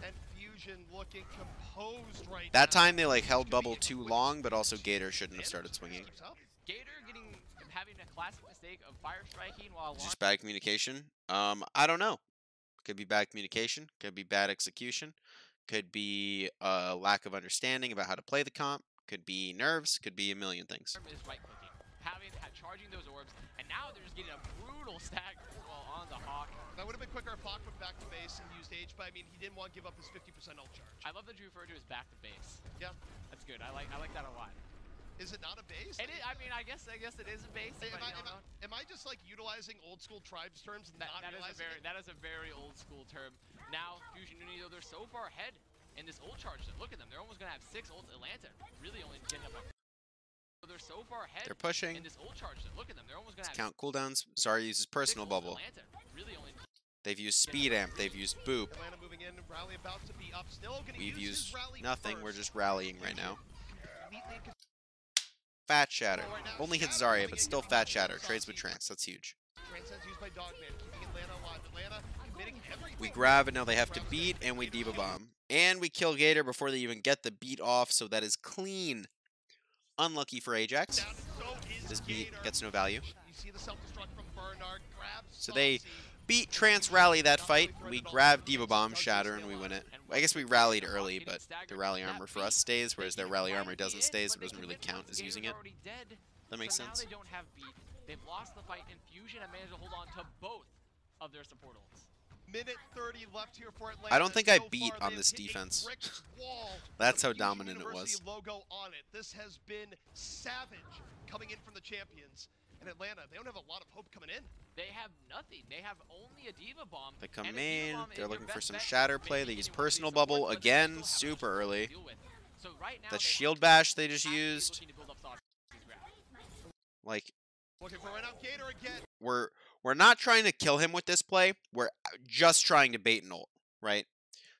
and Fusion looking composed right That now. time they like held bubble too long, but also Gator shouldn't have started swinging. Gator having a classic mistake of fire striking while Just bad communication. I don't know. Could be bad communication. Could be bad execution. Could be a lack of understanding about how to play the comp. Could be nerves. Could be a million things. Is right clicking, charging those orbs, and now they're just getting a brutal stagger while on the Hawk. That would have been quicker if Hawk went back to base and used H, but I mean, he didn't want to give up his 50% ult charge. I love that you refer to as back to base. Yeah. That's good. I like that a lot. Is it not a base? It is, I mean, I guess it is a base. Hey, But am I just like utilizing old school tribes terms and not realizing that is a very old school term. Now, Fusion Uni, though, they're so far ahead in this ult charge. Look at them. They're almost going to have 6 ults. Atlanta really only getting up. They're so far ahead. They're pushing. In this ult charge. Look at them. They're almost going to count cooldowns. Zarya uses personal bubble. Really only They've used speed amp. They've used boop. Atlanta moving in. Rally about to be up. Still going to We've use used first. nothing. We're just rallying right now. Completely Fat Shatter. Only hits Zarya, but still Fat Shatter. Trades with Trance. That's huge. Transcend's used by Dogman, keeping Atlanta alive. Atlanta committing everything. We grab and now they have to beat, and we Diva Bomb. And we kill Gator before they even get the beat off, so that is clean. Unlucky for Ajax. This beat gets no value. You see the self-destruct from Bernard. So they beat Trance Rally that fight. We grab Diva Bomb, Shatter, and we win it. I guess we rallied early, but the rally armor for us stays, whereas their rally armor doesn't stay, so it doesn't really count as using it. That makes sense. Now they don't have beat. They've lost the fight in Fusion and managed to hold on to both of their support ults. Minute 30 left here for Atlanta. I don't think I So beat far, on they this have hit a defense. brick wall That's how with the Fusion dominant it was. University logo on it. This has been savage coming in from the champions. And Atlanta, they don't have a lot of hope coming in. They have nothing. They have only a Diva Bomb. They come and a Diva main. Bomb is They're your looking for best some bet. shatter play. They Maybe use getting one of these personal supports, bubble but they again, still have super struggles to early. deal with. So right now That they shield bash they just have to be used. looking to build up sauce. Like, Looking for right out Gator again. we're not trying to kill him with this play. We're just trying to bait and ult, right?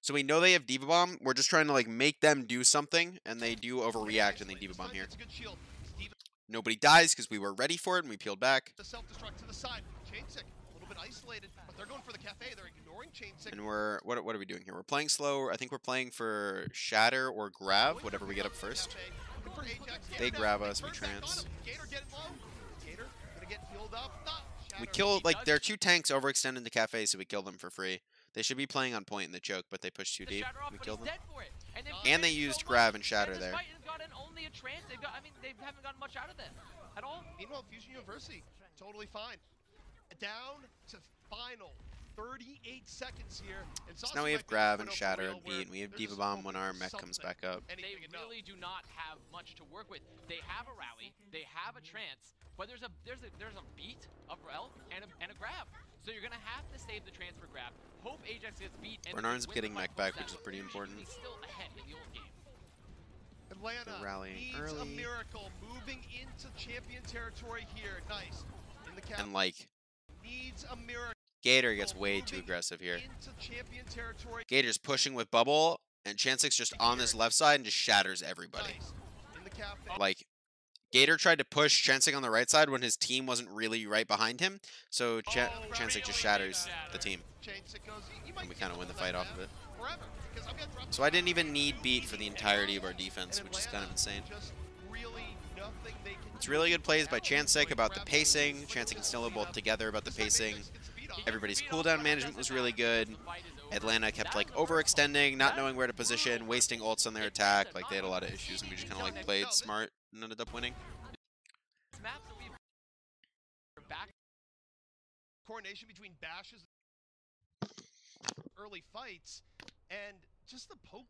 So we know they have Diva Bomb. We're just trying to like make them do something, and they do overreact and they Diva Bomb here. It's a good shield. Diva Nobody dies because we were ready for it and we peeled back. the self-destruct to the side. Chainsick, a little bit isolated, but they're going for the cafe. They're ignoring Chainsick. And what are we doing here? We're playing slow. I think we're playing for Shatter or Grab, whatever we get up first. Looking for Ajax. They Gator grab down. us, we Turn back on trans. him. Gator getting low. Gator gonna get healed up. We Shatter. kill, like, their 2 tanks overextended the cafe, so we kill them for free. They should be playing on point in the choke, but they pushed too deep. We killed them. And they used Grab and Shatter there. Only a trance. They haven't gotten much out of them at all. Meanwhile, Fusion University, totally fine. Down to final 38 seconds here. And So now we have Grab and Shatter and beat, and we have Diva Bomb when our mech comes back up. They really do not have much to work with. They have a rally, they have a trance, but there's a beat of Elk and a grab. So you're gonna have to save the trance for grab. Hope Ajax gets beat. And Bernard's win getting the mech fight back, close which is out. pretty They're important. usually still ahead in the old game. Atlanta They're rallying needs early. a miracle, moving into champion territory here. Nice. In the cap. And, like, Needs a miracle. Gator gets way too aggressive here. Into champion territory. Gator's pushing with bubble, and Chansix just on this left side and just shatters everybody. Nice. In the cafe. Like, Gator tried to push Chansik on the right side when his team wasn't really right behind him, so Chansik just shatters the team. Chainsick goes, you might And we kind of win the fight off of it. forever, because I'm gonna drop So I didn't even need beat for the entirety of our defense, which is kind of insane. just really nothing they can It's do really good plays by now. Chansik about the pacing. Chansik and Snilla both together about the pacing. Everybody's cooldown management was really good. Atlanta kept like overextending, not knowing where to position, wasting ults on their attack. Like they had a lot of issues, and we just kind of like played smart and ended up winning. Coordination between bashes, early fights, and just the poke.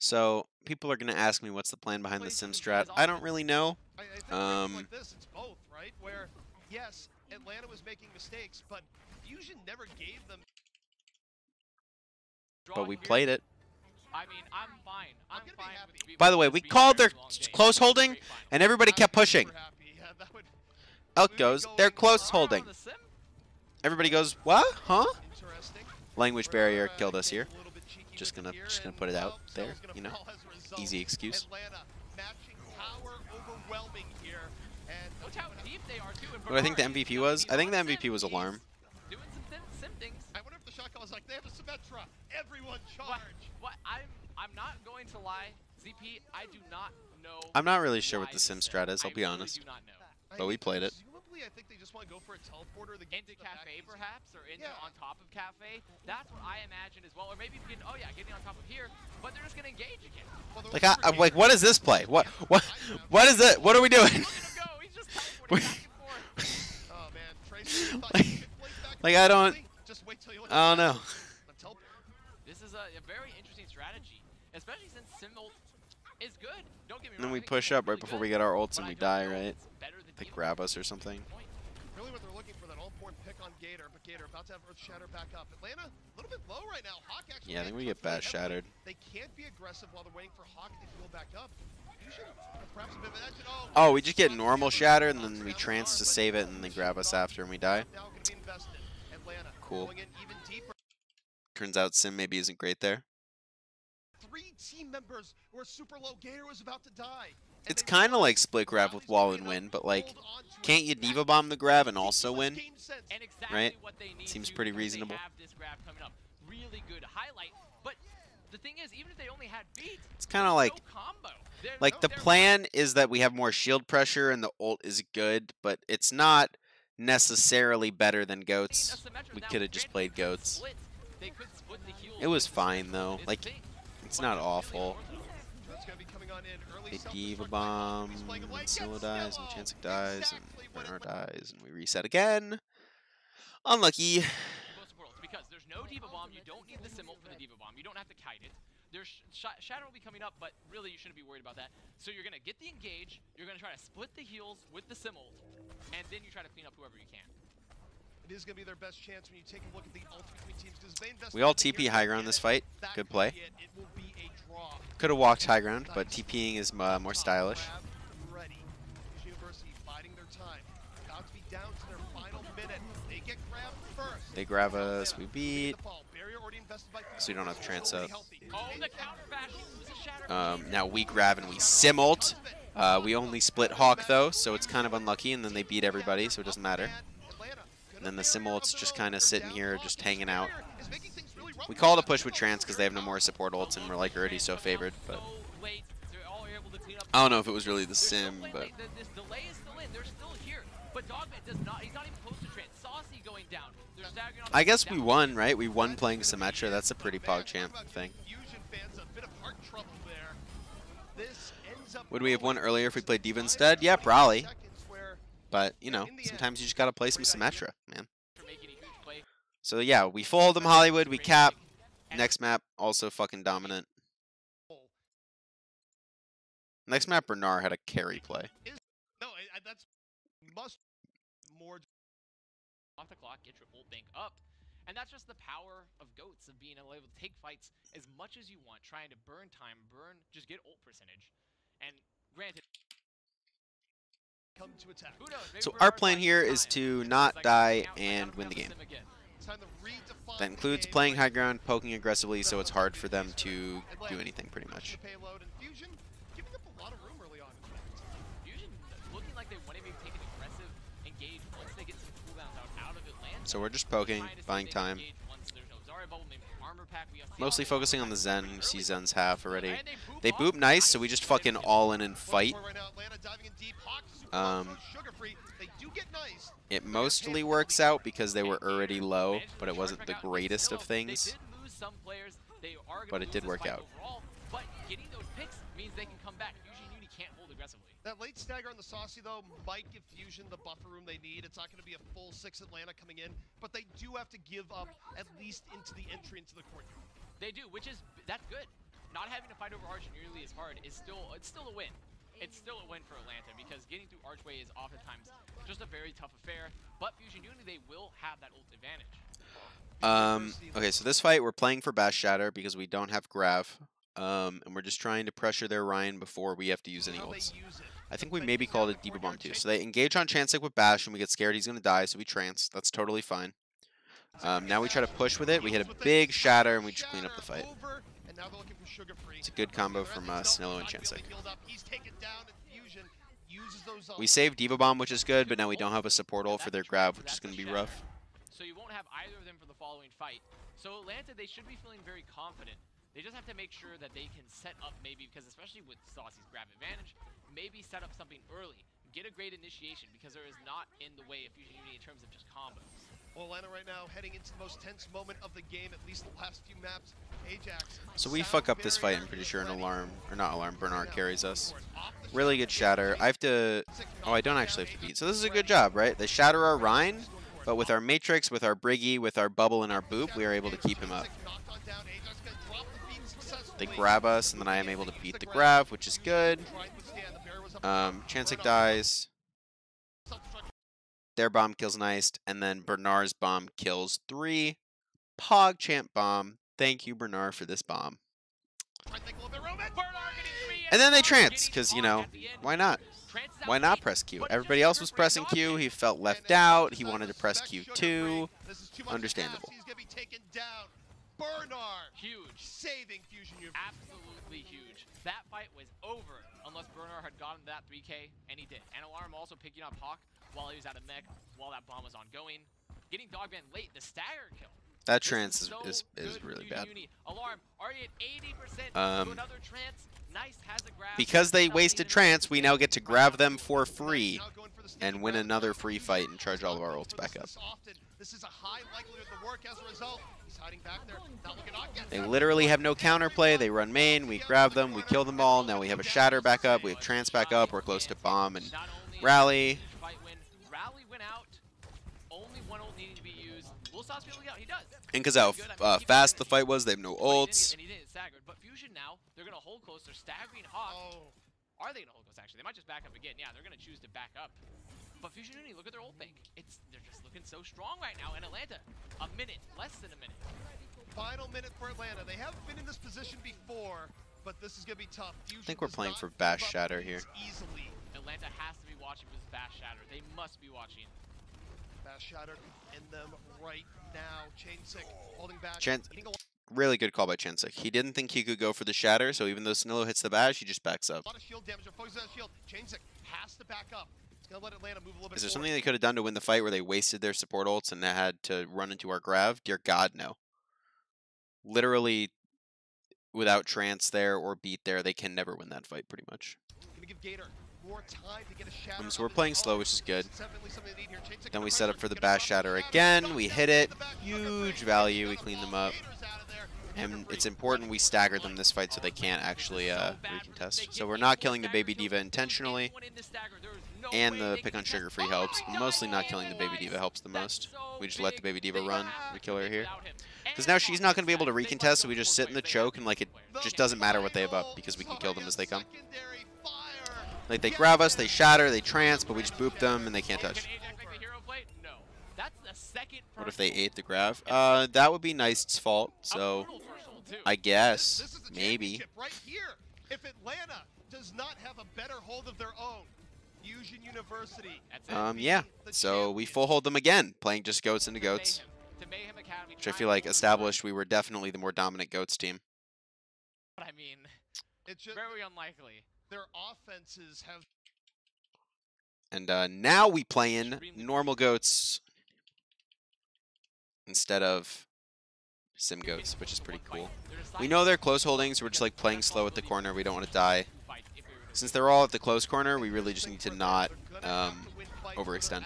So people are gonna ask me what's the plan behind the sim strat. I don't really know. I think like this, it's both, right? Where yes, Atlanta was making mistakes, but Fusion never gave them. But we played it. I mean, I'm fine. I'm gonna be fine happy. with By the way, we called their close holding, and everybody kept pushing. Super happy. Yeah, that would Elk goes, they're close holding. Everybody goes, what? Huh? interesting. Language barrier killed us here. A little bit cheeky Just with gonna it just here, gonna put it and, out well, there, Cell's gonna you know. fall as a result. Easy excuse. Atlanta matching power overwhelming here, and Watch how deep they are too. What I think the MVP was? I think the MVP was Alarm. Doing some sim things. I wonder if the shot call was like, they have a Symmetra, everyone charge. What? I'm not going to lie, ZP. I do not know. I'm not really sure what why the sim this strat set. is, I'll I be really honest. do not know. But we played it. Presumably, I think they just want to go for a teleporter. The Into cafe perhaps, or into Yeah. on top of cafe. That's what I imagine as well. Or maybe getting, oh yeah, getting on top of here. But they're just gonna engage again. Like I'm like, what is this play? What is it? What are we doing? Look at him go. He's just teleporting back and forth. Oh man, Tracy thought Like- he could place back like, and I don't- forth. Just wait till you look I don't at know. the teleport. This is a very interesting strategy, especially since Simult is good. Don't get me And then wrong. we I think push Simult's up right really before good, we get our ults but and I we don't die, know if right? it's better than They Diva grab us or at this something. point. Really what they're looking for, that all-important pick on Gator, but Gator about to have Earth Shatter back up. Atlanta, a little bit low right now. Hawk actually Yeah, I think we ran get Bash heavily. shattered. They can't be aggressive while they're waiting for Hawk to heal back up. Fusion, perhaps a bit of an edge. Oh, we just get normal shatter and then we trance to save it and then they grab us after and we die. Now gonna be invested. Atlanta Cool. going in even deeper. Turns out Sim maybe isn't great there. 3 team members who are super low. Gator was about to die. And It's they kind of realized like split grab with wall and win, but like, can't you Diva Bomb the grab and also win? And exactly Right? what they need Seems to, pretty because reasonable. They have this grab coming up. Really good highlight. But the thing is, even if they only had beats, It's kind of like, no combo. They're- like the they're- plan is that we have more shield pressure and the ult is good, but it's not necessarily better than Goats. We could have just played Goats. They could split the heals It was with fine Sim. though. It's Like, big, it's but not they're really awful. unorthodox. That's gonna be coming on in. Early They self-destruct Diva by Bomb, He's playing away, and gets Scylla dies, and Yellow. Chansik dies, and Exactly what Bernard Atlanta- dies, and we reset again. Unlucky. Most of worlds, because there's no Diva Bomb, you don't need the Simult for the Diva Bomb, you don't have to kite it. Shatter will be coming up, but really you shouldn't be worried about that. So you're gonna get the engage, you're gonna try to split the heals with the Simult, and then you try to clean up whoever you can. It is going to be their best chance when you take a look at the ult between teams. We all TP high ground this fight. Good play. Could have walked high ground, but TPing is more stylish. Ready. University biding their time. About to be down to their final minute. They get grabbed first. They grab us, we beat. So we don't have trance trance up. Oh, the counter bash. It was a Shatter. Now we grab and we simult. We only split Hawk though, so it's kind of unlucky, and then they beat everybody, so it doesn't matter. And then the Simult's just kind of sitting here, just hanging out. We call it a push with Trance because they have no more support ults, and we're like already so favored. But I don't know if it was really the Sim, but This delay is still in. They're still here. But Dogman does not. He's not even close to Trance. Saucy going down. They're staggering on I guess we won, right? We won playing Symmetra. That's a pretty PogChamp thing. Would we have won earlier if we played D.Va instead? Yeah, probably. But, you know, sometimes you just gotta play some Symmetra, man. So yeah, we fold them Hollywood, we cap. Next map, also fucking dominant. Next map, Bernard had a carry play. No, that's must more. Off the clock, get your ult bank up. And that's just the power of GOATs, of being able to take fights as much as you want, trying to burn time, just get ult percentage. And granted, come to attack. So our plan here is to not die and win the game. That includes playing high ground, poking aggressively, so it's hard for them to do anything pretty much. Fusion looking like they want to maybe take an aggressive engage once they get some cooldowns out of Atlanta. So we're just poking, buying time. Mostly focusing on the Zen. You see Zen's half already. They boop nice, so we just fucking all in and fight. It mostly works out because they were already low, but it wasn't the greatest of things. But it did work out. But getting those picks means they can come back. Fusion Uni can't hold aggressively. That late stagger on the Saucy, though, might give Fusion the buffer room they need. It's not going to be a full 6 Atlanta coming in, but they do have to give up at least into the entry into the courtyard. They do, that's good. Not having to fight over Arch nearly as hard is still a win. It's still a win for Atlanta because getting through Archway is oftentimes just a very tough affair. But Fusion Uni, they will have that ult advantage. Okay, so this fight we're playing for Bash Shatter because we don't have Grav. And we're just trying to pressure their Ryan before we have to use any ults. I think we maybe called it D.Va Bomb too. So they engage on Chansec with Bash and we get scared he's going to die, so we trance. That's totally fine. Now we try to push with it. We hit a big Shatter and we just clean up the fight. It's a good combo from Snillo and Chansec. We saved D.Va Bomb, which is good, but now we don't have a support ult for their grab, which is going to be rough. So you won't have either of them for the following fight. So Atlanta, they should be feeling very confident. They just have to make sure that they can set up maybe, because especially with Saucy's grab advantage, maybe set up something early. Get a great initiation, because there is not in the way of Fusion Uni in terms of just combos. Well, Atlanta right now heading into the most tense moment of the game, at least the last few maps. Ajax. So we fuck up this fight, I'm pretty sure an alarm, or not alarm, Bernard carries us. Really good Shatter. I have to, oh, I don't actually have to beat. So this is a good job, right? They Shatter our Rhine, but with our Matrix, with our Briggy, with our Bubble and our Boop, we are able to keep him up. They grab us, and then I am able to beat the grab, which is good. Chansec dies. Their bomb kills nice, and then Bernard's bomb kills 3. PogChamp bomb. Thank you, Bernard, for this bomb. And then they trance, because, you know, why not? Why not press Q? Everybody else was pressing Q. He felt left out. He wanted to press Q too. Understandable. Bernard, huge, saving Fusion Uni. Absolutely huge. That fight was over unless Bernard had gotten that 3K, and he did. And Alarm also picking up Hawk while he was out of mech, while that bomb was ongoing. Getting Dogman late, the stagger kill. That trance is really bad. Alarm already at 80% to another trance. Nice has a grab. Because they wasted trance, we now get to grab them for free and win another free fight and charge all of our ults back up. This is a high likelihood to work as a result. He's hiding back there. Not looking on. They literally have no counterplay. They run main, we grab them, we kill them all. Now we have a Shatter back up, we have trance back up, we're close to bomb and rally. Rally went out. Only one ult needing to be used. Will Sauce be able to get out? He does. And because how fast the fight was, they have no ults. Fusion now, they're going to hold close. They're staggering Hawk. Oh. Are they going to hold close, actually? They might just back up again. Yeah, they're going to choose to back up. But Fusion Uni, look at their ult bank. They're just looking so strong right now. And Atlanta, a minute, less than a minute. Final minute for Atlanta. They haven't been in this position before, but this is going to be tough. Fusion I think we're does playing not for give Bash up Shatter leads here. Easily. Atlanta has to be watching for this Bash Shatter. They must be watching. Bash Shatter could end them right now. Chainsick holding back. Really good call by Chensik. He didn't think he could go for the Shatter, so even though Snillo hits the Bash, he just backs up. A lot of shield damage. They're focusing on shield. Chainsick has to back up. It's going to let Atlanta move a little bit Is there forward. something they could have done to win the fight where they wasted their support ults and had to run into our Grav? Dear God, no. Literally, without Trance there or Beat there, they can never win that fight, pretty much. Gonna give Gator more time to get a shatter So we're playing slow, which is good. It's definitely something they need here. Chainsick Then we under set up pressure. for the Gonna Bash drop Shatter the again. We down, hit it. the back, Huge Gator's value. We got a clean them ball. up. Gator's out of there. And it's important we stagger them this fight so they can't actually recontest. So we're not killing the Baby Diva intentionally. And the pick on Sugar Free helps. Mostly not killing the Baby Diva helps the most. We just let the Baby Diva run. We kill her here. Because now she's not going to be able to recontest, so we just sit in the choke and like it just doesn't matter what they have up because we can kill them as they come. Like they grab us, they shatter, they trance, but we just boop them and they can't touch. What if they ate the Grav? That would be Niced's fault, so I guess, This is the maybe. championship right here. If Atlanta does not have a better hold of their own, Fusion University. Yeah, so we full hold them again, playing just goats into goats. Which I feel like established we were definitely the more dominant goats team. But I mean, It's just very unlikely. their offenses have. And now we play in normal goats instead of sim goats, which is pretty cool. We know they're close holdings, we're just like playing slow at the corner, we don't want to die. Since they're all at the close corner, we really just need to not overextend.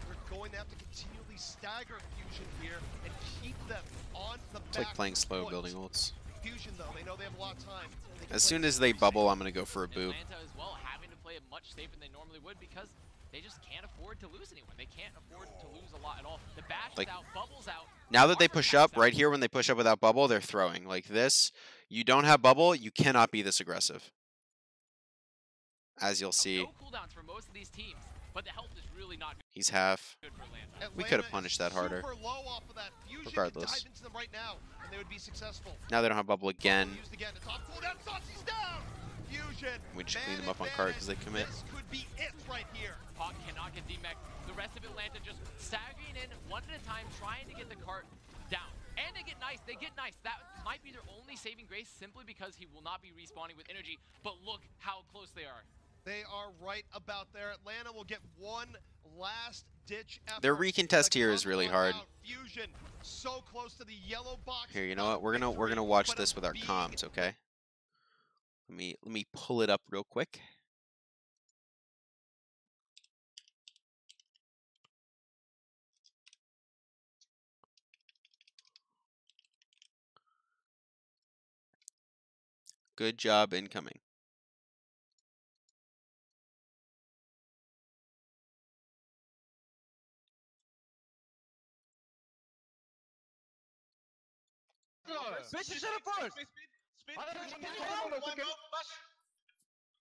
We're going to have to continually stagger Fusion here and keep them on the It's like playing slow building ults. Fusion though, they know they have a lot of time. As soon as they bubble, I'm going to go for a boop. Atlanta as well, having to play it much safer than they normally would because they just can't afford to lose anyone. They can't afford to lose a lot at all. The bash is out, bubbles out. Now that they push up, right here when they push up without bubble, they're throwing. Like this, you don't have bubble, you cannot be this aggressive. As you'll see. No cooldowns for most of these teams, but the health is really not good. He's half. Good for Atlanta. We could have punished that harder. Super low off of that. Fusion Regardless. could dive into them right now, and they would be successful. Now they don't have bubble again. Used again. The top cooldown, Saucy's down. Fusion. We just clean them up on cart because they commit. This could be it right here. Hawk cannot get D-Mech. The rest of Atlanta just staggering in one at a time, trying to get the cart down. And they get nice. They get nice. That might be their only saving grace simply because he will not be respawning with energy. But look how close they are. They are right about there. Atlanta will get one last ditch effort. Their recontest here is really hard. Fusion so close to the yellow box. Here, you know what? We're gonna watch this with our comms, okay? Let me pull it up real quick. Good job incoming. Bitch, shut up first!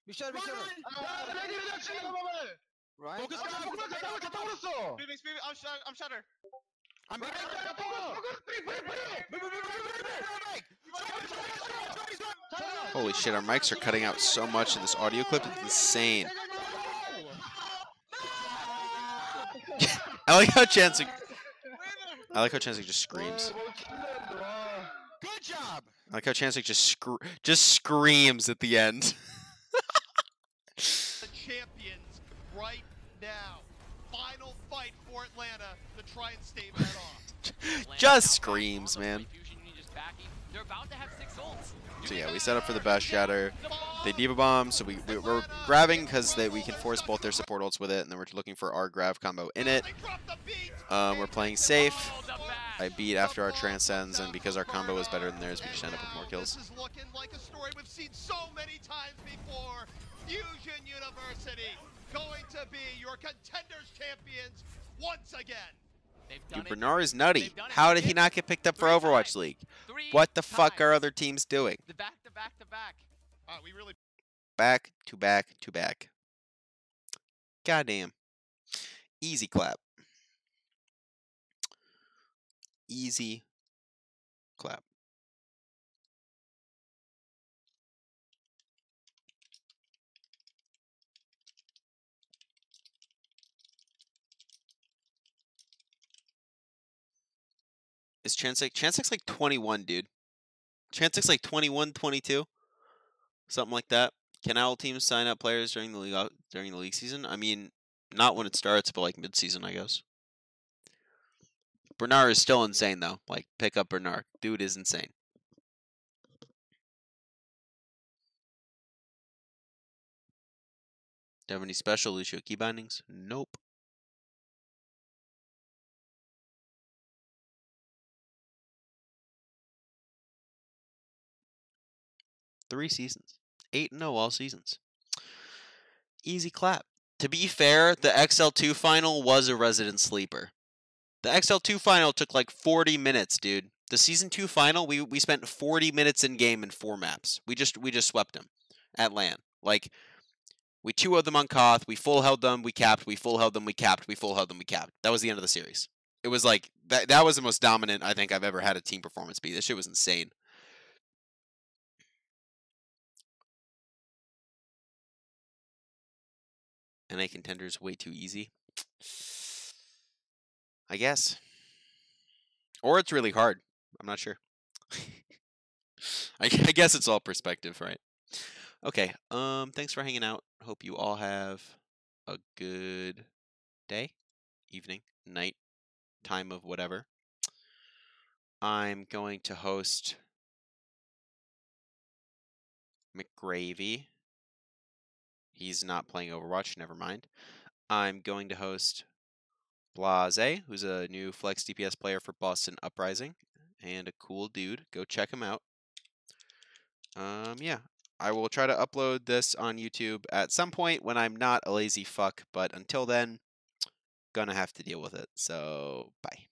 Bir şeyler. Right? I'm Shutter. Holy shit, our mics are cutting out so much in this audio clip, it's insane. I like how Chancey just screams. Good job. I like how Chancey just screams at the end. The champions right now. Final fight for Atlanta to try and stave that off. Just screams, man. They're about to have 6 ults. So yeah, we set up for the Bash Shatter. They Diva Bomb, so we're grabbing because we can force both their support ults with it, and then we're looking for our Grav combo in it. We're playing safe. I beat after our transcends, and because our combo is better than theirs, we just end up with more kills. This is looking like a story we've seen so many times before. Fusion University going to be your contenders champions once again. Dude, Bernard is nutty. How did he not get picked up for Overwatch League? What the fuck are other teams doing? The back to back to back. We really Back to back to back. Goddamn. Easy clap. Easy clap. Is Chansek's like 21, dude. Chansek's like 21, 22. Something like that. Can owl teams sign up players during the league season? I mean, not when it starts, but like mid-season, I guess. Bernard is still insane though. Like, pick up Bernard. Dude is insane. Do you have any special Lucio key bindings? Nope. Three seasons. 8-0 all seasons. Easy clap. To be fair, the XL2 final was a resident sleeper. The XL2 final took like 40 minutes, dude. The Season 2 final, we spent 40 minutes in game in 4 maps. We just swept them at LAN. Like, we 2-0'd them on Koth, we full held them, we capped, we full held them, we capped, we full held them, we capped. That was the end of the series. It was like, that was the most dominant I think I've ever had a team performance be. This shit was insane. NA Contenders way too easy. I guess. Or it's really hard. I'm not sure. I guess it's all perspective, right? Okay. Thanks for hanging out. Hope you all have a good day, evening, night, time of whatever. I'm going to host McGravy. He's not playing Overwatch, never mind. I'm going to host Blase, who's a new flex DPS player for Boston Uprising, and a cool dude. Go check him out. Yeah, I will try to upload this on YouTube at some point when I'm not a lazy fuck, but until then, gonna have to deal with it. So, bye.